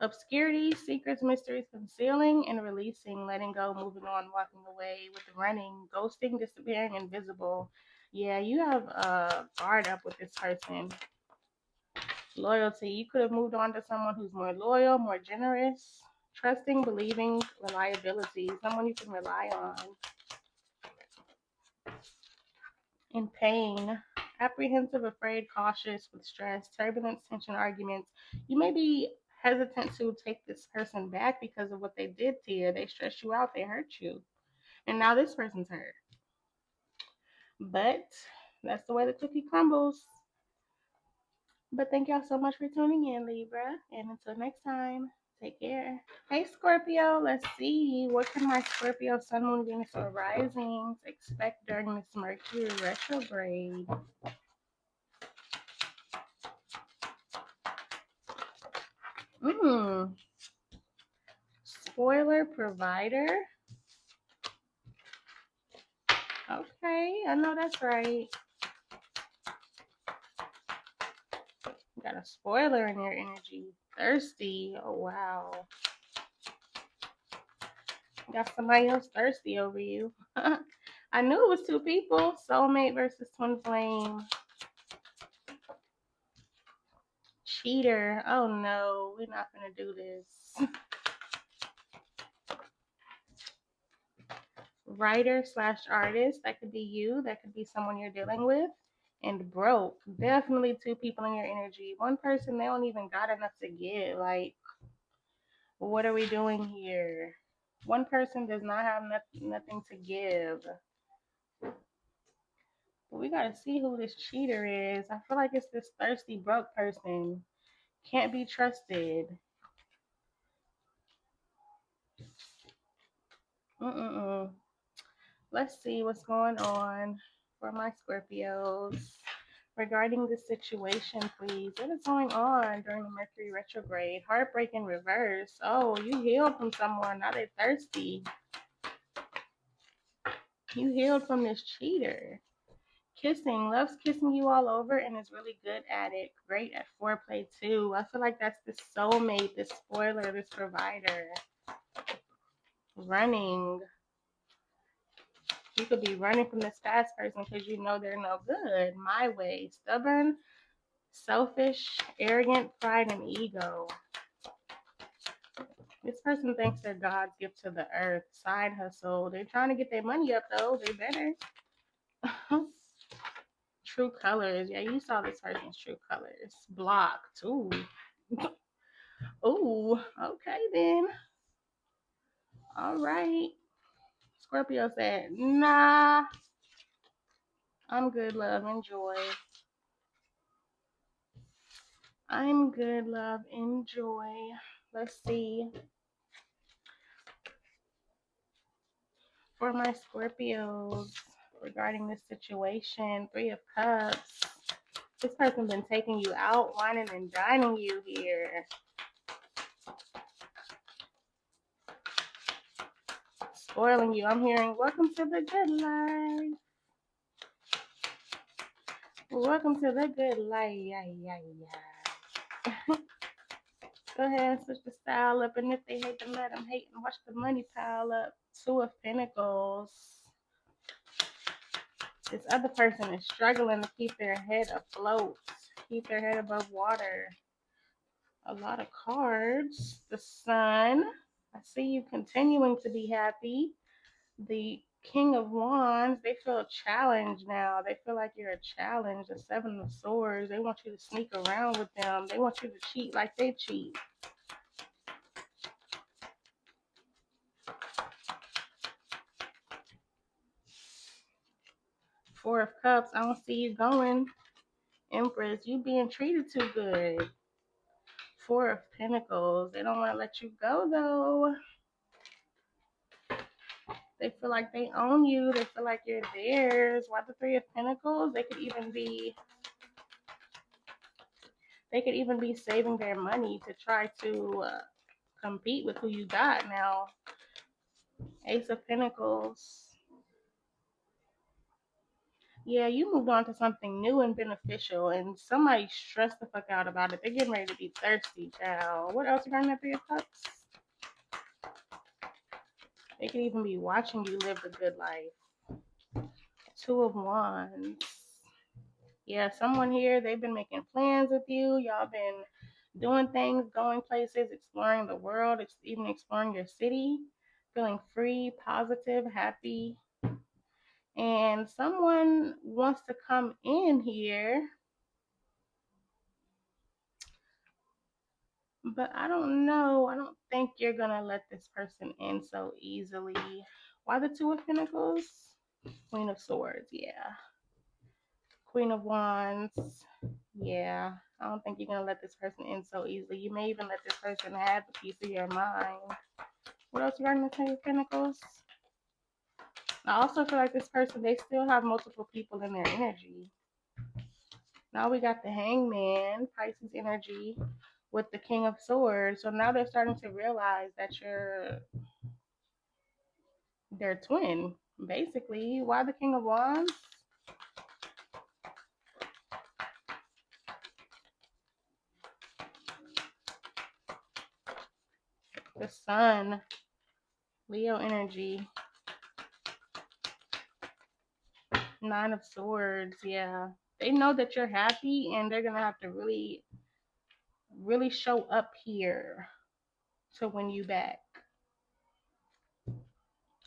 Obscurity, secrets, mysteries, concealing and releasing, letting go, moving on, walking away with running, ghosting, disappearing, invisible. Yeah, you have a guard up with this person. Loyalty, you could have moved on to someone who's more loyal, more generous, trusting, believing, reliability, someone you can rely on. In pain, apprehensive, afraid, cautious, with stress, turbulence, tension, arguments. You may be hesitant to take this person back because of what they did to you. They stressed you out, they hurt you. And now this person's hurt. But that's the way the cookie crumbles. But thank y'all so much for tuning in, Libra. And until next time, take care. Hey, Scorpio, let's see. What can my Scorpio Sun, Moon, Venus, or Risings expect during this Mercury retrograde? Hmm. Spoiler provider. Okay, I know that's right. You got a spoiler in your energy. Thirsty. Oh, wow. You got somebody else thirsty over you. I knew it was two people. Soulmate versus twin flame. Cheater. Oh, no. We're not going to do this. Writer slash artist. That could be you. That could be someone you're dealing with. And broke. Definitely two people in your energy. One person, they don't even got enough to give. Like, what are we doing here? One person does not have nothing to give. But we gotta see who this cheater is. I feel like it's this thirsty broke person. Can't be trusted. Mm-mm-mm. Let's see what's going on for my Scorpios. Regarding this situation, please. What is going on during the Mercury retrograde? Heartbreak in reverse. Oh, you healed from someone. Now they're thirsty. You healed from this cheater. Kissing, loves kissing you all over and is really good at it. Great at foreplay too. I feel like that's this soulmate, this spoiler, this provider. Running. You could be running from this past person because you know they're no good. My way. Stubborn, selfish, arrogant, pride, and ego. This person thinks they're God's gift to the earth. Side hustle. They're trying to get their money up though. They better. True colors. Yeah, you saw this person's true colors. Blocked. Ooh. Ooh. Okay then. All right. Scorpio said, nah, I'm good, love. Enjoy. I'm good, love. Enjoy. Let's see. For my Scorpios, regarding this situation, Three of Cups. This person been taking you out, whining and dining you here. Spoiling you. I'm hearing, welcome to the good life. Welcome to the good life. Yeah, yeah, yeah. Go ahead and switch the style up. And if they hate, them let them hate and watch the money pile up. Two of Pentacles. This other person is struggling to keep their head afloat, keep their head above water. A lot of cards. The Sun. I see you continuing to be happy. The King of Wands. They feel challenged now. They feel like you're a challenge. The Seven of Swords. They want you to sneak around with them. They want you to cheat like they cheat. Four of Cups. I don't see you going. Empress. You being treated too good. Four of Pentacles. They don't want to let you go though. They feel like they own you. They feel like you're theirs. Why the Three of Pentacles? They could even be saving their money to try to compete with who you got now. Ace of Pentacles. Yeah, you moved on to something new and beneficial, and somebody stressed the fuck out about it. They're getting ready to be thirsty, child. What else you got in that Three of Cups? They could even be watching you live the good life. Two of Wands. Yeah, someone here, they've been making plans with you. Y'all been doing things, going places, exploring the world, even exploring your city, feeling free, positive, happy. And someone wants to come in here, but I don't know. I don't think you're going to let this person in so easily. Why the Two of Pentacles? Queen of Swords, yeah. Queen of Wands, yeah. I don't think you're going to let this person in so easily. You may even let this person have a piece of your mind. What else you got in the Ten of Pentacles? I also feel like this person, they still have multiple people in their energy. Now we got the Hangman, Pisces energy, with the King of Swords. So now they're starting to realize that you're their twin, basically. Why the King of Wands? The Sun, Leo energy. Nine of Swords, yeah. They know that you're happy and they're gonna have to really, really show up here to win you back.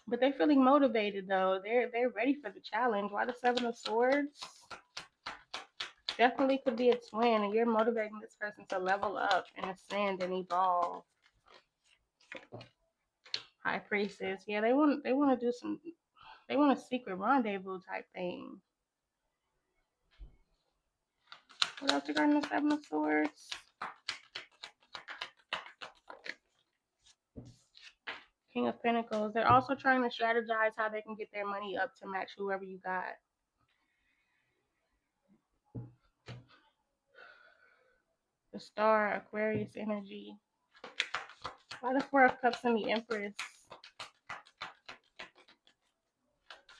But they're feeling motivated though. They're ready for the challenge. Why the Seven of Swords? Definitely could be a twin, and you're motivating this person to level up and ascend and evolve. High Priestess, yeah, they want to do some. They want a secret rendezvous type thing. What else you got in the Seven of Swords? King of Pentacles. They're also trying to strategize how they can get their money up to match whoever you got. The Star, Aquarius energy. Why the Four of Cups and the Empress?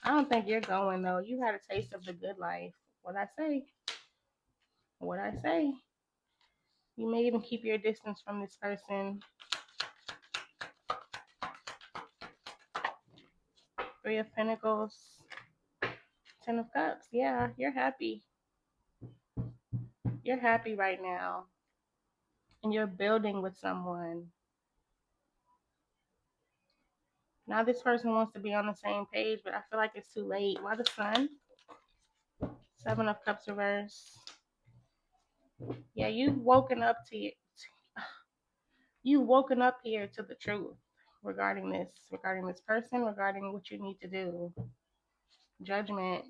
I don't think you're going though. You had a taste of the good life. What I say? What I say? You may even keep your distance from this person. Three of Pentacles. Ten of Cups. Yeah, you're happy. You're happy right now. And you're building with someone. Now this person wants to be on the same page, but I feel like it's too late. Why the Sun? Seven of Cups reverse. Yeah, you've woken up to it. You've woken up here to the truth regarding this person, regarding what you need to do. Judgment.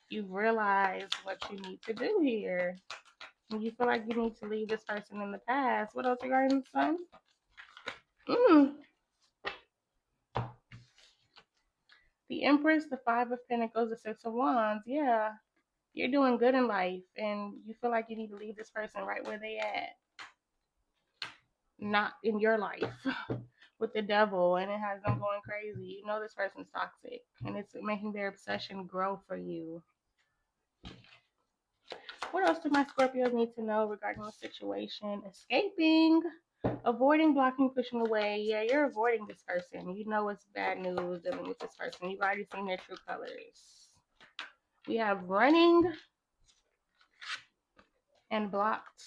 You've realized what you need to do here. And you feel like you need to leave this person in the past. What else regarding the sun? Mm. The Empress, the Five of Pentacles, the Six of Wands. Yeah, you're doing good in life, and you feel like you need to leave this person right where they at, not in your life with the devil, and it has them going crazy. You know this person's toxic, and it's making their obsession grow for you. What else do my Scorpios need to know regarding the situation? Escaping, avoiding, blocking, pushing away. Yeah, you're avoiding this person. You know it's bad news dealing with this person. You've already seen their true colors. We have running and blocked,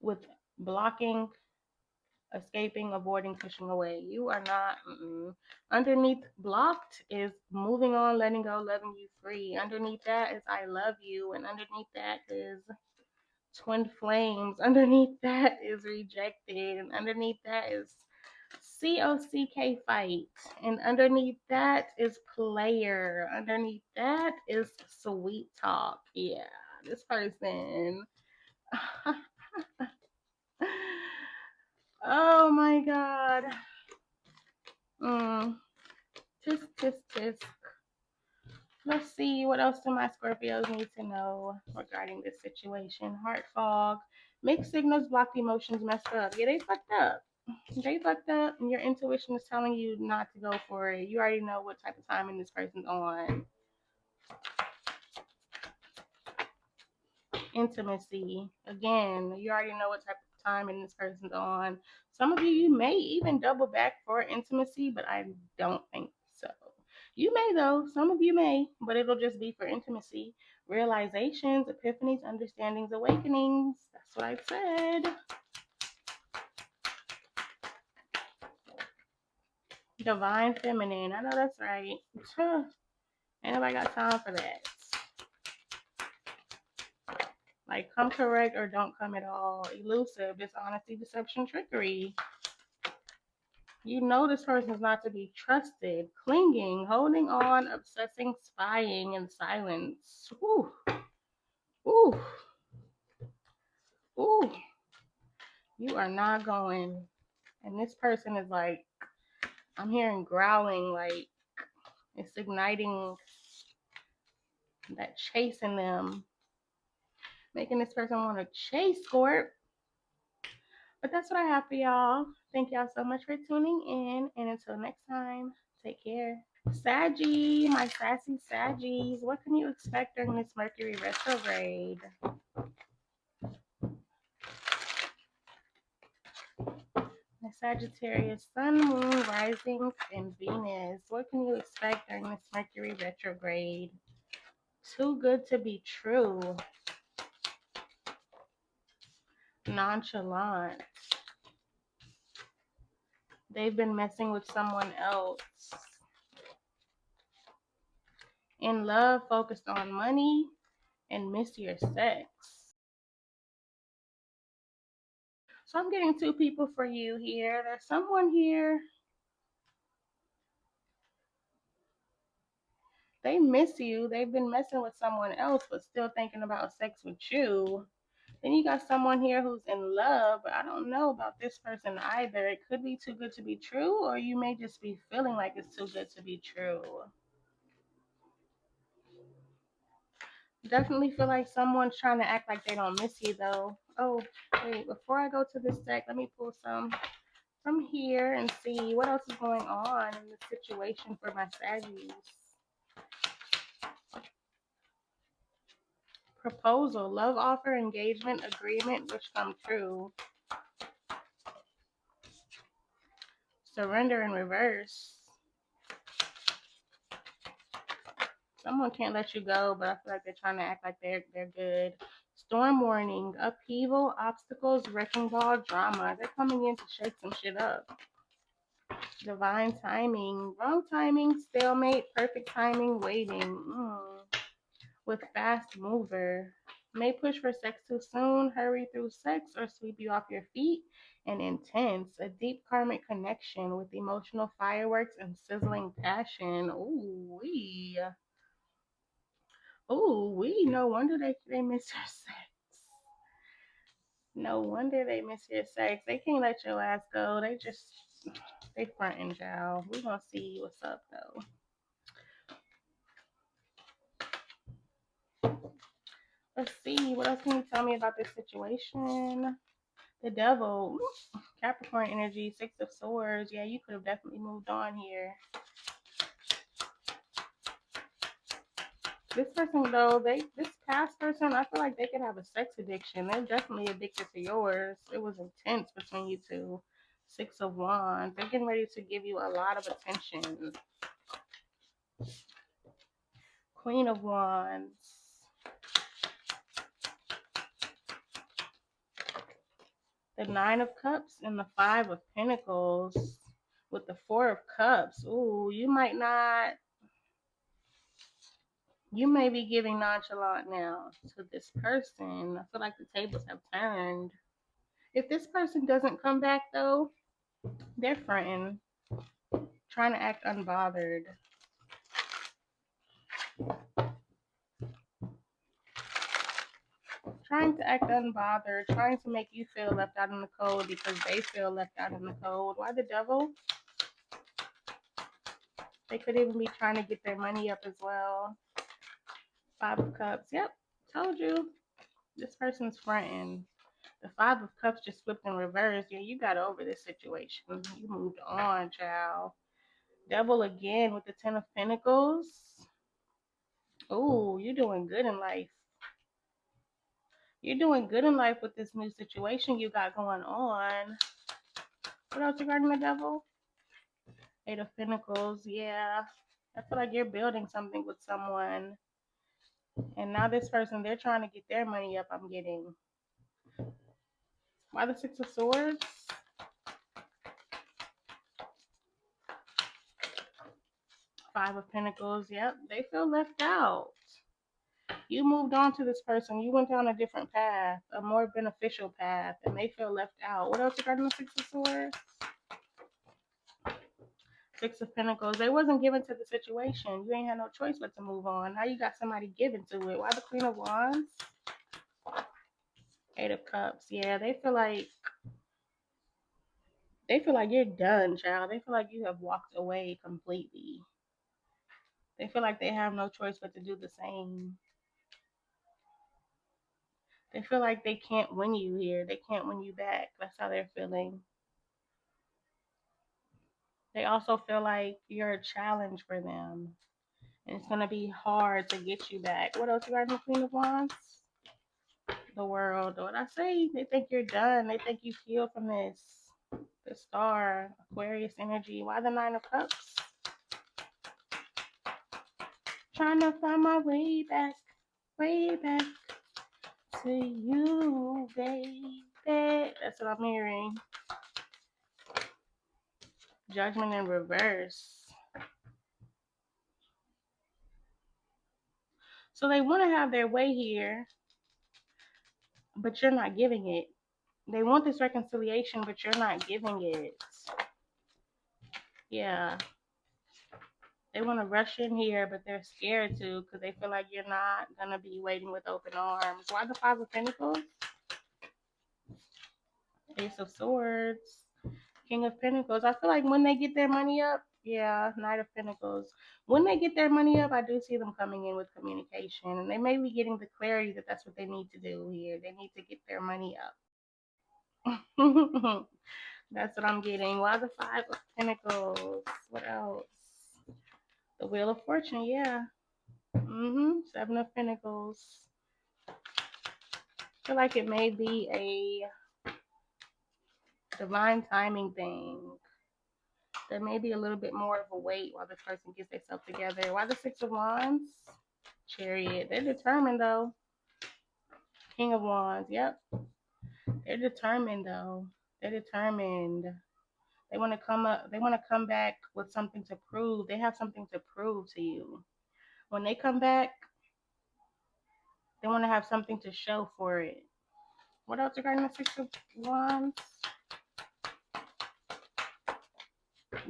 with blocking, escaping, avoiding, pushing away. You are not. Underneath blocked is moving on, letting go, loving you free. Underneath that is I love you, and underneath that is twin flames. Underneath that is rejected, and underneath that is COCK fight, and underneath that is player. Underneath that is sweet talk. Yeah, this person. Oh my god. Tisk, tisk, tisk. Let's see, what else do my Scorpios need to know regarding this situation? Heart fog, mixed signals, blocked emotions, messed up. Yeah, they fucked up. They fucked up, and your intuition is telling you not to go for it. You already know what type of timing this person's on. Intimacy. Again, you already know what type of timing this person's on. Some of you may even double back for intimacy, but I don't think so. You may though, some of you may, but it'll just be for intimacy. Realizations, epiphanies, understandings, awakenings. That's what I said. Divine feminine. I know that's right. Ain't nobody got time for that. Like, come correct or don't come at all. Elusive, dishonesty, deception, trickery. You know this person's not to be trusted. Clinging, holding on, obsessing, spying, and silence. Ooh, ooh, ooh. You are not going. And this person is like, I'm hearing growling, like it's igniting that chase in them, making this person want to chase Scorp. But that's what I have for y'all. Thank y'all so much for tuning in. And until next time, take care. Saggy, my sassy Saggies, what can you expect during this Mercury retrograde? The Sagittarius, Sun, Moon, Rising, and Venus. What can you expect during this Mercury retrograde? Too good to be true. Nonchalant. They've been messing with someone else. In love, focused on money, and miss your sex. So I'm getting two people for you here. There's someone here. They miss you. They've been messing with someone else, but still thinking about sex with you. Then you got someone here who's in love, but I don't know about this person either. It could be too good to be true, or you may just be feeling like it's too good to be true. Definitely feel like someone's trying to act like they don't miss you, though. Oh, wait, before I go to this deck, let me pull some from here and see what else is going on in the situation for my Saggies. Proposal, love offer, engagement, agreement, which come true. Surrender in reverse. Someone can't let you go, but I feel like they're trying to act like they're good. Storm warning, upheaval, obstacles, wrecking ball, drama. They're coming in to shake some shit up. Divine timing, wrong timing, stalemate, perfect timing, waiting. with fast mover. May push for sex too soon, hurry through sex, or sweep you off your feet. And intense, a deep karmic connection with emotional fireworks and sizzling passion. Ooh wee. Ooh wee. No wonder they miss your sex. No wonder they miss your sex. They can't let your ass go. They fronting, child. We gonna see what's up though. Let's see. What else can you tell me about this situation? The devil, Capricorn energy, Six of Swords. Yeah, you could have definitely moved on here. This person though, this past person, I feel like they could have a sex addiction. They're definitely addicted to yours. It was intense between you two. Six of Wands. They're getting ready to give you a lot of attention. Queen of Wands. The Nine of Cups and the Five of Pentacles with the Four of Cups. Ooh, you may be giving nonchalant now to this person. I feel like the tables have turned. If this person doesn't come back though, they're fronting, trying to act unbothered. Trying to act unbothered, trying to make you feel left out in the cold because they feel left out in the cold. Why the devil? They could even be trying to get their money up as well. Five of Cups. Yep, told you. This person's fronting. The Five of Cups just flipped in reverse. Yeah, you got over this situation. You moved on, child. Devil again with the Ten of Pentacles. Oh, you're doing good in life. You're doing good in life with this new situation you got going on. What else regarding the devil? Eight of Pentacles. Yeah. I feel like you're building something with someone. And now this person, they're trying to get their money up, I'm getting. Why the Six of Swords? Five of Pentacles. Yep. They feel left out. You moved on to this person. You went down a different path, a more beneficial path, and they feel left out. What else regarding the Six of Swords? Six of Pentacles. They wasn't given to the situation. You ain't had no choice but to move on. Now you got somebody given to it. Why the Queen of Wands? Eight of Cups. Yeah, they feel like you're done, child. They feel like you have walked away completely. They feel like they have no choice but to do the same. They feel like they can't win you here. They can't win you back. That's how they're feeling. They also feel like you're a challenge for them. And it's going to be hard to get you back. What else you got in the Queen of Wands? The World. What I say? They think you're done. They think you healed from this. The Star. Aquarius energy. Why the Nine of Cups? Trying to find my way back to you, baby. That's what I'm hearing. Judgment in reverse. So they want to have their way here, but you're not giving it. They want this reconciliation, but you're not giving it. Yeah. They want to rush in here, but they're scared to because they feel like you're not going to be waiting with open arms. Why the Five of Pentacles? Ace of Swords. King of Pentacles. I feel like when they get their money up, yeah, Knight of Pentacles. When they get their money up, I do see them coming in with communication. And they may be getting the clarity that that's what they need to do here. They need to get their money up. That's what I'm getting. Why the Five of Pentacles? What else? The Wheel of Fortune, yeah. Seven of Pentacles. I feel like it may be a divine timing thing. There may be a little bit more of a wait while this person gets themselves together. Why the Six of Wands? Chariot. They're determined though. King of Wands. Yep. They're determined though. They're determined. They want to come up. They want to come back with something to prove. They have something to prove to you. When they come back, They want to have something to show for it. What else regarding the Six of Wands?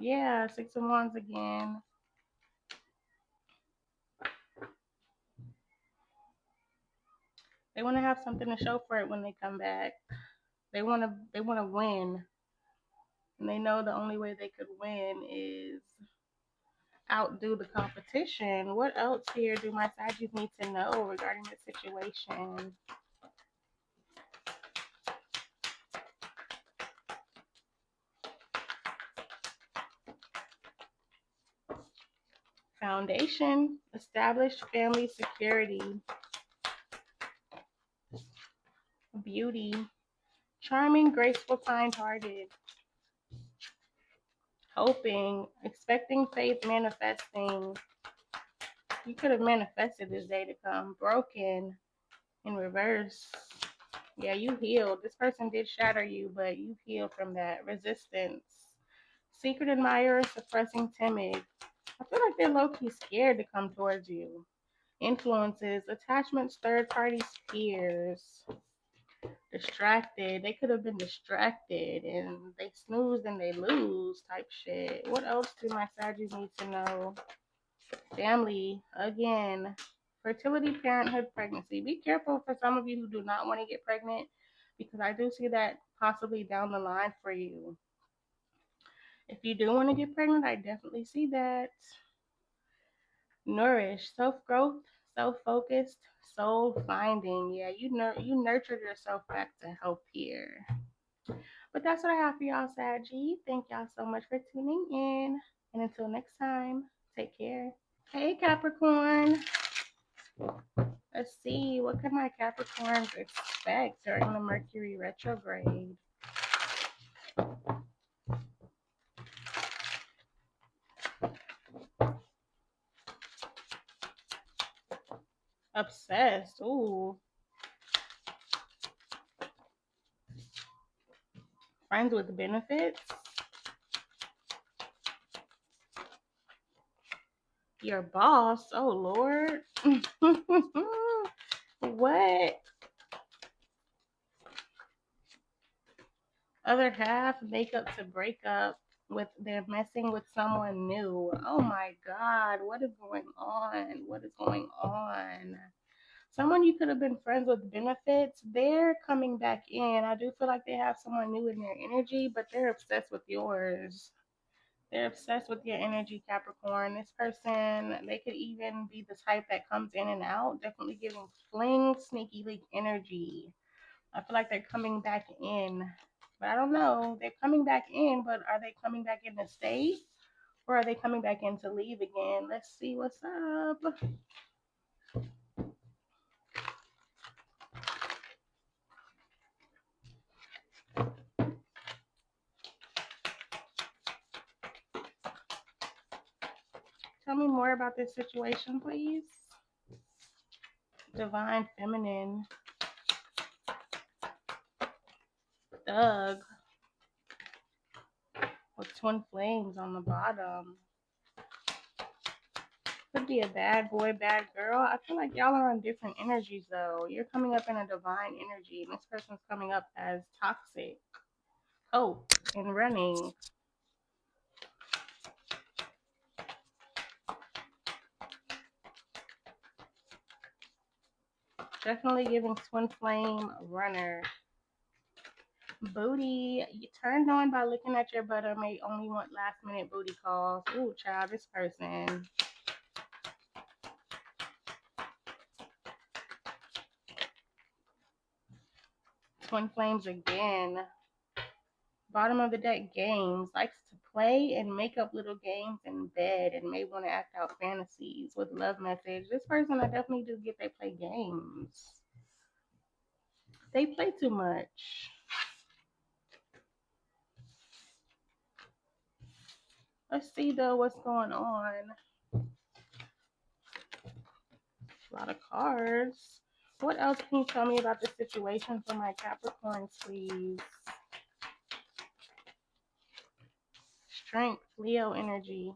Yeah, Six of Wands again. They want to have something to show for it when they come back. They want to win. And they know the only way they could win is outdo the competition. What else here do my Saggies need to know regarding the situation? Foundation, established family security, beauty, charming, graceful, kind-hearted, hoping, expecting, faith, manifesting. You could have manifested this day to come. Broken, in reverse. Yeah, you healed. This person did shatter you, but you healed from that. Resistance. Secret admirer, suppressing, timid. I feel like they're low-key scared to come towards you. Influences, attachments, third parties, peers. Distracted. They could have been distracted and they snooze and they lose type shit. What else do my Saggies need to know? Family, again. Fertility, parenthood, pregnancy. Be careful for some of you who do not want to get pregnant because I do see that possibly down the line for you. If you do want to get pregnant, I definitely see that. Nourish, self-growth, self-focused, soul finding. Yeah, you nurtured yourself back to health here. But that's what I have for y'all, Saggy. Thank y'all so much for tuning in. And until next time, take care. Hey, Capricorn. Let's see, what can my Capricorns expect during the Mercury retrograde? Obsessed. Ooh. Friends with benefits. Your boss. Oh, Lord. What? Other half make up to break up with they're messing with someone new. Oh my God. What is going on? What is going on? Someone you could have been friends with benefits, they're coming back in. I do feel like they have someone new in their energy, but they're obsessed with yours. They're obsessed with your energy, Capricorn. This person, they could even be the type that comes in and out, definitely giving fling, sneaky leak energy. I feel like they're coming back in. But I don't know. They're coming back in, but are they coming back in to stay? Or are they coming back in to leave again? Let's see what's up. Tell me more about this situation, please. Divine Feminine. Thug. With twin flames on the bottom. Could be a bad boy, bad girl. I feel like y'all are on different energies though. You're coming up in a divine energy, and this person's coming up as toxic, cope, and running. Definitely giving twin flame runner. Booty. You turned on by looking at your butt or may only want last minute booty calls. Ooh, child, this person. Twin flames again. Bottom of the deck games. Likes to play and make up little games in bed and may want to act out fantasies with love message. This person, I definitely do get they play games. They play too much. Let's see though what's going on. A lot of cards. What else can you tell me about the situation for my Capricorns, please? Strength, Leo energy.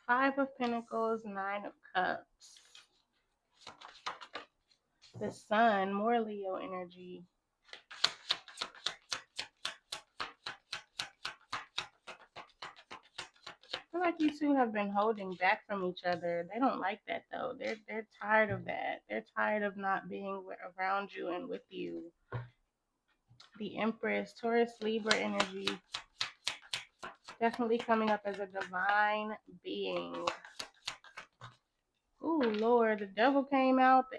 Five of Pentacles, Nine of Cups. The Sun, more Leo energy. I feel like you two have been holding back from each other. They don't like that though. They're tired of that. They're tired of not being around you and with you. The Empress, Taurus, Libra energy. Definitely coming up as a divine being. Ooh, Lord, the devil came out. The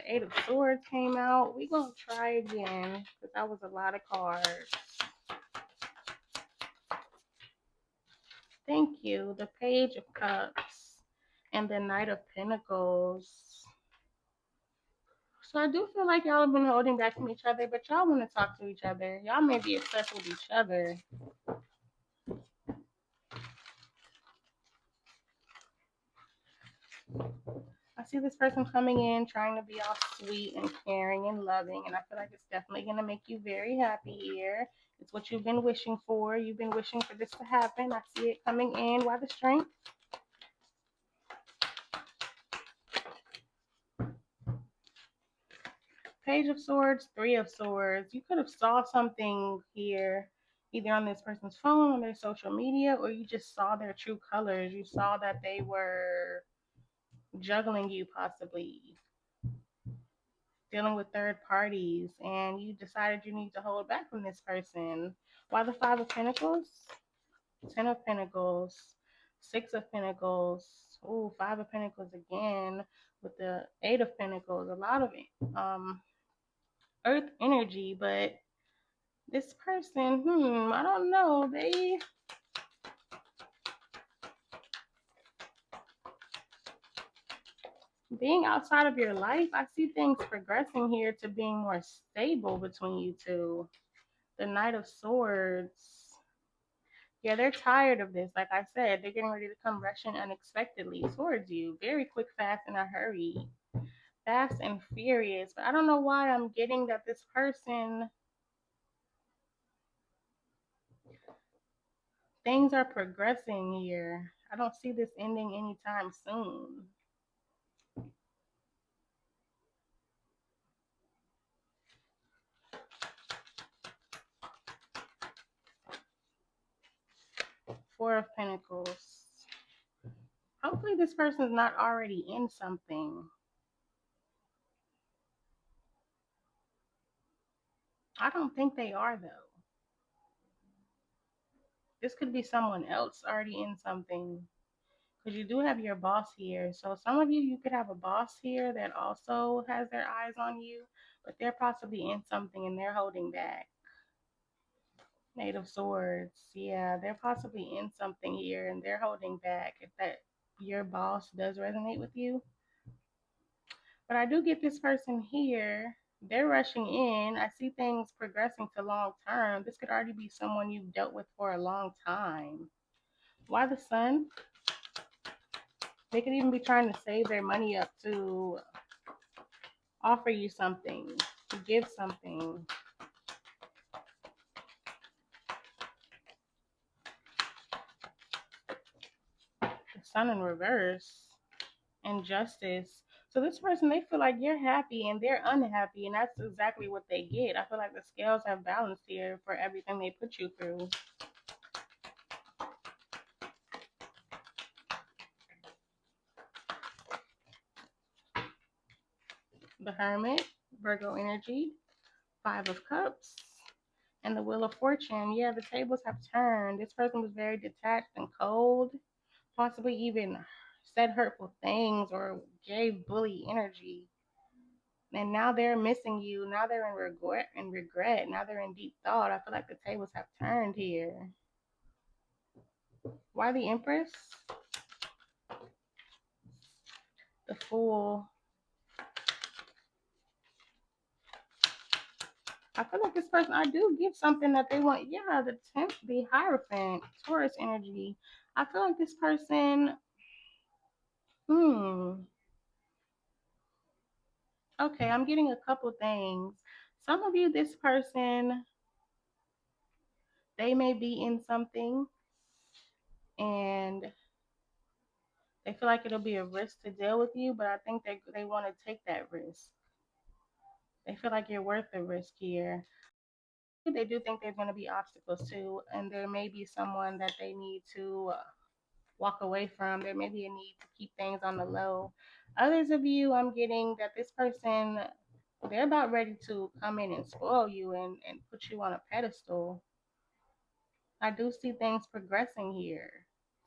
Eight of Swords came out. We gonna try again because that was a lot of cards. Thank you. The Page of Cups and the Knight of Pentacles. So I do feel like y'all have been holding back from each other, but y'all want to talk to each other. Y'all may be obsessed with each other. I see this person coming in, trying to be all sweet and caring and loving, and I feel like it's definitely going to make you very happy here. It's what you've been wishing for. You've been wishing for this to happen. I see it coming in. Why the strength? Page of Swords, Three of Swords. You could have saw something here, either on this person's phone, on their social media, or you just saw their true colors. You saw that they were juggling you, possibly dealing with third parties, and you decided you need to hold back from this person. Why the Five of Pentacles? Ten of Pentacles, Six of Pentacles. Ooh, Five of Pentacles again with the Eight of Pentacles. A lot of um earth energy, but this person, I don't know. They being outside of your life, I see things progressing here to being more stable between you two. The Knight of Swords. Yeah, they're tired of this. Like I said, they're getting ready to come rushing unexpectedly towards you. Very quick, fast, in a hurry. Fast and furious. But I don't know why I'm getting that this person, things are progressing here. I don't see this ending anytime soon. Four of Pentacles. Hopefully this person's not already in something. I don't think they are though. This could be someone else already in something. Because you do have your boss here. So some of you, you could have a boss here that also has their eyes on you, but they're possibly in something and they're holding back. Eight of Swords. Yeah, they're possibly in something here and they're holding back. If that your boss does resonate with you. But I do get this person here. They're rushing in. I see things progressing to long term. This could already be someone you've dealt with for a long time. Why the Sun? They could even be trying to save their money up to offer you something, to give something. The Sun in reverse. Injustice. So this person, they feel like you're happy and they're unhappy, and that's exactly what they get. I feel like the scales have balanced here for everything they put you through. The Hermit, Virgo energy, Five of Cups, and the Wheel of Fortune. Yeah, the tables have turned. This person was very detached and cold, possibly even said hurtful things or gave bully energy. And now they're missing you. Now they're in regret. Now they're in deep thought. I feel like the tables have turned here. Why the Empress? The Fool. I feel like this person, I do get something that they want. Yeah, the 10th, the Hierophant, Taurus energy. I feel like this person, okay, I'm getting a couple things. Some of you, this person, they may be in something and They feel like it'll be a risk to deal with you, but I think they want to take that risk. They feel like you're worth the risk here. They do think there's going to be obstacles too, and there may be someone that they need to walk away from. There may be a need to keep things on the low. Others of you, I'm getting that this person, they're about ready to come in and spoil you and put you on a pedestal. I do see things progressing here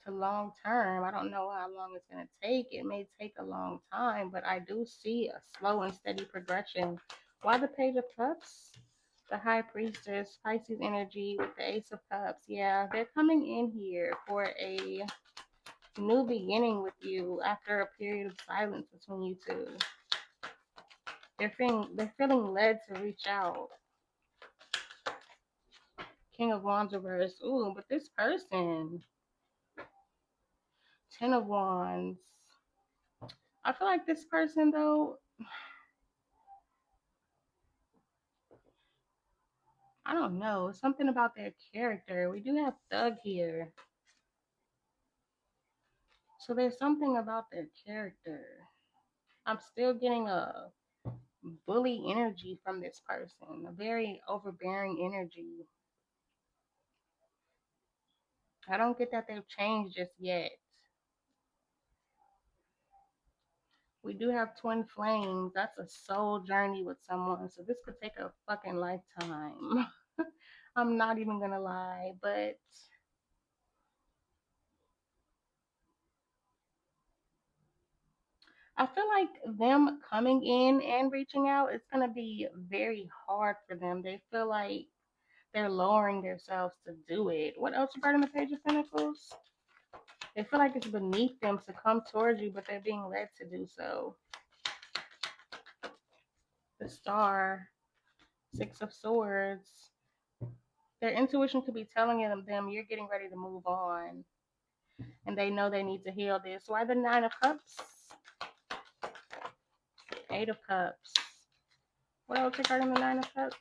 to long term. I don't know how long it's going to take. It may take a long time, but I do see a slow and steady progression. Why the Page of Cups? The High Priestess, Pisces energy with the Ace of Cups. Yeah, they're coming in here for a new beginning with you after a period of silence between you two. They're feeling led to reach out. King of Wands reverse. Ooh, but this person, Ten of Wands. I feel like this person though, I don't know, something about their character. We do have Thug here. So there's something about their character. I'm still getting a bully energy from this person, a very overbearing energy. I don't get that they've changed just yet. We do have twin flames. That's a soul journey with someone. So this could take a fucking lifetime. I'm not even gonna lie, but I feel like them coming in and reaching out, it's gonna be very hard for them. They feel like they're lowering themselves to do it. What else regarding the Page of Pentacles? They feel like it's beneath them to come towards you, but they're being led to do so. The Star, Six of Swords. Their intuition could be telling them you're getting ready to move on, and they know they need to heal this. Why the Nine of Cups? Eight of Cups. What else regarding the Nine of Cups?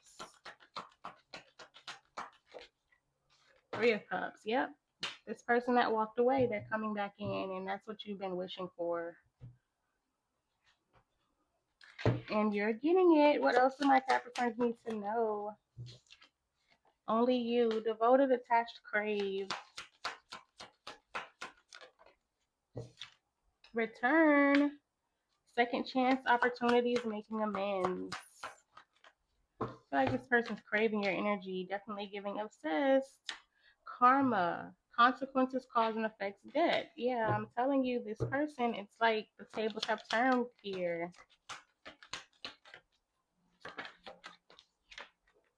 Three of Cups. Yep. This person that walked away, they're coming back in, and that's what you've been wishing for. And you're getting it. What else do my Capricorns need to know? Only you. Devoted, attached, crave. Return. Second chance opportunities, making amends. I feel like this person's craving your energy, definitely giving obsessed. Karma, consequences, cause and effects, debt. Yeah, I'm telling you, this person, it's like the tables have turned here.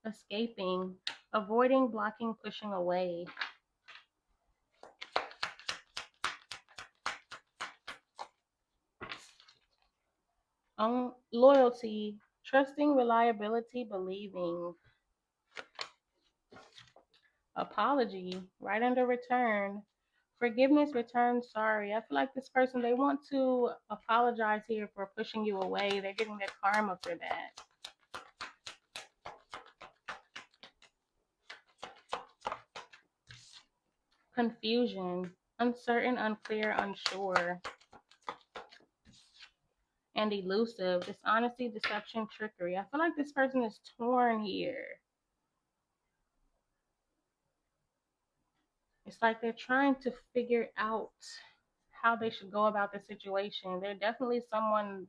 Escaping, avoiding, blocking, pushing away. Loyalty, trusting, reliability, believing. Apology, right under return. Forgiveness, return, sorry. I feel like this person, they want to apologize here for pushing you away. They're getting their karma for that. Confusion, uncertain, unclear, unsure. And elusive, dishonesty, deception, trickery. I feel like this person is torn here. It's like they're trying to figure out how they should go about the situation. They're definitely someone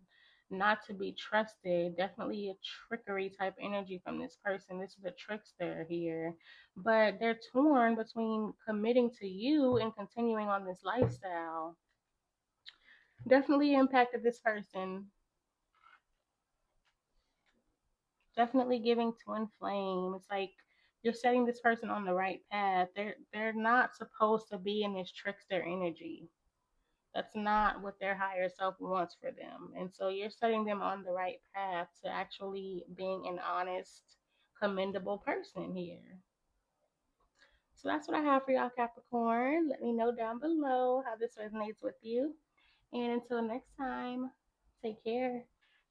not to be trusted. Definitely a trickery type energy from this person. This is a trickster here. But they're torn between committing to you and continuing on this lifestyle. Definitely impacted this person. Definitely giving twin flame. It's like you're setting this person on the right path. They're not supposed to be in this trickster energy. That's not what their higher self wants for them. And so you're setting them on the right path to actually being an honest, commendable person here. So that's what I have for y'all, Capricorn. Let me know down below how this resonates with you. And until next time, take care.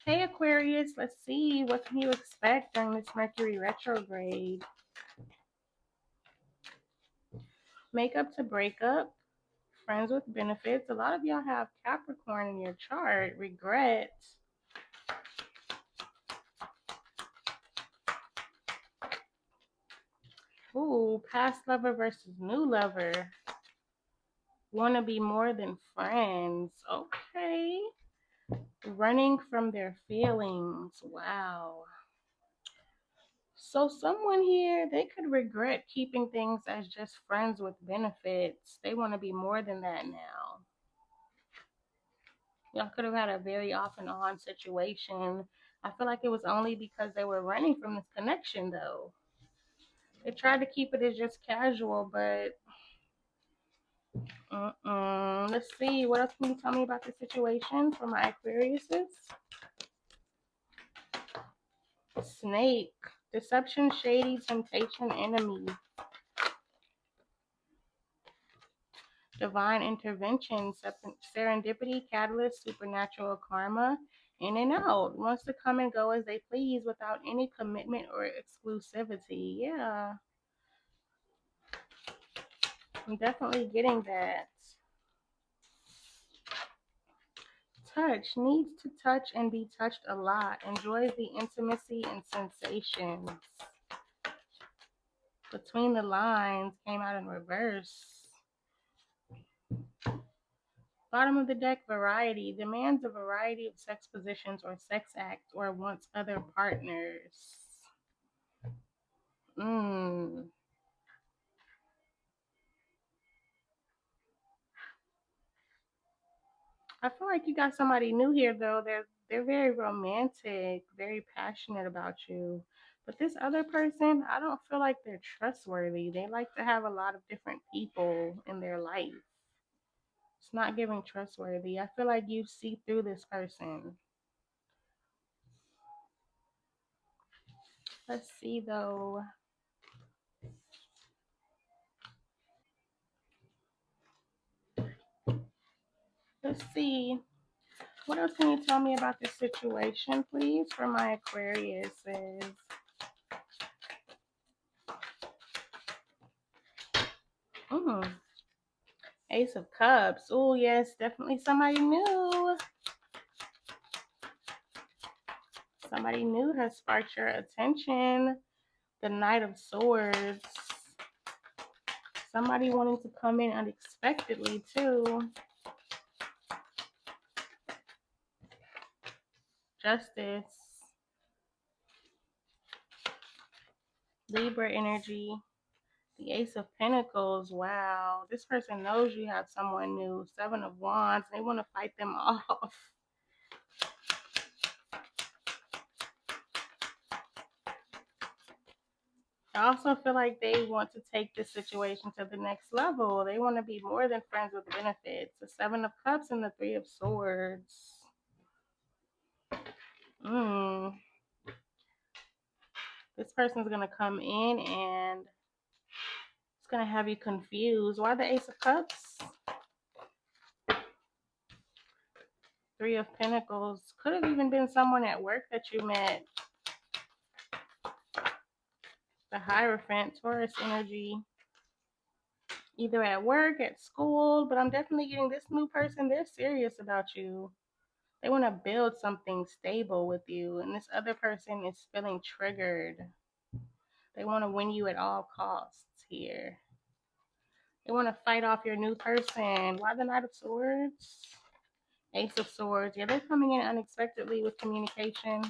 Hey, Aquarius, let's see what can you expect during this Mercury retrograde. Make up to break up, Friends with benefits. A lot of y'all have Capricorn in your chart. Regret. Ooh, past lover versus new lover. Want to be more than friends. Okay. Running from their feelings. Wow. So someone here, they could regret keeping things as just friends with benefits. They want to be more than that now. Y'all could have had a very off and on situation. I feel like it was only because they were running from this connection, though. They tried to keep it as just casual, but let's see. What else can you tell me about the situation for my Aquariuses? Snake. Deception, shady, temptation, enemy. Divine intervention, serendipity, catalyst, supernatural karma, in and out. Wants to come and go as they please without any commitment or exclusivity. Yeah, I'm definitely getting that. Touch, needs to touch and be touched a lot, enjoys the intimacy and sensations. Between the lines came out in reverse. Bottom of the deck, variety, demands a variety of sex positions or sex acts or wants other partners. Mm. I feel like you got somebody new here though. They're very romantic, very passionate about you. But this other person, I don't feel like they're trustworthy. They like to have a lot of different people in their life. It's not giving trustworthy. I feel like you see through this person. Let's see though. Let's see. What else can you tell me about this situation, please, for my Aquariuses? Mm. Ace of Cups. Oh, yes, definitely somebody new. Somebody new has sparked your attention. The Knight of Swords. Somebody wanting to come in unexpectedly, too. Justice. Libra energy. The Ace of Pentacles. Wow. This person knows you have someone new. Seven of Wands. They want to fight them off. I also feel like they want to take this situation to the next level. They want to be more than friends with benefits. The Seven of Cups and the Three of Swords. Mm. This person's going to come in and it's going to have you confused. Why the Ace of Cups? Three of Pentacles. Could have even been someone at work that you met. The Hierophant, Taurus energy. Either at work, at school, but I'm definitely getting this new person. They're serious about you. They want to build something stable with you, and this other person is feeling triggered. They want to win you at all costs here. They want to fight off your new person. Why the Knight of Swords? Ace of Swords. Yeah, they're coming in unexpectedly with communication.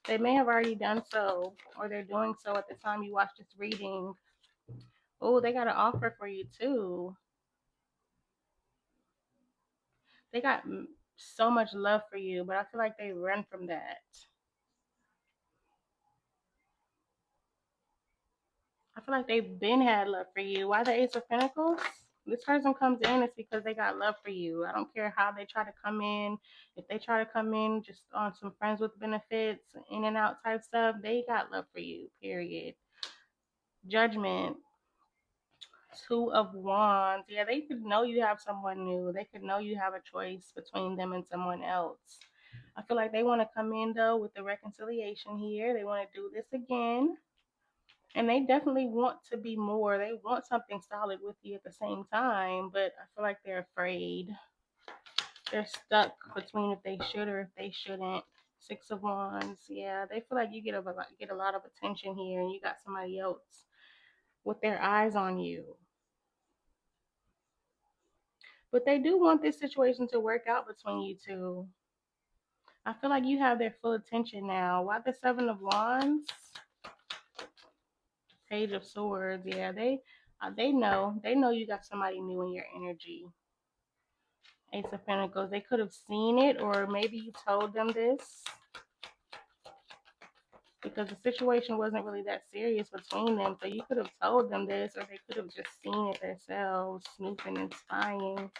They may have already done so, or they're doing so at the time you watch this reading. Oh, they got an offer for you too. They got so much love for you, but I feel like they run from that. I feel like they've been had love for you. Why the Ace of Pentacles? This person comes in, it's because they got love for you. I don't care how they try to come in. If they try to come in just on some friends with benefits, in and out type stuff, they got love for you, period. Judgment. Two of Wands. Yeah, they could know you have someone new. They could know you have a choice between them and someone else. I feel like they want to come in, though, with the reconciliation here. They want to do this again. And they definitely want to be more. They want something solid with you at the same time, but I feel like they're afraid. They're stuck between if they should or if they shouldn't. Six of Wands, yeah, they feel like you get a lot of attention here, and you got somebody else with their eyes on you. But they do want this situation to work out between you two. I feel like you have their full attention now. Why the Seven of Wands? Page of Swords. Yeah, they know you got somebody new in your energy. Ace of Pentacles. They could have seen it, or maybe you told them this because the situation wasn't really that serious between them. So you could have told them this, or they could have just seen it themselves, snooping and spying,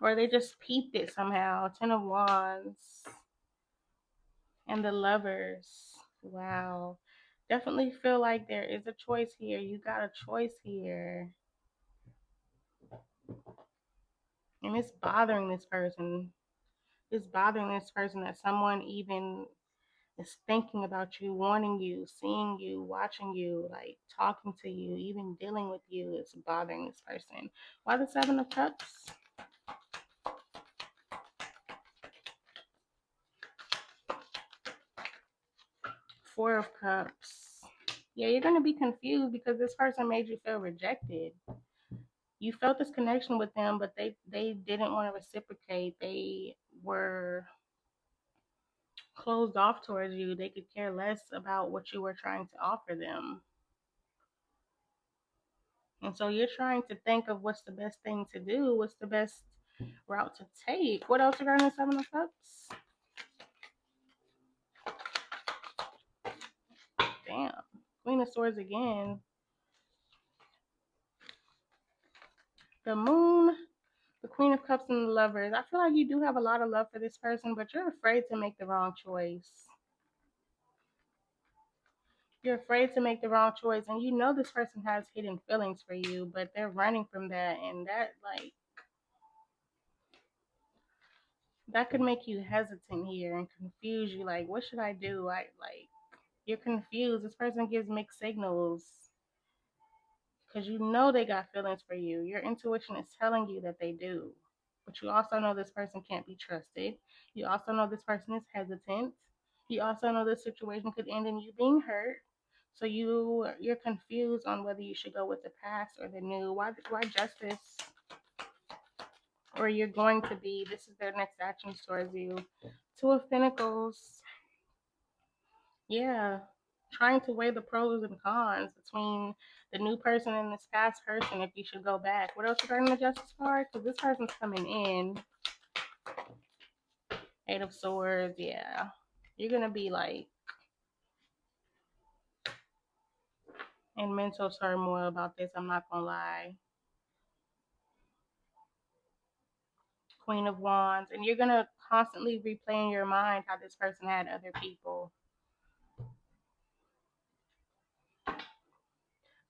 or they just peeped it somehow. Ten of Wands and the Lovers. Wow. Definitely feel like there is a choice here. You got a choice here. And it's bothering this person. It's bothering this person that someone even is thinking about you, wanting you, seeing you, watching you, like talking to you, even dealing with you. It's bothering this person. Why the Seven of Cups? Four of Cups. Yeah, you're going to be confused because this person made you feel rejected. You felt this connection with them, but they didn't want to reciprocate. They were closed off towards you. They could care less about what you were trying to offer them. And so you're trying to think of what's the best thing to do, what's the best route to take. What else regarding the Seven of Cups? Damn. Queen of Swords again. The Moon, the Queen of Cups, and the Lovers. I feel like you do have a lot of love for this person, but you're afraid to make the wrong choice. You're afraid to make the wrong choice, and you know this person has hidden feelings for you, but they're running from that, and that could make you hesitant here and confuse you. Like, what should I do? You're confused. This person gives mixed signals because you know they got feelings for you. Your intuition is telling you that they do, but you also know this person can't be trusted. You also know this person is hesitant. You also know this situation could end in you being hurt. So you're confused on whether you should go with the past or the new. Why justice? Or you're going to be. This is their next actions towards you. Two of Pentacles. Yeah, trying to weigh the pros and cons between the new person and this past person if you should go back. What else regarding the Justice card? Because this person's coming in. Eight of Swords, yeah. You're going to be like in mental turmoil about this, I'm not going to lie. Queen of Wands. And you're going to constantly replay in your mind how this person had other people.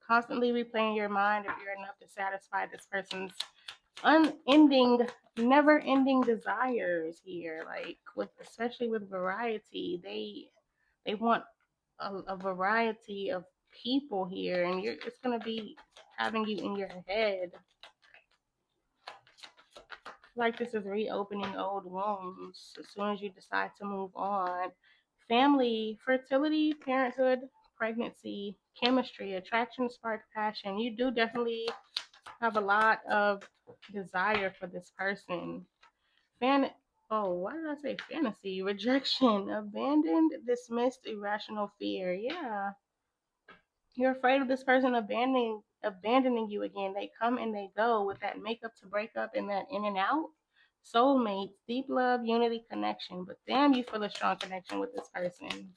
Constantly replaying your mind if you're enough to satisfy this person's unending, never-ending desires here. Like especially with variety, they want a variety of people here, and it's gonna be having you in your head. Like this is reopening old wounds as soon as you decide to move on. Family, fertility, parenthood, pregnancy, chemistry, attraction, spark, passion. You do definitely have a lot of desire for this person. Fan oh, why did I say fantasy? Rejection, abandoned, dismissed, irrational fear. Yeah. You're afraid of this person abandoning you again. They come and they go with that makeup to break up and that in and out. Soulmates, deep love, unity, connection. But damn, you feel a strong connection with this person.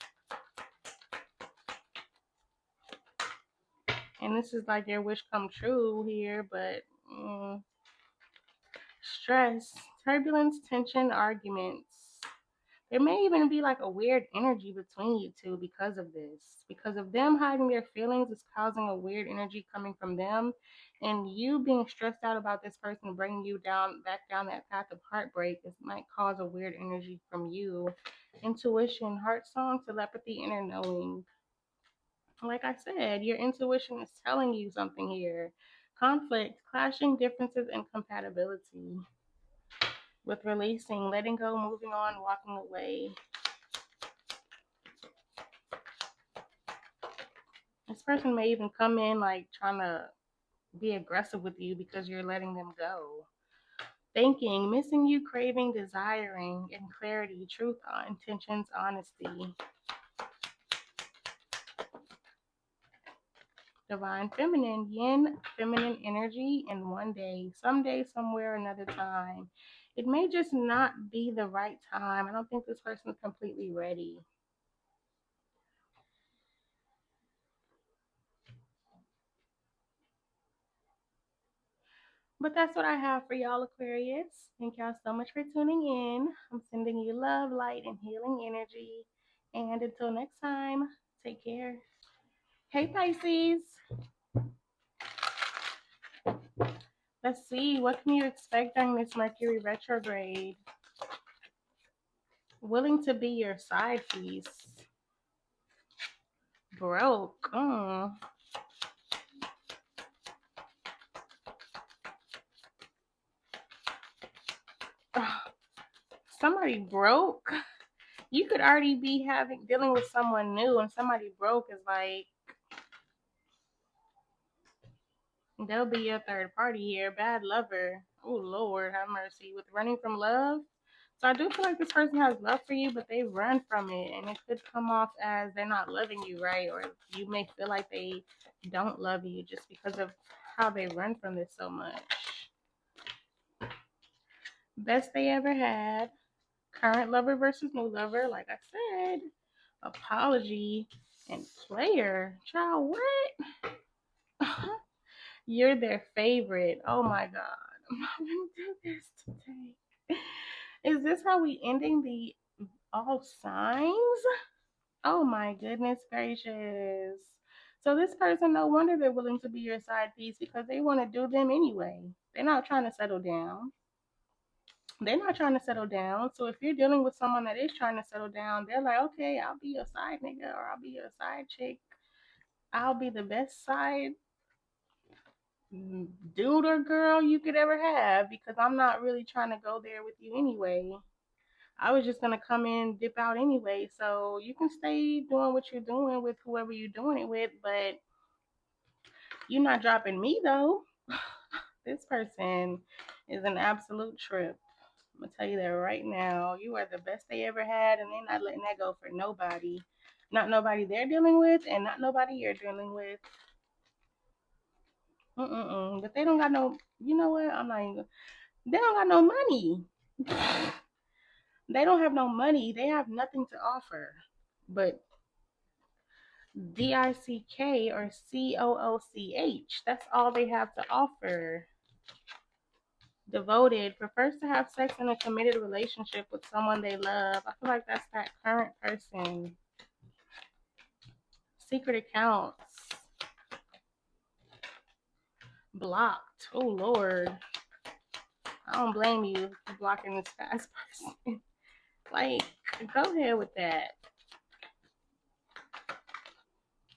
And this is like your wish come true here, but stress, turbulence, tension, arguments. There may even be like a weird energy between you two because of this. Because of them hiding their feelings is causing a weird energy coming from them. And you being stressed out about this person bringing you back down that path of heartbreak, this might cause a weird energy from you. Intuition, heart song, telepathy, inner knowing. Like I said, your intuition is telling you something here. Conflict, clashing differences, and compatibility. With releasing, letting go, moving on, walking away. This person may even come in like trying to be aggressive with you because you're letting them go. Thinking, missing you, craving, desiring, and clarity, truth, intentions, honesty. Divine feminine, yin, feminine energy in one day, someday, somewhere, another time. It may just not be the right time. I don't think this person's completely ready. But that's what I have for y'all, Aquarius. Thank y'all so much for tuning in. I'm sending you love, light, and healing energy. And until next time, take care. Hey, Pisces. Let's see. What can you expect during this Mercury retrograde? Willing to be your side piece. Broke. Somebody broke. You could already be dealing with someone new, and somebody broke is like they'll be your third party here. Bad lover. Oh Lord, have mercy. With running from love. So I do feel like this person has love for you, but they run from it, and it could come off as they're not loving you, right? Or you may feel like they don't love you just because of how they run from this so much. Best they ever had. Current lover versus new lover, like I said. Apology and player. Child, what? You're their favorite. Oh my God. I'm not gonna do this today. Is this how we ending the all signs? Oh my goodness gracious. So this person, no wonder they're willing to be your side piece because they want to do them anyway. They're not trying to settle down. They're not trying to settle down. So if you're dealing with someone that is trying to settle down, they're like, okay, I'll be your side nigga or I'll be your side chick. I'll be the best side dude or girl you could ever have because I'm not really trying to go there with you anyway. I was just gonna come in, dip out anyway. So you can stay doing what you're doing with whoever you're doing it with, but you're not dropping me though. This person is an absolute trip. I'm gonna tell you that right now. You are the best they ever had, and they're not letting that go for nobody. Not nobody they're dealing with, and not nobody you're dealing with. But they don't got no. You know what? I'm not even. They don't got no money. They don't have no money. They have nothing to offer. But DICK or COOCH. That's all they have to offer. Devoted, prefers to have sex in a committed relationship with someone they love. I feel like that's that current person. Secret accounts. Blocked. Oh Lord. I don't blame you for blocking this fast person. Like, go ahead with that.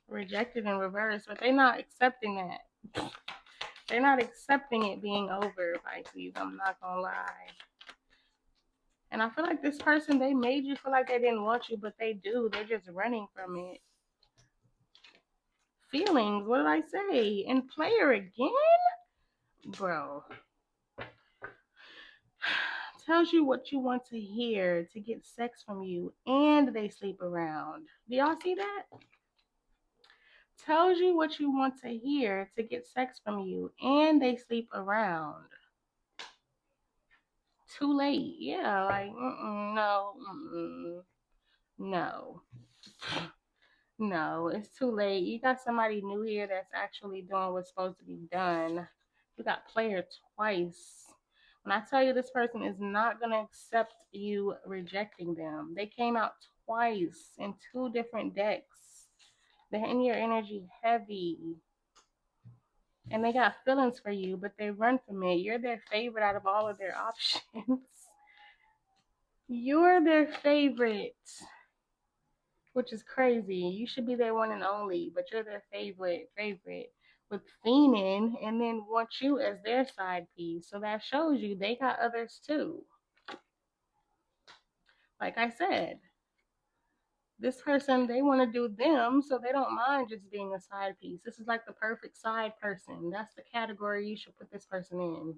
Rejected in reverse, but they're not accepting that. They're not accepting it being over, Pisces. I'm not gonna lie. And I feel like this person, they made you feel like they didn't want you, but they do. They're just running from it. Feelings, what did I say? And player again? Bro. Tells you what you want to hear to get sex from you, and they sleep around. Do y'all see that? Tells you what you want to hear to get sex from you, and they sleep around. Too late. Yeah, like, no, no. No, it's too late. You got somebody new here that's actually doing what's supposed to be done. You got player twice. When I tell you this person is not going to accept you rejecting them, they came out twice in two different decks. They're in your energy heavy. And they got feelings for you, but they run from it. You're their favorite out of all of their options. You're their favorite. which is crazy. You should be their one and only, but you're their favorite with fiending and then want you as their side piece. So that shows you they got others too. Like I said, this person, they want to do them, so they don't mind just being a side piece. This is like the perfect side person. That's the category you should put this person in.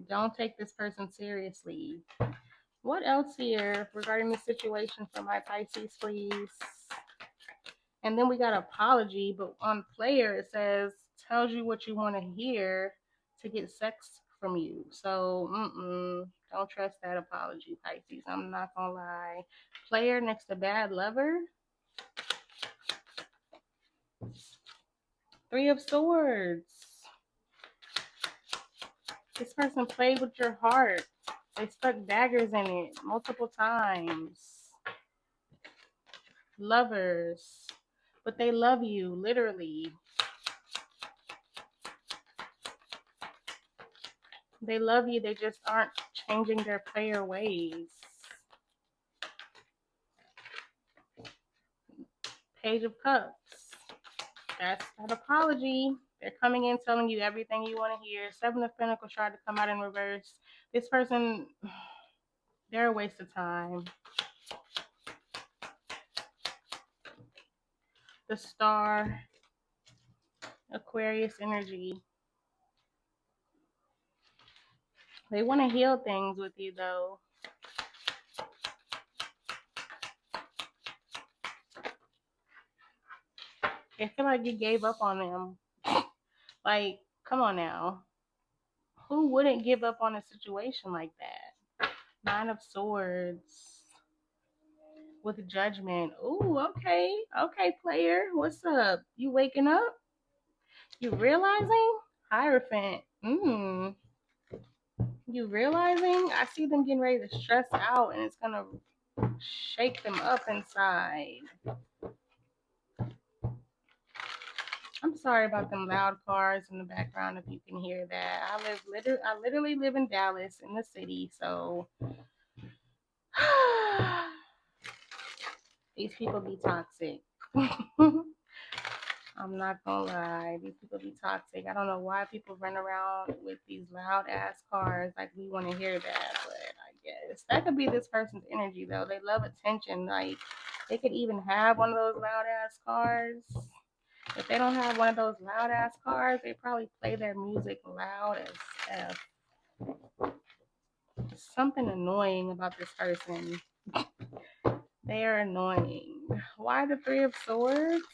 Don't take this person seriously. What else here regarding the situation for my Pisces, please? And then we got apology, but on player it says tells you what you want to hear to get sex from you. So, don't trust that apology, Pisces. I'm not gonna lie. Player next to bad lover. Three of Swords. This person played with your heart. They stuck daggers in it multiple times. Lovers. But they love you, literally. They love you, they just aren't changing their player ways. Page of Cups. That's that apology. They're coming in telling you everything you want to hear. Seven of Pentacles tried to come out in reverse. This person, they're a waste of time. The Star. Aquarius energy. They want to heal things with you, though. They feel like you gave up on them. Like, come on now. Who wouldn't give up on a situation like that? Nine of Swords with Judgment. Ooh, okay. Okay, player. What's up? You waking up? You realizing? Hierophant. You realizing? I see them getting ready to stress out and it's going to shake them up inside. I'm sorry about them loud cars in the background if you can hear that. I literally live in Dallas in the city, so these people be toxic. I'm not gonna lie, these people be toxic. I don't know why people run around with these loud ass cars like we want to hear that, but I guess that could be this person's energy though. They love attention. Like they could even have one of those loud ass cars. If they don't have one of those loud ass cars, they probably play their music loud as F. There's something annoying about this person. They are annoying. Why the Three of Swords?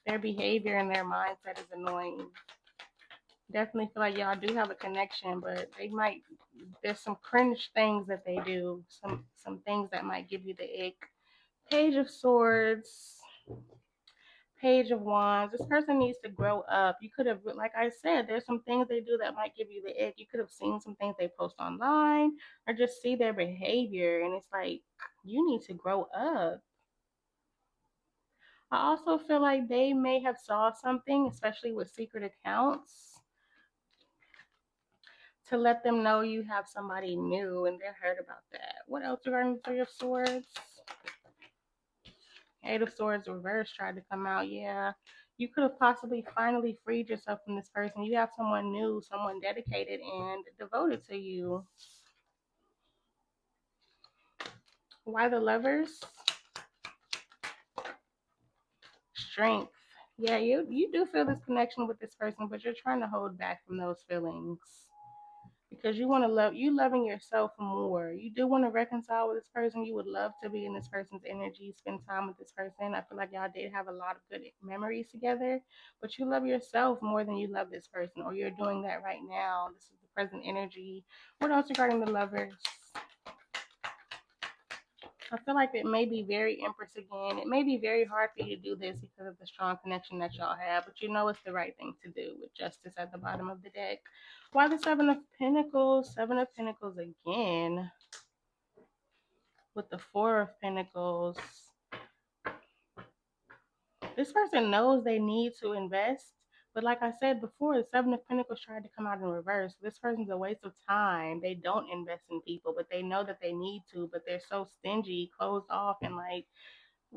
Their behavior and their mindset is annoying. Definitely feel like y'all do have a connection, but there's some cringe things that they do. Some things that might give you the ick. Page of Swords. Page of Wands. This person needs to grow up. You could have, like I said, there's some things they do that might give you the ick. You could have seen some things they post online or just see their behavior. And it's like, you need to grow up. I also feel like they may have saw something, especially with secret accounts, to let them know you have somebody new and they're hurt about that. What else regarding the Three of Swords? Eight of Swords reverse tried to come out. Yeah, you could have possibly finally freed yourself from this person. You have someone new, someone dedicated and devoted to you. Why the Lovers? Strength. Yeah, you do feel this connection with this person, but you're trying to hold back from those feelings because you want to loving yourself more. You do want to reconcile with this person. You would love to be in this person's energy, spend time with this person. I feel like y'all did have a lot of good memories together, but you love yourself more than you love this person, or you're doing that right now. This is the present energy. What else regarding the Lovers? I feel like it may be very Empress again. It may be very hard for you to do this because of the strong connection that y'all have, but you know it's the right thing to do with Justice at the bottom of the deck. Why the Seven of Pentacles? Seven of Pentacles again with the Four of Pentacles. This person knows they need to invest, But like I said before, the Seven of Pentacles tried to come out in reverse. This person's a waste of time. They don't invest in people, but they know that they need to, but they're so stingy, closed off, and like,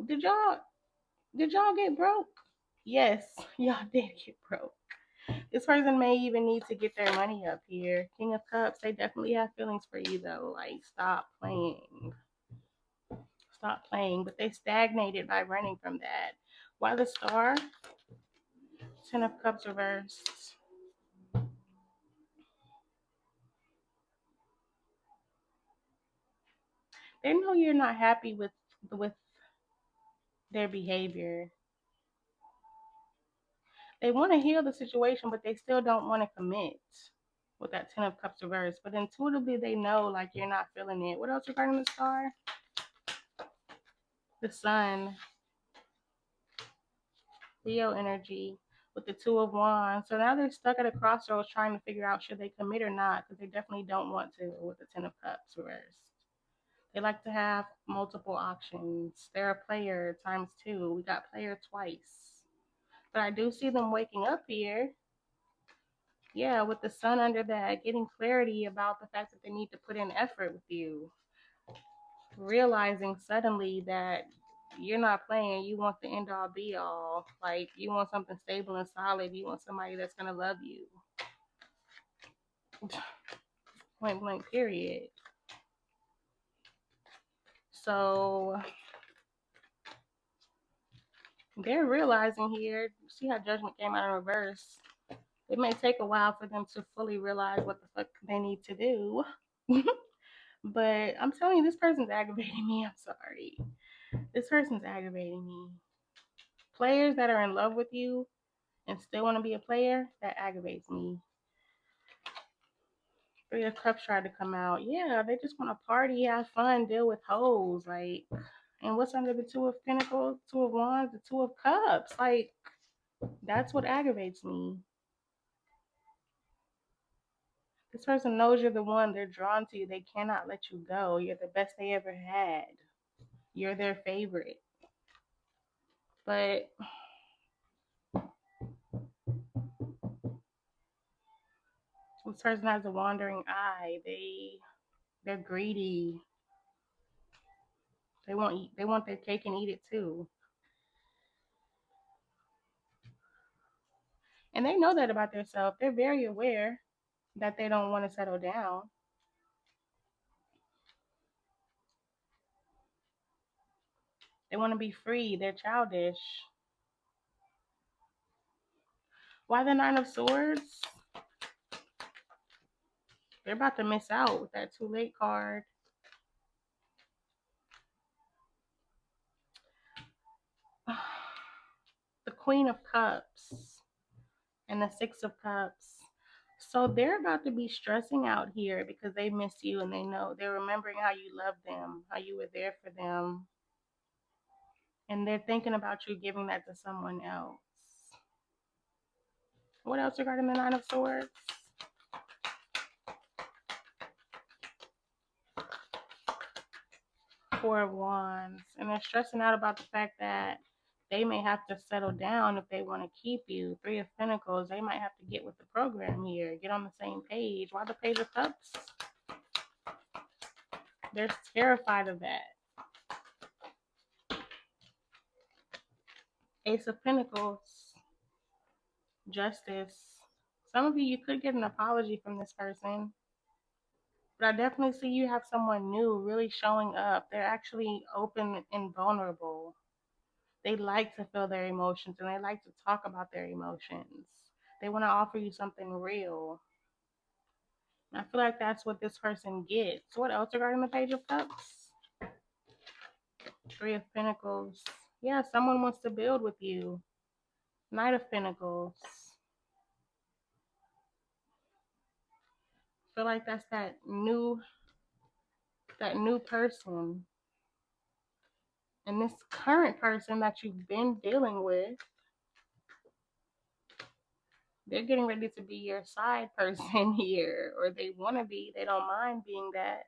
did y'all did y'all get broke? Yes, y'all did get broke. This person may even need to get their money up here. King of Cups, they definitely have feelings for you though. Like, stop playing. Stop playing. But they stagnated by running from that. Why the star? Ten of Cups reversed. They know you're not happy with their behavior. They want to heal the situation, but they still don't want to commit with that Ten of Cups reversed. But intuitively, they know like you're not feeling it. What else regarding the star? The Sun, Leo energy with the Two of Wands. So now they're stuck at a crossroads trying to figure out should they commit or not because they definitely don't want to with the Ten of Cups reversed. They like to have multiple options. They're a player times two. We got player twice. But I do see them waking up here. Yeah, with the sun under that, getting clarity about the fact that they need to put in effort with you. Realizing suddenly that you're not playing, you want the end all be all. Like, you want something stable and solid. You want somebody that's going to love you. Point blank, period. So they're realizing here, see how judgment came out in reverse. It may take a while for them to fully realize what the fuck they need to do. But I'm telling you, this person's aggravating me. I'm sorry. This person's aggravating me. Players that are in love with you and still want to be a player, that aggravates me. Three of Cups tried to come out. Yeah, they just want to party, have fun, deal with hoes. Like, and what's under the Two of Pentacles, Two of Wands, the Two of Cups? Like, that's what aggravates me. This person knows you're the one. They're drawn to you. They cannot let you go. You're the best they ever had. You're their favorite. But this person has a wandering eye. They're greedy. They want their cake and eat it too. And they know that about themselves. They're very aware that they don't want to settle down. They want to be free. They're childish. Why the Nine of Swords? They're about to miss out with that too late card. The Queen of Cups and the Six of Cups. So they're about to be stressing out here because they miss you and they know they're remembering how you loved them, how you were there for them. And they're thinking about you giving that to someone else. What else regarding the Nine of Swords? Four of Wands. And they're stressing out about the fact that they may have to settle down if they want to keep you. Three of Pentacles. They might have to get with the program here. Get on the same page. Why the Page of Cups? They're terrified of that. Ace of Pentacles. Justice. Some of you could get an apology from this person. But I definitely see you have someone new really showing up. They're actually open and vulnerable. They like to feel their emotions and they like to talk about their emotions. They want to offer you something real. And I feel like that's what this person gets. What else regarding the Page of Cups? Three of Pentacles. Yeah, someone wants to build with you. Knight of Pentacles. I feel like that's that new person. And this current person that you've been dealing with, they're getting ready to be your side person here, or they want to be. They don't mind being that.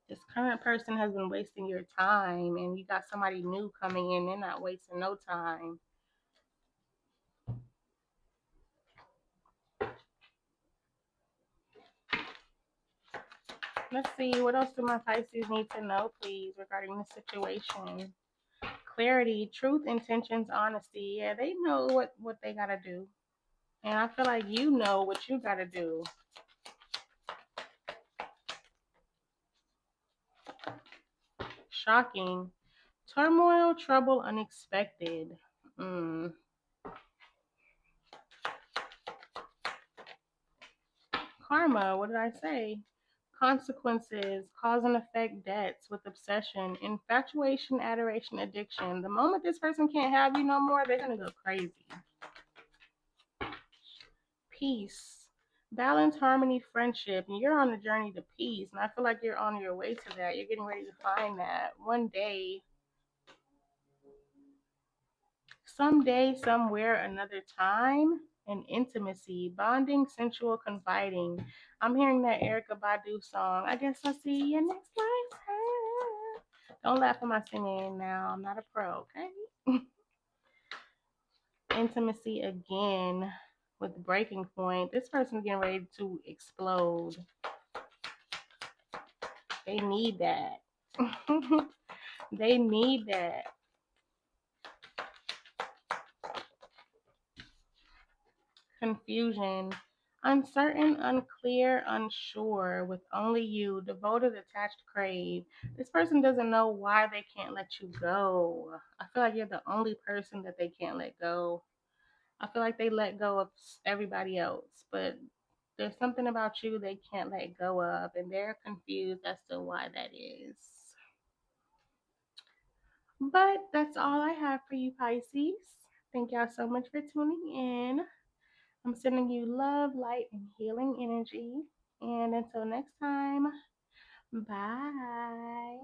This current person has been wasting your time, and you got somebody new coming in. They're not wasting no time. Let's see, what else do my Pisces need to know, please, regarding the situation? Clarity, truth, intentions, honesty. Yeah, they know what they gotta do. And I feel like you know what you gotta do. Shocking. Turmoil, trouble, unexpected. Mm. Karma, what did I say? Consequences, cause and effect debts with obsession, infatuation, adoration, addiction. The moment this person can't have you no more, they're gonna go crazy. Peace, balance, harmony, friendship. And you're on the journey to peace. And I feel like you're on your way to that. You're getting ready to find that one day, someday, somewhere, another time. And intimacy, bonding, sensual, confiding. I'm hearing that Erica Badu song. I guess I'll see you next lifetime. Don't laugh at my singing now. I'm not a pro, okay? Intimacy again with breaking point. This person's getting ready to explode. They need that. They need that. Confusion. Uncertain, unclear, unsure, with only you, devoted, attached, crave. This person doesn't know why they can't let you go. I feel like you're the only person that they can't let go. I feel like they let go of everybody else, but there's something about you they can't let go of, and they're confused as to why that is. But that's all I have for you, Pisces. Thank y'all so much for tuning in. I'm sending you love, light, and healing energy. And until next time, bye.